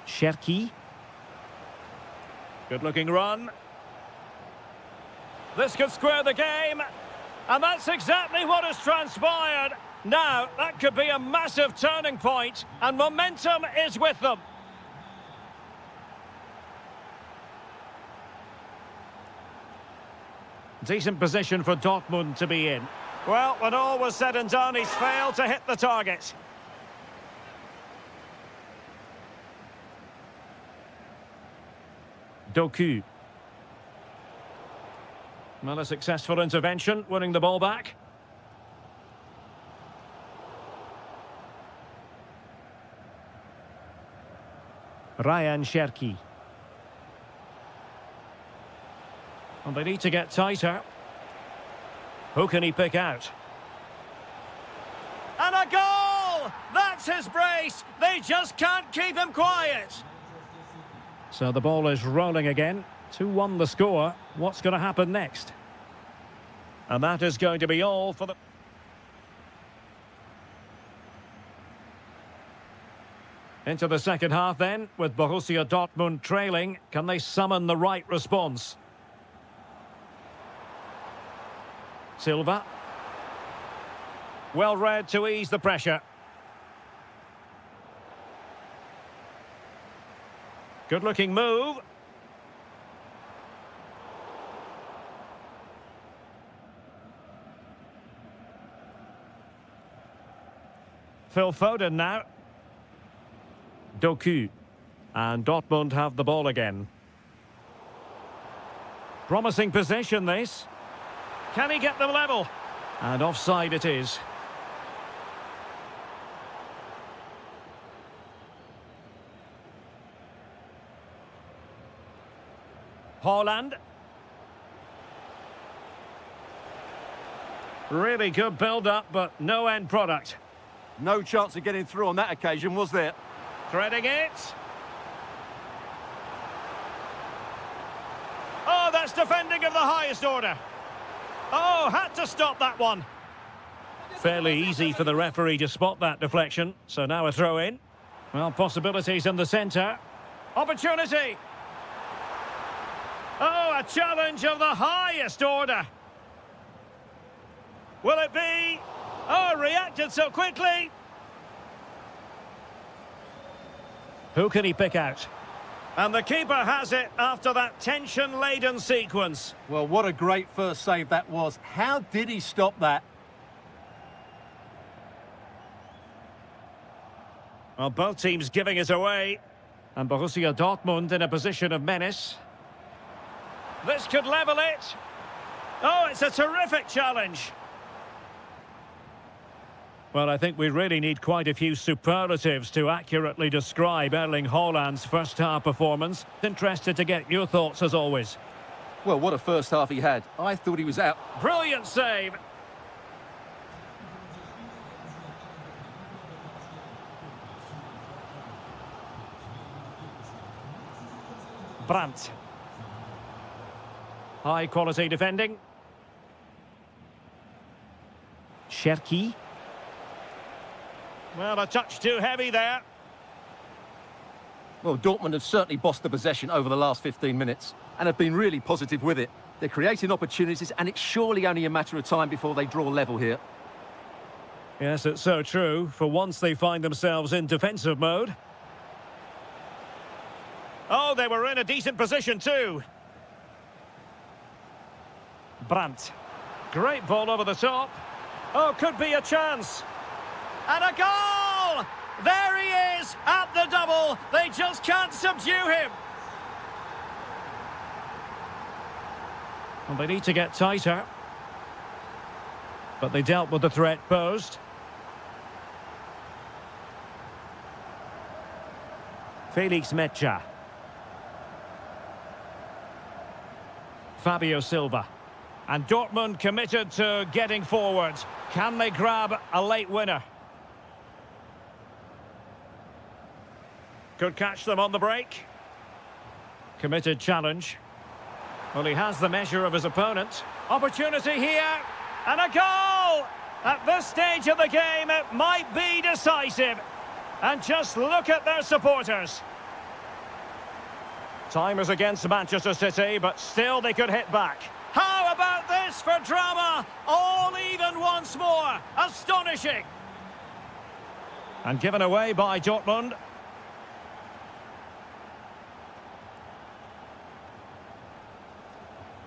Cherki. Good-looking run. This could square the game. And that's exactly what has transpired. Now, that could be a massive turning point, and momentum is with them. Decent position for Dortmund to be in. Well, when all was said and done, he's failed to hit the target. Doku. Well, a successful intervention, winning the ball back. Ryan Cherki. And they need to get tighter. Who can he pick out? And a goal! That's his brace! They just can't keep him quiet! So the ball is rolling again. 2-1 the score. What's going to happen next? And that is going to be all for the... Into the second half then, with Borussia Dortmund trailing. Can they summon the right response? Silva. Well read to ease the pressure. Good looking move. Phil Foden now. Doku. And Dortmund have the ball again. Promising possession, this. Can he get them level? And offside it is. Haaland. Really good build-up, but no end product. No chance of getting through on that occasion, was there? Threading it. Oh, that's defending of the highest order. Oh, had to stop that one. Fairly easy for the referee to spot that deflection. So now a throw in. Well, possibilities in the centre. Opportunity. Oh, a challenge of the highest order. Will it be? Oh, reacted so quickly. Who can he pick out? And the keeper has it after that tension-laden sequence. Well, what a great first save that was. How did he stop that? Well, both teams giving it away. And Borussia Dortmund in a position of menace. This could level it. Oh, it's a terrific challenge. Well, I think we really need quite a few superlatives to accurately describe Erling Haaland's first-half performance. Interested to get your thoughts, as always. Well, what a first half he had. I thought he was out. Brilliant save. Brandt. High-quality defending. Cherki. Well, a touch too heavy there. Well, Dortmund have certainly bossed the possession over the last 15 minutes and have been really positive with it. They're creating opportunities, and it's surely only a matter of time before they draw level here. Yes, it's so true. For once they find themselves in defensive mode. Oh, they were in a decent position too. Brandt. Great ball over the top. Oh, could be a chance. And a goal! There he is at the double. They just can't subdue him. Well, they need to get tighter. But they dealt with the threat posed. Felix Mecha. Fabio Silva. And Dortmund committed to getting forward. Can they grab a late winner? Could catch them on the break. Committed challenge. Well, he has the measure of his opponent. Opportunity here. And a goal! At this stage of the game, it might be decisive. And just look at their supporters. Time is against Manchester City, but still they could hit back. How about this for drama? All even once more. Astonishing. And given away by Dortmund.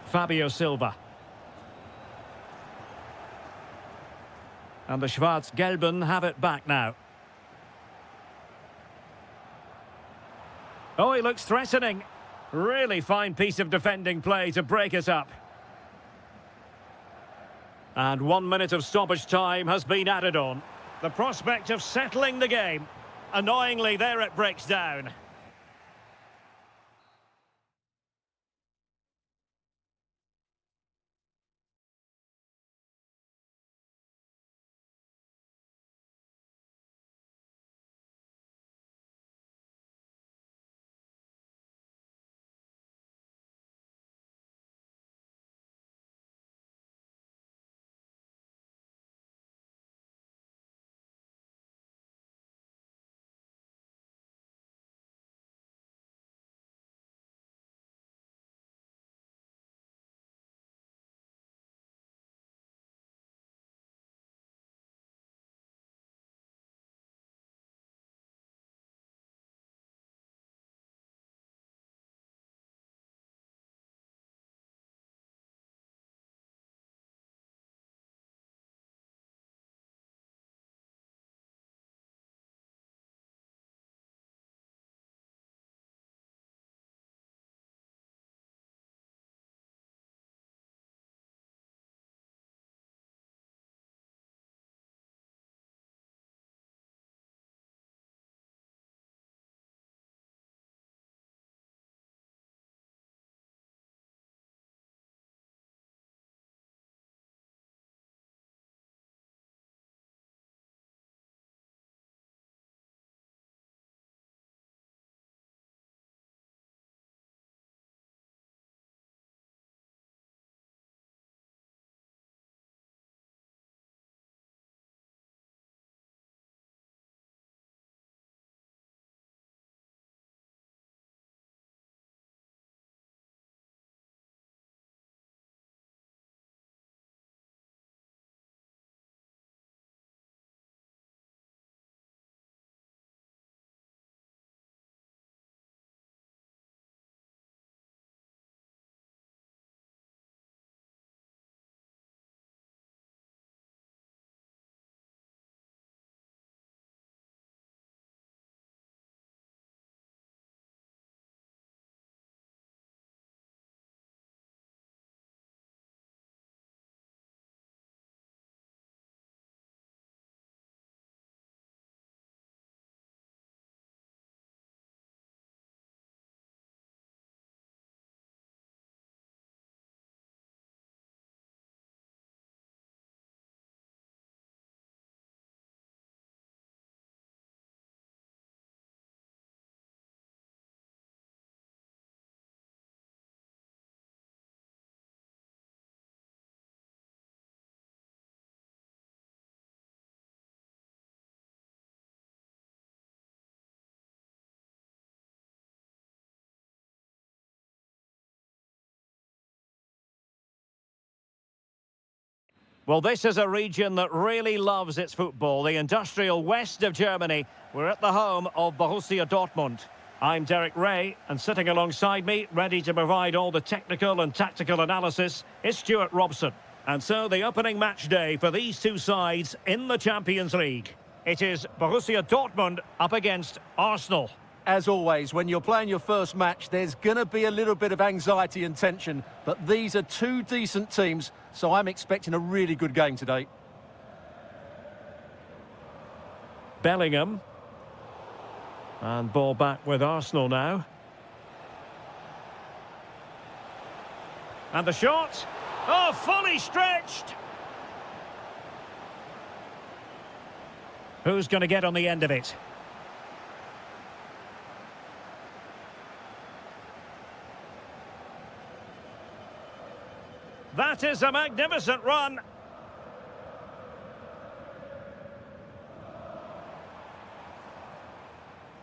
Fabio Silva. And the Schwarz-Gelben have it back now. Oh, he looks threatening. Really fine piece of defending play to break it up. And 1 minute of stoppage time has been added on. The prospect of settling the game. Annoyingly, there it breaks down. Well, this is a region that really loves its football, the industrial west of Germany. We're at the home of Borussia Dortmund. I'm Derek Ray, and sitting alongside me, ready to provide all the technical and tactical analysis, is Stuart Robson. And so the opening match day for these two sides in the Champions League. It is Borussia Dortmund up against Arsenal. As always, when you're playing your first match, there's going to be a little bit of anxiety and tension, but these are two decent teams, so I'm expecting a really good game today. Bellingham. And ball back with Arsenal now. And the shot. Oh, fully stretched. Who's going to get on the end of it? That is a magnificent run.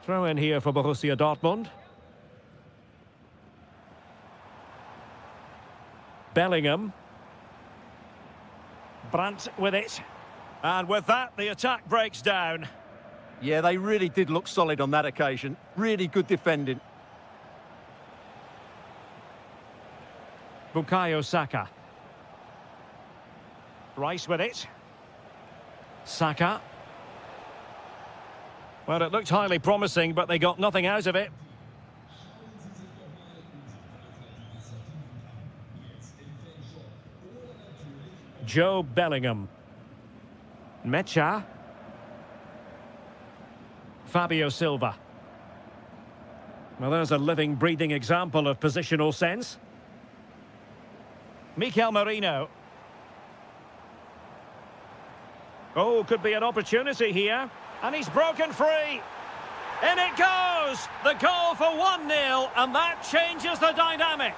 Throw in here for Borussia Dortmund. Bellingham. Brandt with it. And with that, the attack breaks down. Yeah, they really did look solid on that occasion. Really good defending. Bukayo Saka. Rice with it. Saka. Well, it looked highly promising, but they got nothing out of it. Joe Bellingham. Mecha. Fabio Silva. Well, there's a living, breathing example of positional sense. Mikel Merino. Oh, could be an opportunity here. And he's broken free. In it goes! The goal for 1-0, and that changes the dynamic.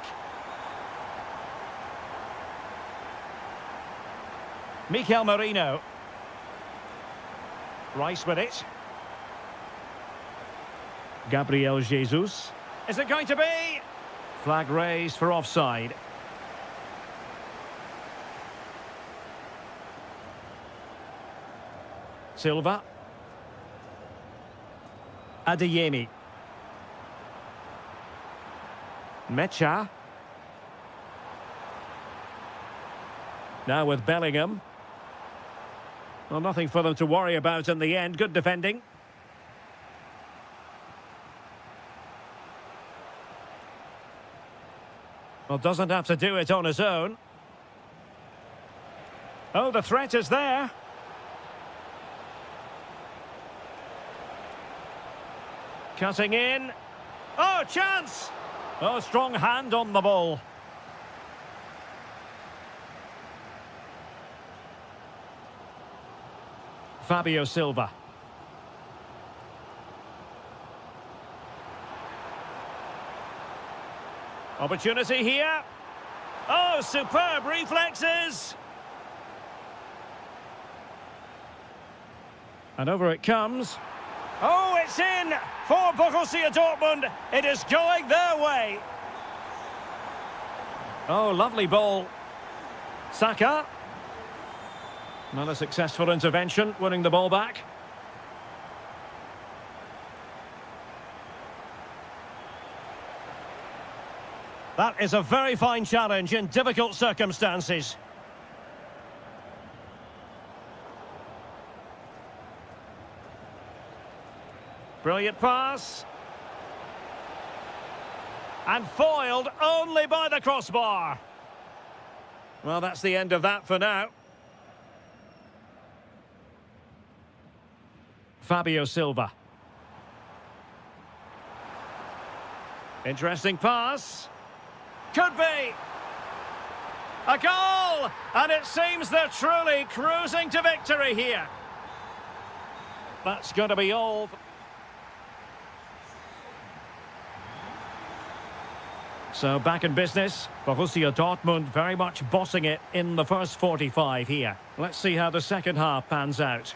Mikel Merino. Rice with it. Gabriel Jesus. Is it going to be? Flag raised for offside. Silva. Adeyemi. Mecha. Now with Bellingham. Well, nothing for them to worry about in the end. Good defending. Well, doesn't have to do it on his own. Oh, the threat is there. Cutting in. Oh, chance! Oh, strong hand on the ball. Fabio Silva. Opportunity here. Oh, superb reflexes. And over it comes. Oh, it's in for Borussia Dortmund. It is going their way. Oh, lovely ball. Saka. Not a successful intervention, winning the ball back. That is a very fine challenge in difficult circumstances. Brilliant pass. And foiled only by the crossbar. Well, that's the end of that for now. Fabio Silva. Interesting pass. Could be. A goal! And it seems they're truly cruising to victory here. That's going to be all. So back in business, Borussia Dortmund very much bossing it in the first 45 here. Let's see how the second half pans out.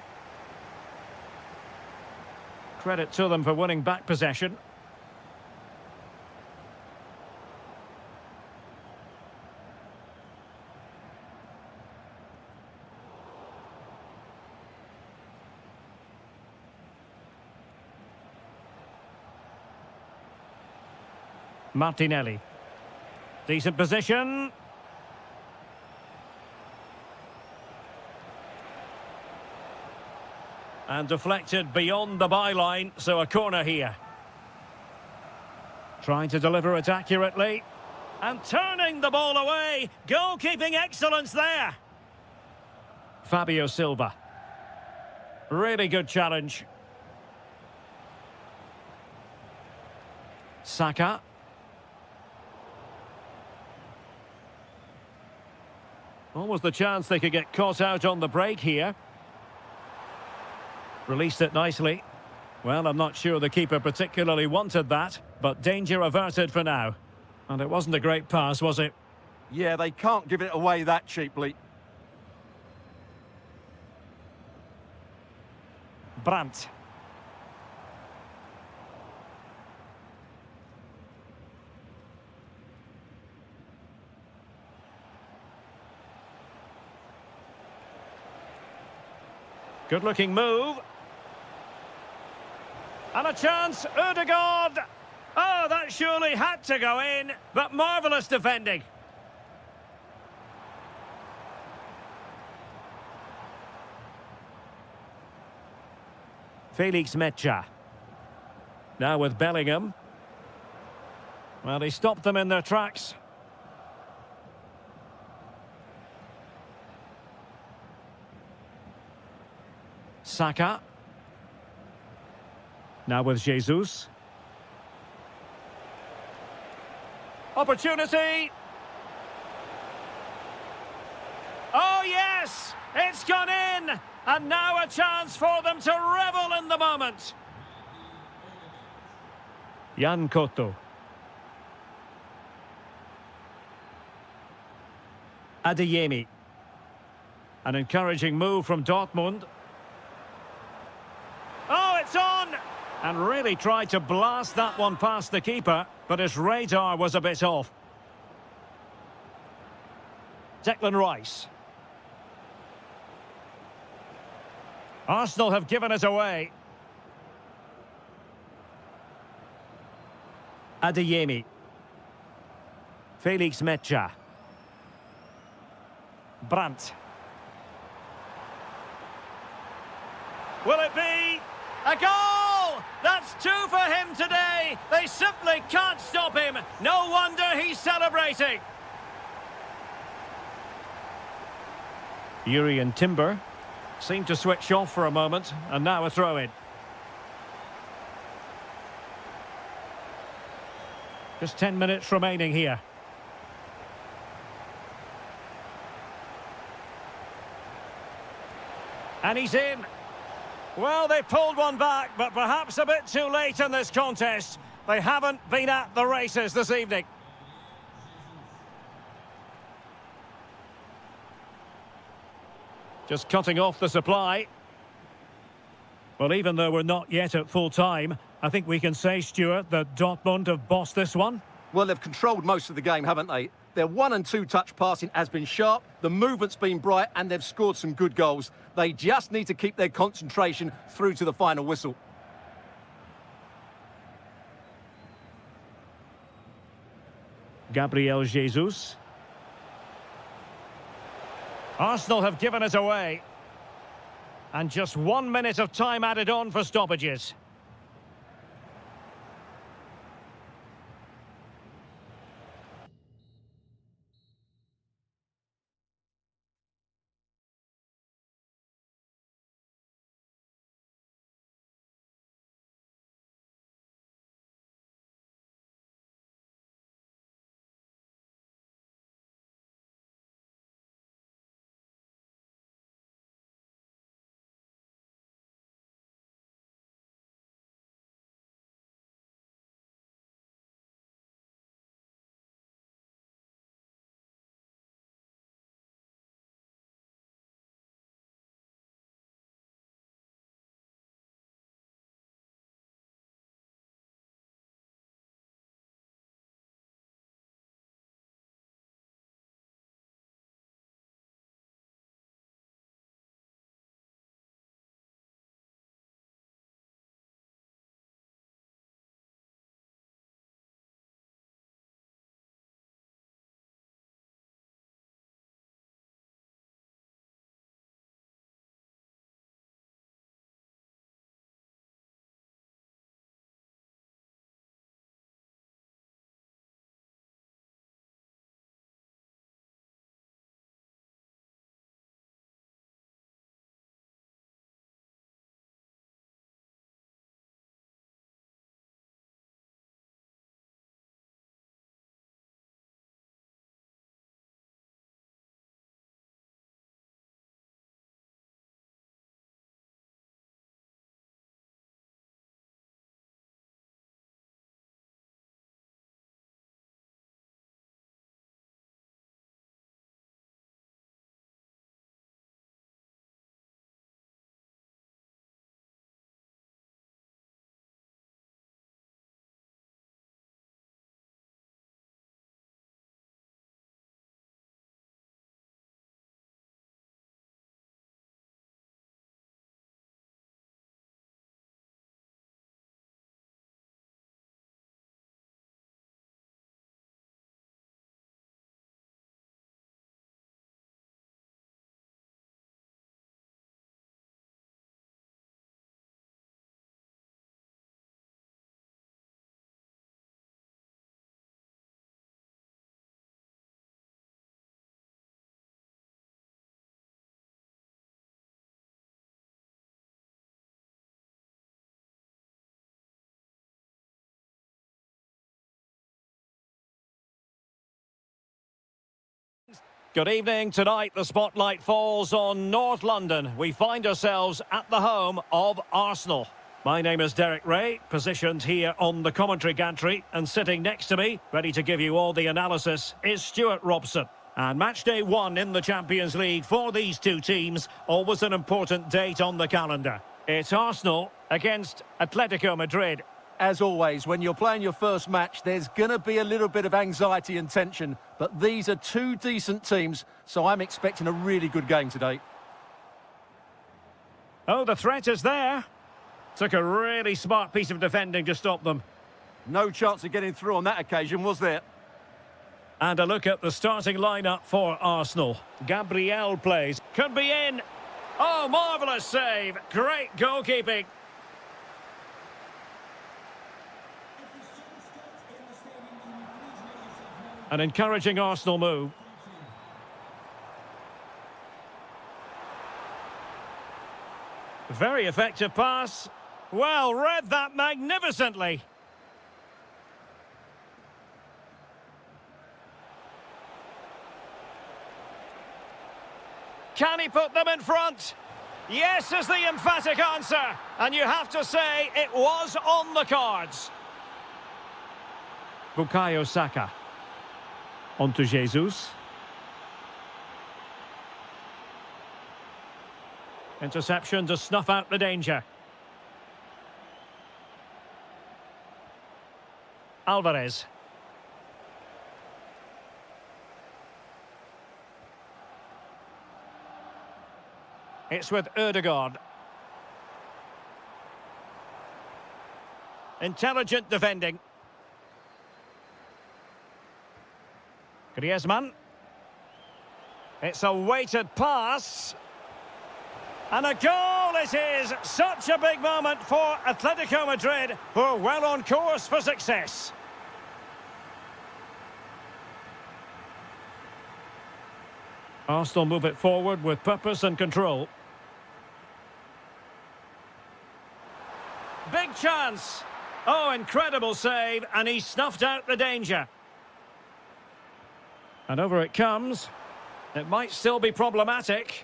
Credit to them for winning back possession. Martinelli. Decent position. And deflected beyond the byline, so a corner here. Trying to deliver it accurately. And turning the ball away. Goalkeeping excellence there. Fabio Silva. Really good challenge. Saka. Almost the chance they could get caught out on the break here. Released it nicely. Well, I'm not sure the keeper particularly wanted that, but danger averted for now. And it wasn't a great pass, was it? Yeah, they can't give it away that cheaply. Brandt. Good-looking move. And a chance, Ødegaard. Oh, that surely had to go in, but marvellous defending. Felix Mecha. Now with Bellingham. Well, he stopped them in their tracks. Saka. Now with Jesus. Opportunity. Oh, yes! It's gone in! And now a chance for them to revel in the moment. Jan Koto. Adeyemi. An encouraging move from Dortmund. Oh, it's on! And really tried to blast that one past the keeper, but his radar was a bit off. Declan Rice. Arsenal have given it away. Adeyemi. Felix Mecha. Brandt. Will it be a goal? That's two for him today. They simply can't stop him. No wonder he's celebrating. Yuri and Timber seemed to switch off for a moment, and now a throw-in. Just 10 minutes remaining here. And he's in. Well, they pulled one back, but perhaps a bit too late in this contest. They haven't been at the races this evening. Just cutting off the supply. Well, even though we're not yet at full time, I think we can say, Stuart, that Dortmund have bossed this one. Well, they've controlled most of the game, haven't they? Their 1- and 2-touch passing has been sharp, the movement's been bright, and they've scored some good goals. They just need to keep their concentration through to the final whistle. Gabriel Jesus. Arsenal have given it away. And just 1 minute of time added on for stoppages. Good evening. Tonight, the spotlight falls on North London. We find ourselves at the home of Arsenal. My name is Derek Ray, positioned here on the commentary gantry, and sitting next to me, ready to give you all the analysis, is Stuart Robson. And match day one in the Champions League for these two teams, always an important date on the calendar. It's Arsenal against Atletico Madrid. As always, when you're playing your first match, there's going to be a little bit of anxiety and tension, but these are two decent teams, so I'm expecting a really good game today. Oh, the threat is there. Took a really smart piece of defending to stop them. No chance of getting through on that occasion, was there? And a look at the starting lineup for Arsenal. Gabriel plays. Could be in. Oh, marvellous save. Great goalkeeping. An encouraging Arsenal move. Very effective pass. Well, read that magnificently. Can he put them in front? Yes is the emphatic answer. And you have to say it was on the cards. Bukayo Saka. On to Jesus. Interception to snuff out the danger. Alvarez. It's with Ødegaard. Intelligent defending. Griezmann. It's a weighted pass. And a goal it is! Such a big moment for Atletico Madrid, who are well on course for success. Arsenal move it forward with purpose and control. Big chance! Oh, incredible save, and he snuffed out the danger. And over it comes. It might still be problematic.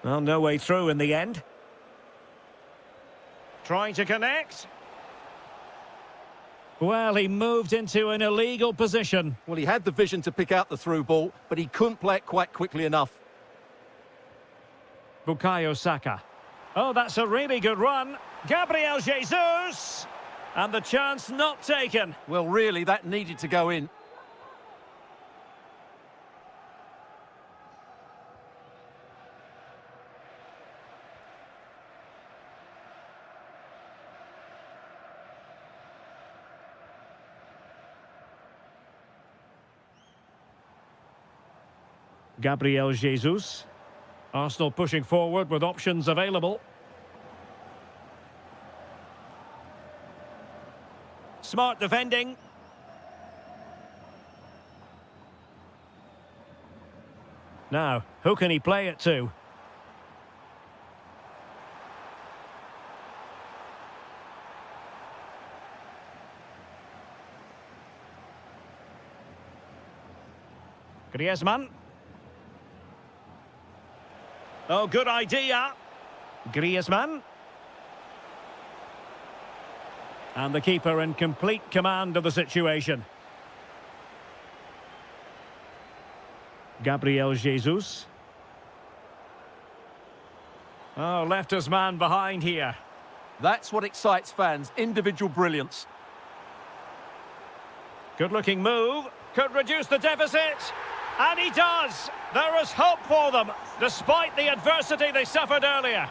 Well, no way through in the end. Trying to connect. Well, he moved into an illegal position. Well, he had the vision to pick out the through ball, but he couldn't play it quite quickly enough. Bukayo Saka. Oh, that's a really good run. Gabriel Jesus! And the chance not taken. Well, really, that needed to go in. Gabriel Jesus. Arsenal pushing forward with options available. Smart defending. Now, who can he play it to? Griezmann. Oh, good idea. Griezmann. And the keeper in complete command of the situation. Gabriel Jesus. Oh, left his man behind here. That's what excites fans, individual brilliance. Good-looking move. Could reduce the deficit. And he does. There is hope for them, despite the adversity they suffered earlier.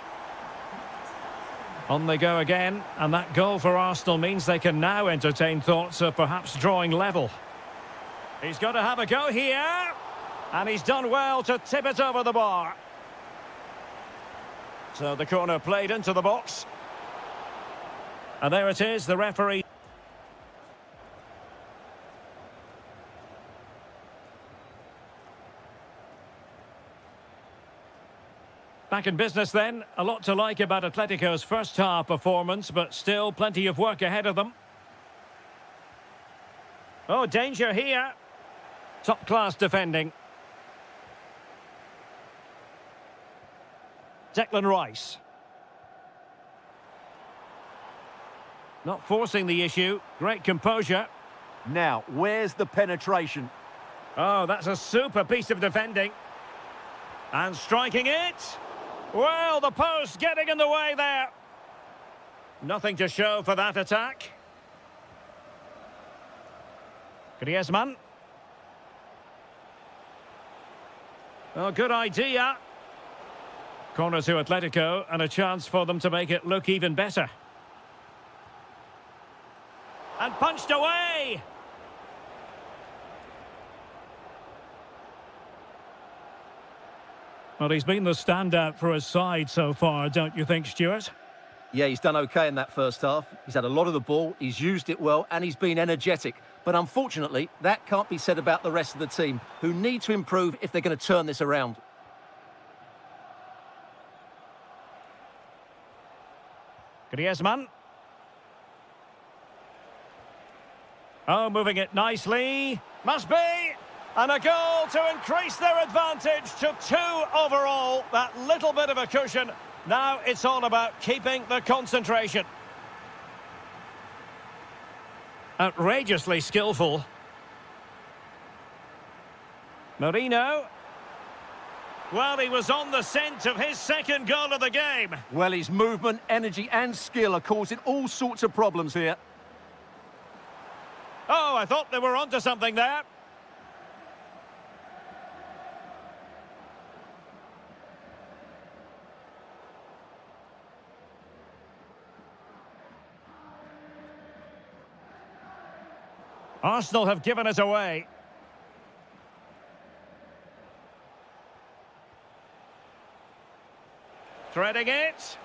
On they go again, and that goal for Arsenal means they can now entertain thoughts of perhaps drawing level. He's got to have a go here, and he's done well to tip it over the bar. So the corner played into the box. And there it is, the referee. Back in business then. A lot to like about Atletico's first half performance, but still plenty of work ahead of them. Oh, danger here. Top-class defending. Declan Rice. Not forcing the issue. Great composure. Now, where's the penetration? Oh, that's a super piece of defending. And striking it. Well, the post getting in the way there. Nothing to show for that attack. Griezmann. Oh, good idea. Corner to Atletico, and a chance for them to make it look even better. And punched away! Well, he's been the standout for his side so far, don't you think, Stuart? Yeah, he's done okay in that first half. He's had a lot of the ball, he's used it well, and he's been energetic. But unfortunately, that can't be said about the rest of the team, who need to improve if they're going to turn this around. Griezmann. Oh, moving it nicely. Must be! And a goal to increase their advantage to 2 overall. That little bit of a cushion. Now it's all about keeping the concentration. Outrageously skillful. Marino. Well, he was on the scent of his second goal of the game. Well, his movement, energy and skill are causing all sorts of problems here. Oh, I thought they were onto something there. Arsenal have given it away. Threading it.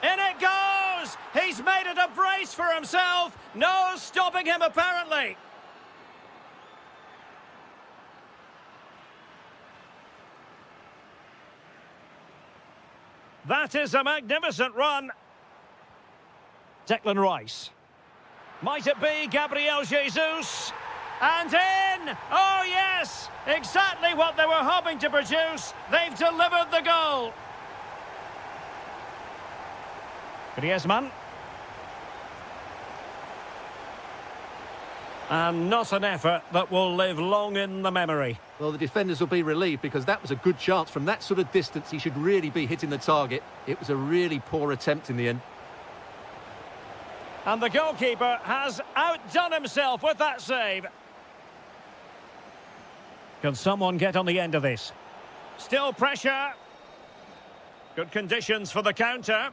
In it goes! He's made it a brace for himself. No stopping him, apparently. That is a magnificent run. Declan Rice. Might it be Gabriel Jesus? And in! Oh, yes! Exactly what they were hoping to produce. They've delivered the goal. Griezmann. And not an effort that will live long in the memory. Well, the defenders will be relieved because that was a good chance. From that sort of distance, he should really be hitting the target. It was a really poor attempt in the end. And the goalkeeper has outdone himself with that save. Can someone get on the end of this? Still pressure. Good conditions for the counter.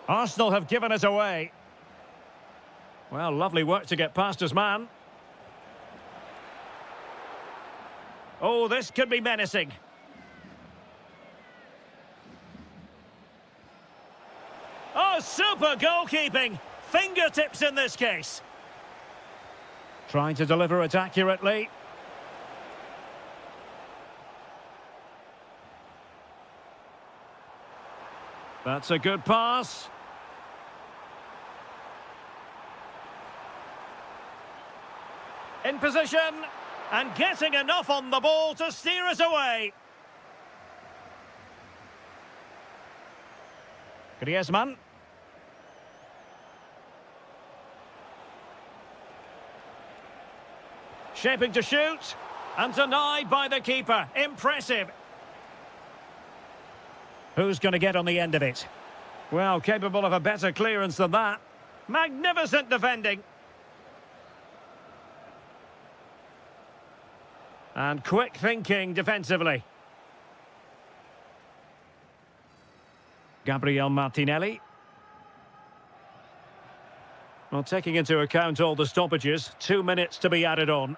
Arsenal have given it away. Well, lovely work to get past his man. Oh, this could be menacing. Oh, super goalkeeping. Fingertips in this case. Trying to deliver it accurately. That's a good pass. In position. And getting enough on the ball to steer us away. Griezmann. Shaping to shoot. And denied by the keeper. Impressive. Who's going to get on the end of it? Well, capable of a better clearance than that. Magnificent defending. And quick thinking defensively. Gabriel Martinelli. Well, taking into account all the stoppages, 2 minutes to be added on.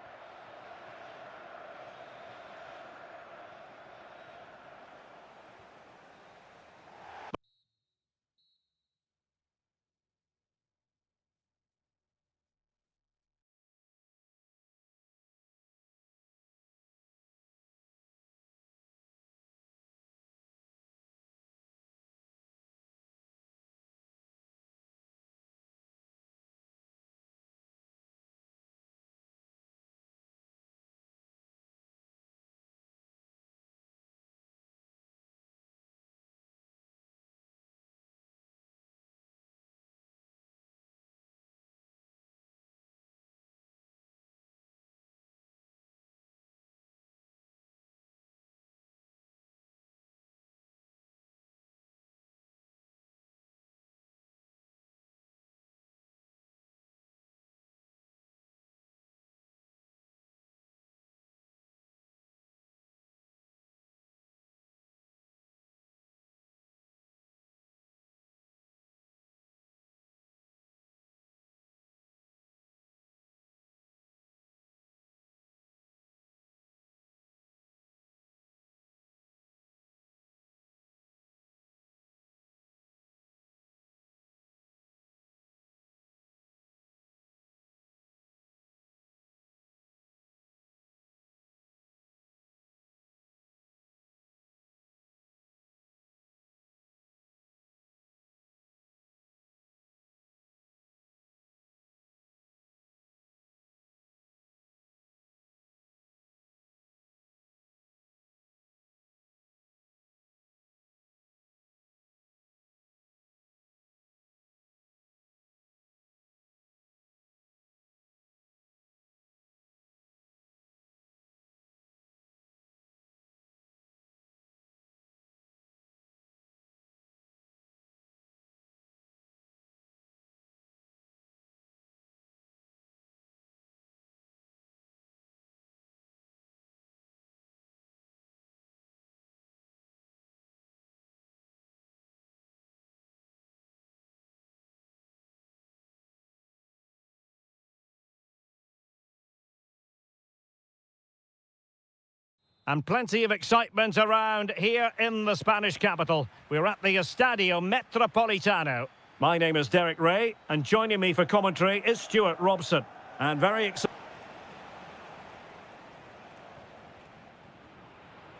And plenty of excitement around here in the Spanish capital. We're at the Estadio Metropolitano. My name is Derek Ray, and joining me for commentary is Stuart Robson. And very excited.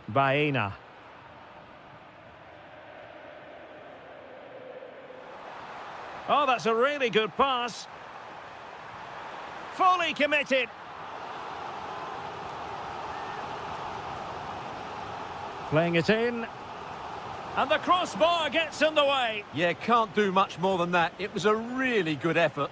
Baena. Oh, that's a really good pass. Fully committed. Playing it in. And the crossbar gets in the way. Yeah, can't do much more than that. It was a really good effort.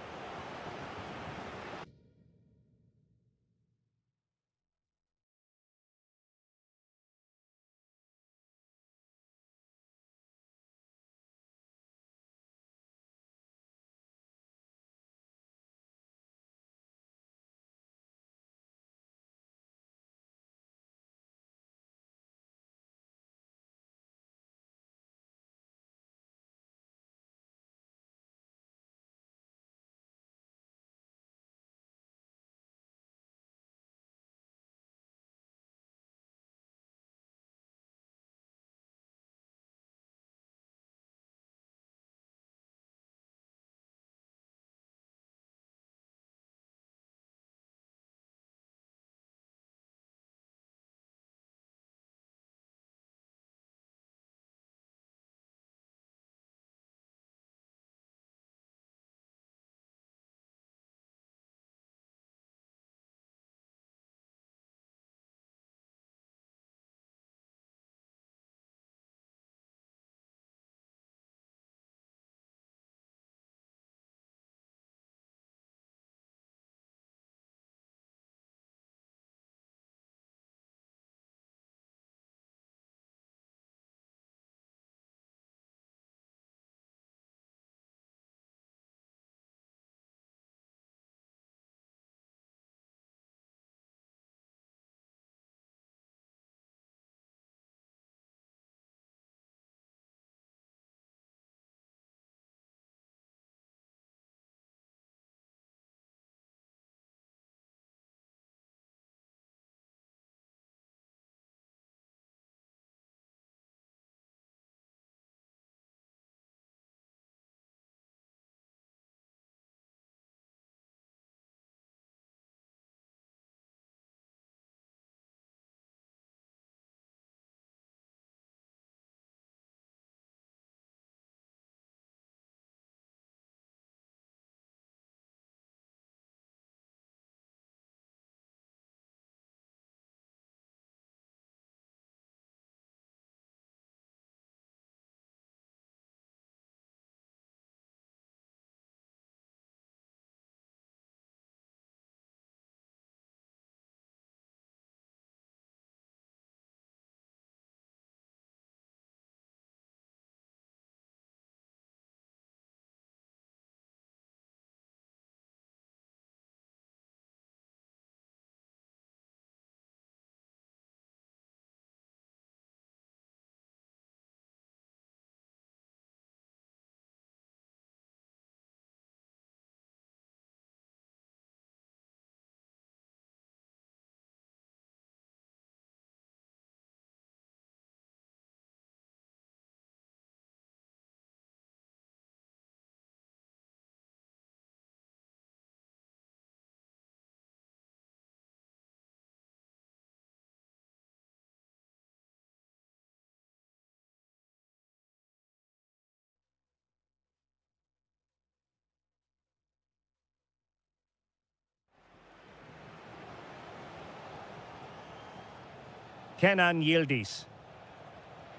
Kenan Yildiz.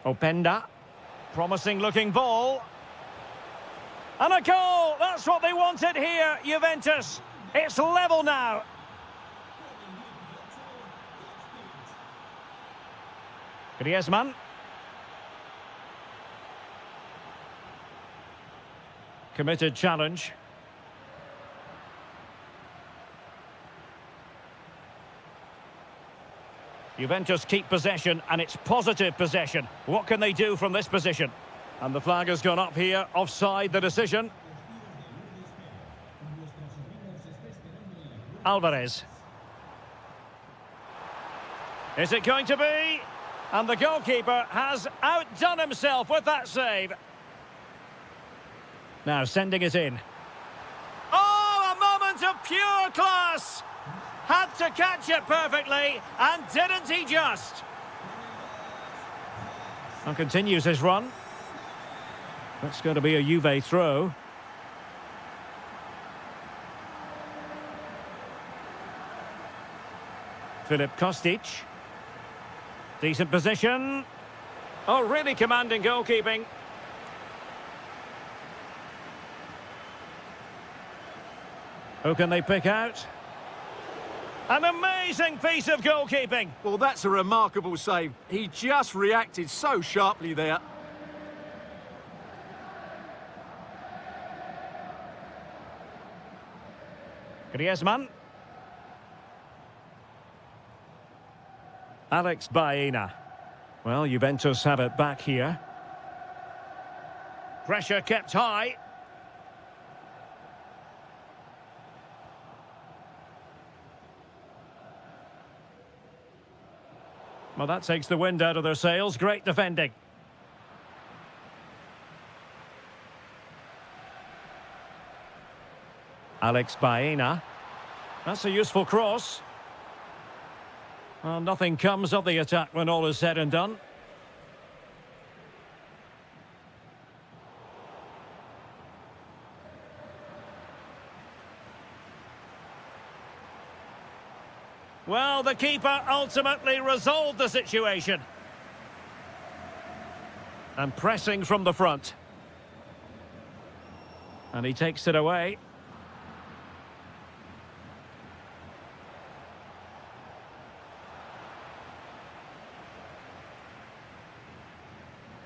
Openda. Promising looking ball. And a goal! That's what they wanted here, Juventus. It's level now. Griezmann. Committed challenge. Juventus keep possession, and it's positive possession. What can they do from this position? And the flag has gone up here, offside the decision. Alvarez. Is it going to be? And the goalkeeper has outdone himself with that save. Now sending it in. Oh, a moment of pure class! Had to catch it perfectly, and didn't he just? And continues his run. That's going to be a Juve throw. Filip Kostic. Decent position. Oh, really commanding goalkeeping. Who can they pick out? An amazing piece of goalkeeping. Well, that's a remarkable save. He just reacted so sharply there. Griezmann. Alex Baena. Well, Juventus have it back here. Pressure kept high. Well, that takes the wind out of their sails. Great defending. Alex Baena. That's a useful cross. Well, nothing comes of the attack when all is said and done. Well, the keeper ultimately resolved the situation. And pressing from the front. And he takes it away.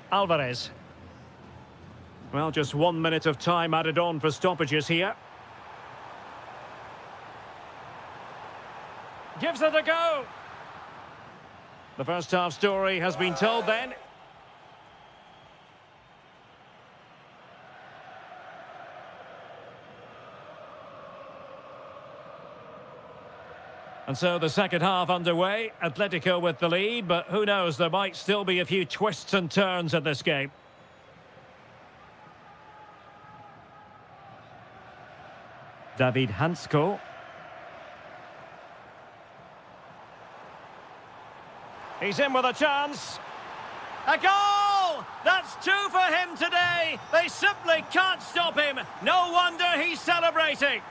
Alvarez. Well, just 1 minute of time added on for stoppages here. Gives it a go. The first half story has been told then. And so the second half underway. Atletico with the lead, but who knows, there might still be a few twists and turns in this game. David Hansko. He's in with a chance. A goal! That's two for him today. They simply can't stop him. No wonder he's celebrating.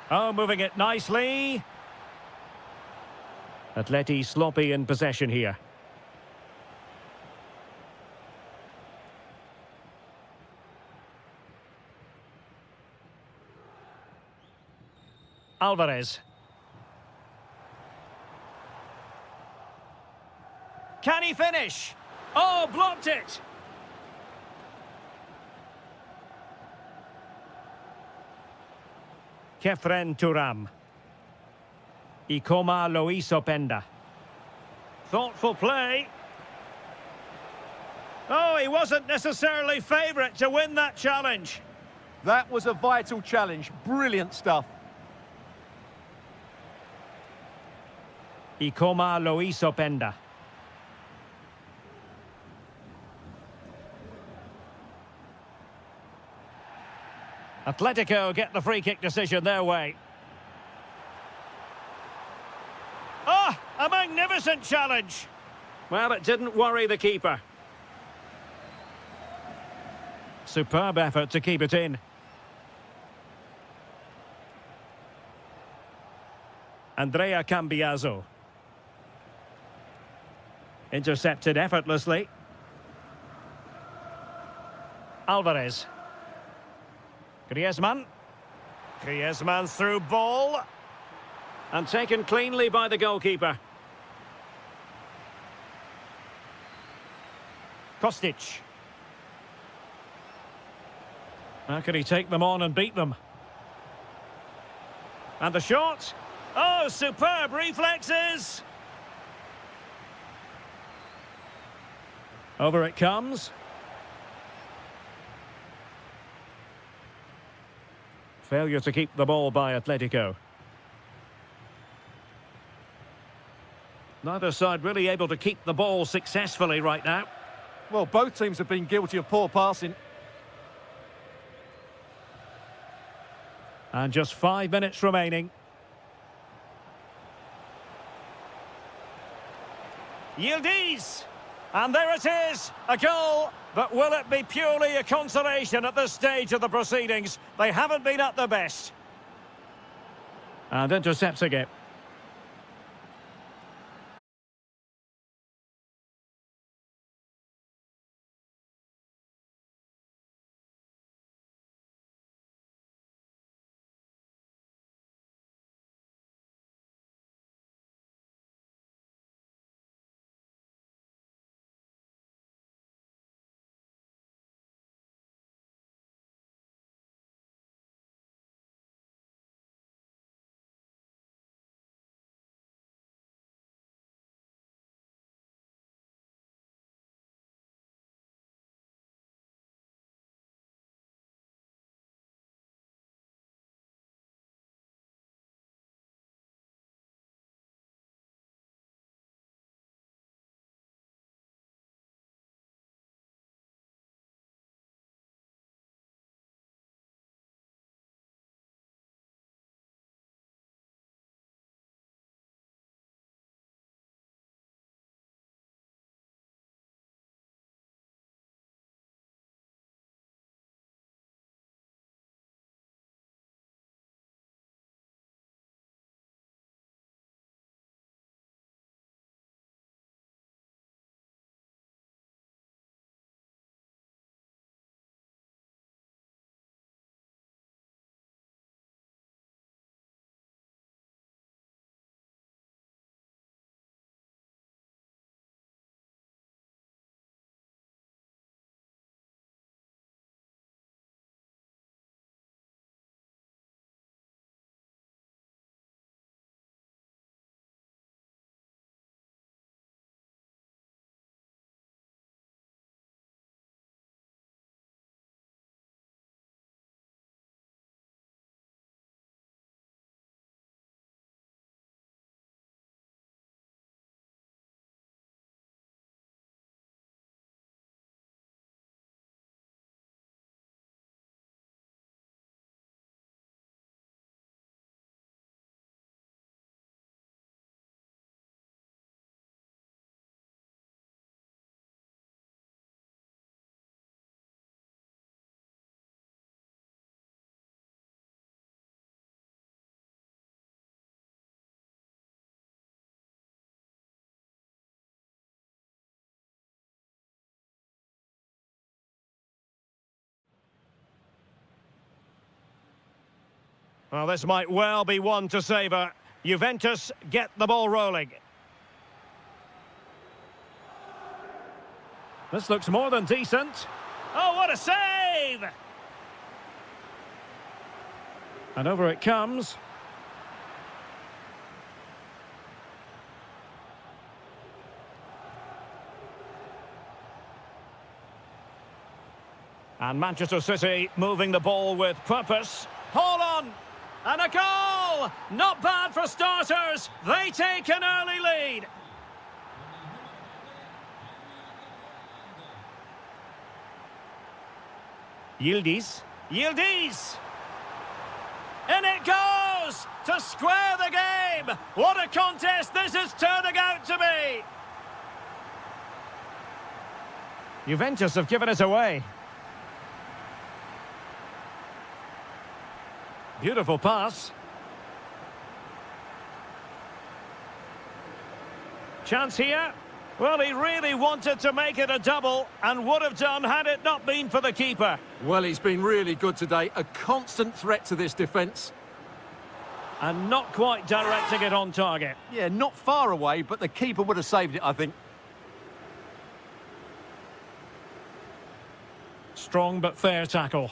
Oh, moving it nicely. Atleti sloppy in possession here. Alvarez. Can he finish? Oh, blocked it. Kefren Turam. Ikoma Loisopenda. Thoughtful play. Oh, he wasn't necessarily favourite to win that challenge. That was a vital challenge. Brilliant stuff. Y cómo lo hizo Penda. Atletico get the free kick decision their way. Ah, a magnificent challenge. Well, it didn't worry the keeper. Superb effort to keep it in. Andrea Cambiaso. Intercepted effortlessly. Alvarez. Griezmann. Griezmann's through ball. And taken cleanly by the goalkeeper. Kostic. How could he take them on and beat them? And the shot. Oh, superb reflexes! Over it comes. Failure to keep the ball by Atletico. Neither side really able to keep the ball successfully right now. Well, both teams have been guilty of poor passing. And just 5 minutes remaining. Yildiz! And there it is, a goal. But will it be purely a consolation at this stage of the proceedings? They haven't been at their best. And intercepting it. Well, this might well be one to savour. Juventus get the ball rolling. This looks more than decent. Oh, what a save! And over it comes. And Manchester City moving the ball with purpose. Hold on! And a goal! Not bad for starters. They take an early lead. Yildiz. Yildiz! In it goes! To square the game! What a contest this is turning out to be! Juventus have given it away. Beautiful pass. Chance here. Well, he really wanted to make it a double and would have done had it not been for the keeper. Well, he's been really good today. A constant threat to this defence. And not quite directing it on target. Yeah, not far away, but the keeper would have saved it, I think. Strong but fair tackle.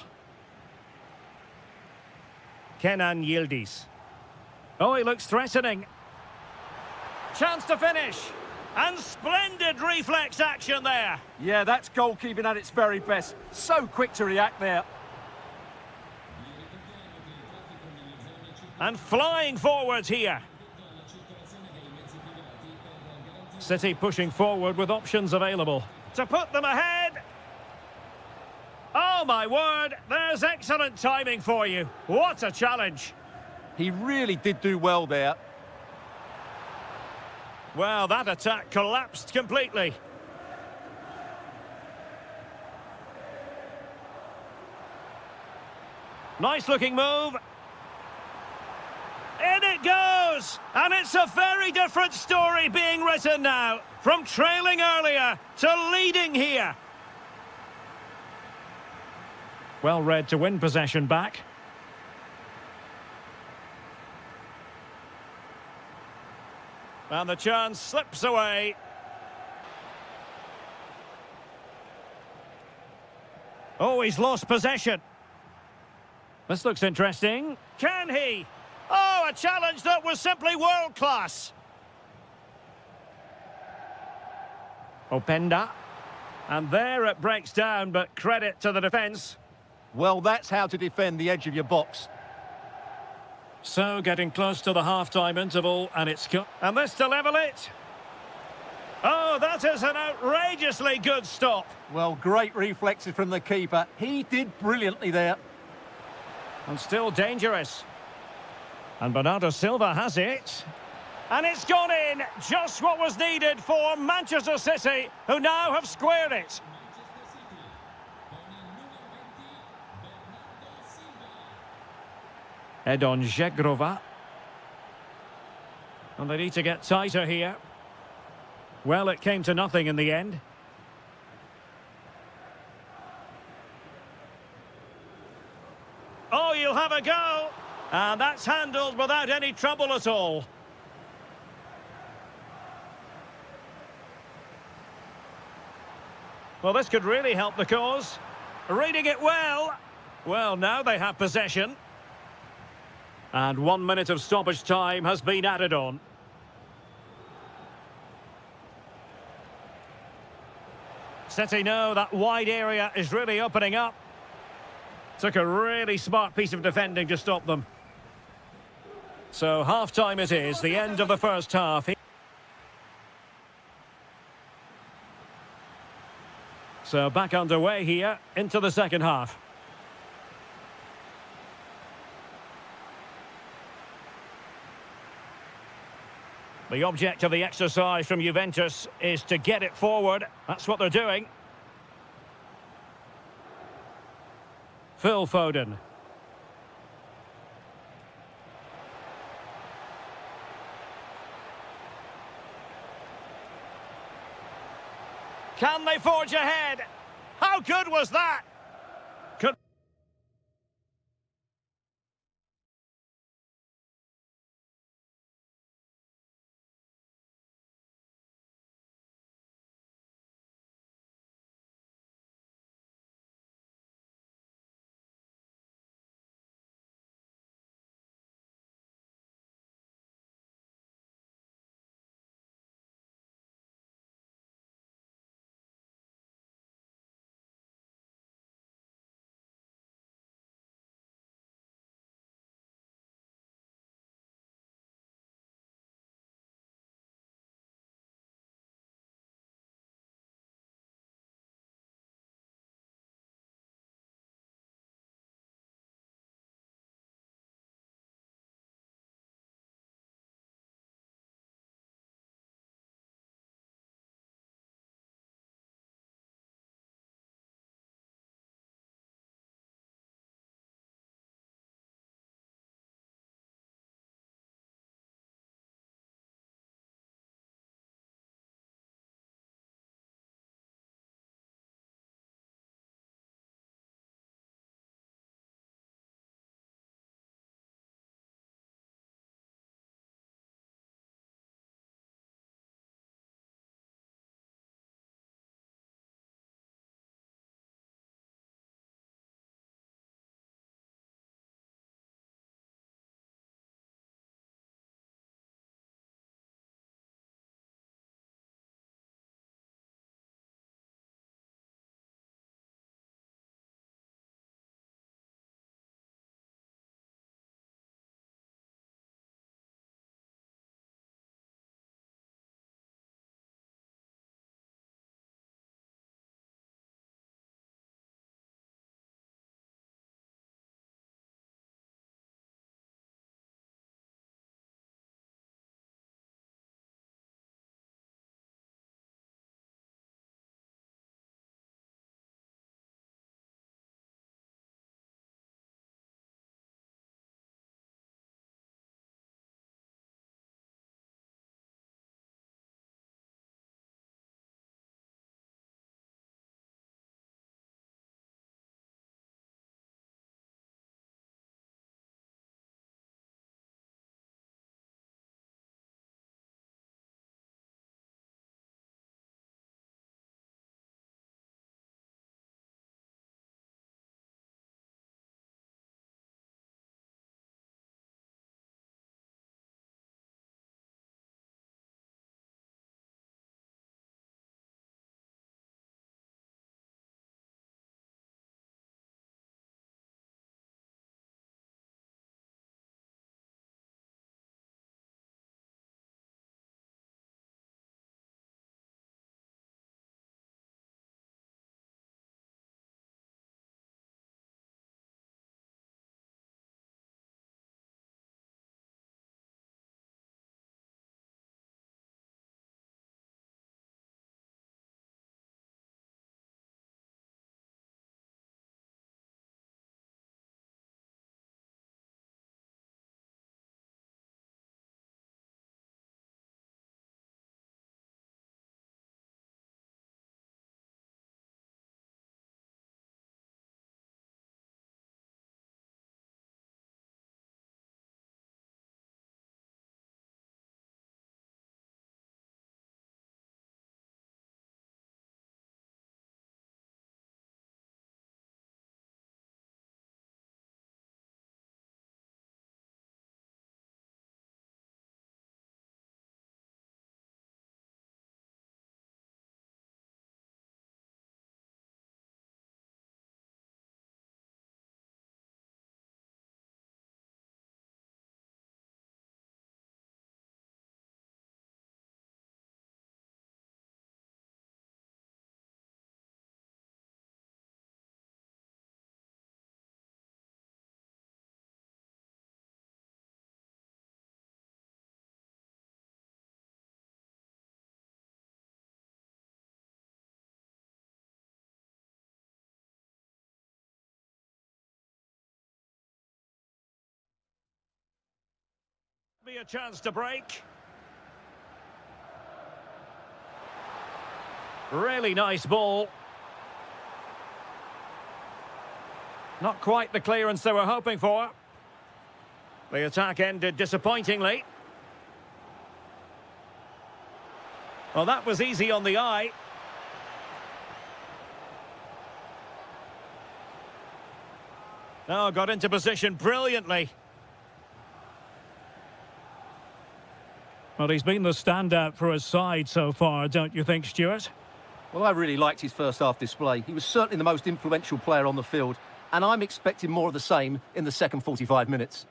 Kenan Yildiz. Oh, he looks threatening. Chance to finish. And splendid reflex action there. Yeah, that's goalkeeping at its very best. So quick to react there. And flying forwards here. City pushing forward with options available. To put them ahead. Oh, my word. There's excellent timing for you. What a challenge. He really did do well there. Well, that attack collapsed completely. Nice looking move. In it goes! And it's a very different story being written now. From trailing earlier to leading here. Well read to win possession back. And the chance slips away. Oh, he's lost possession. This looks interesting. Can he? Oh, a challenge that was simply world-class. Openda. And there it breaks down, but credit to the defence. Well, that's how to defend the edge of your box. So, getting close to the half-time interval, and it's... And this to level it. Oh, that is an outrageously good stop. Well, great reflexes from the keeper. He did brilliantly there. And still dangerous. And Bernardo Silva has it. And it's gone in. Just what was needed for Manchester City, who now have squared it. Edon Žegrova. And they need to get tighter here. Well, it came to nothing in the end. Oh, you'll have a go. And that's handled without any trouble at all. Well, this could really help the cause. Reading it well. Well, now they have possession. And 1 minute of stoppage time has been added on. City know that wide area is really opening up. Took a really smart piece of defending to stop them. So half-time it is, the end of the first half. So back underway here into the second half. The object of the exercise from Juventus is to get it forward. That's what they're doing. Phil Foden. Can they forge ahead? How good was that? Could Be a chance to break. Really nice ball. Not quite the clearance they were hoping for. The attack ended disappointingly. Well, that was easy on the eye. Oh, got into position brilliantly. Well, he's been the standout for his side so far, don't you think, Stuart? Well, I really liked his first half display. He was certainly the most influential player on the field, and I'm expecting more of the same in the second 45 minutes.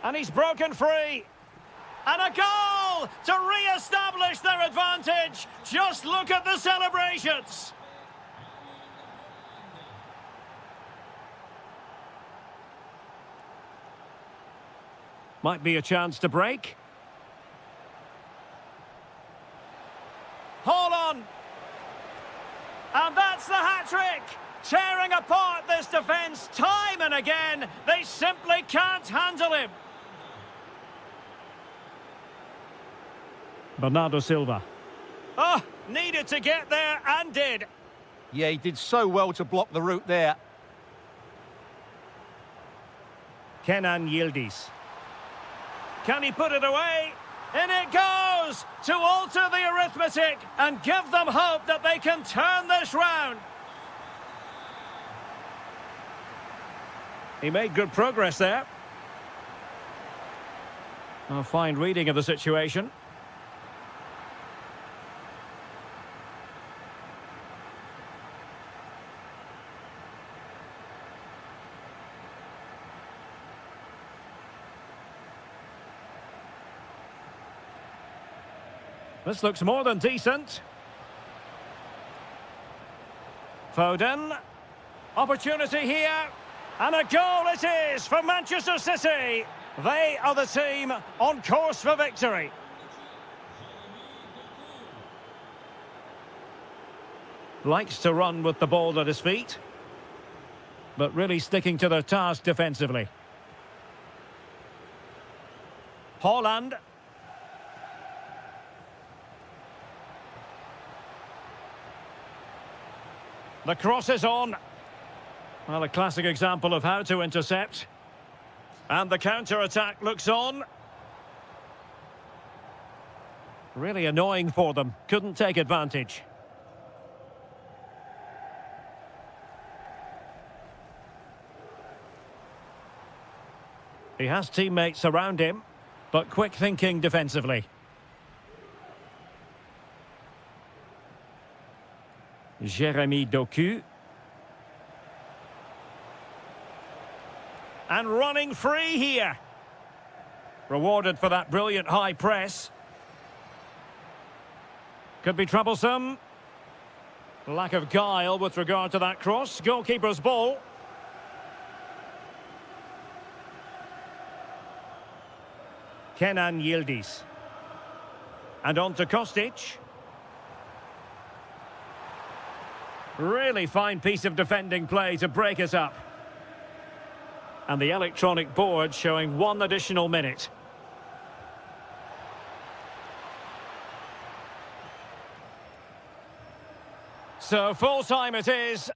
And he's broken free. And a goal to re-establish their advantage. Just look at the celebrations. Might be a chance to break. Hold on. And that's the hat-trick. Tearing apart this defence time and again. They simply can't handle him. Bernardo Silva. Oh, needed to get there and did. Yeah, he did so well to block the route there. Kenan Yildiz. Can he put it away? In it goes to alter the arithmetic and give them hope that they can turn this round. He made good progress there. A fine reading of the situation. This looks more than decent. Foden. Opportunity here. And a goal it is for Manchester City. They are the team on course for victory. Likes to run with the ball at his feet, but really sticking to their task defensively. Haaland. The cross is on. Well, a classic example of how to intercept. And the counter-attack looks on. Really annoying for them. Couldn't take advantage. He has teammates around him, but quick thinking defensively. Jeremy Doku. And running free here. Rewarded for that brilliant high press. Could be troublesome. Lack of guile with regard to that cross. Goalkeeper's ball. Kenan Yildiz. And on to Kostic. Really fine piece of defending play to break us up. And the electronic board showing 1 additional minute. So full time it is.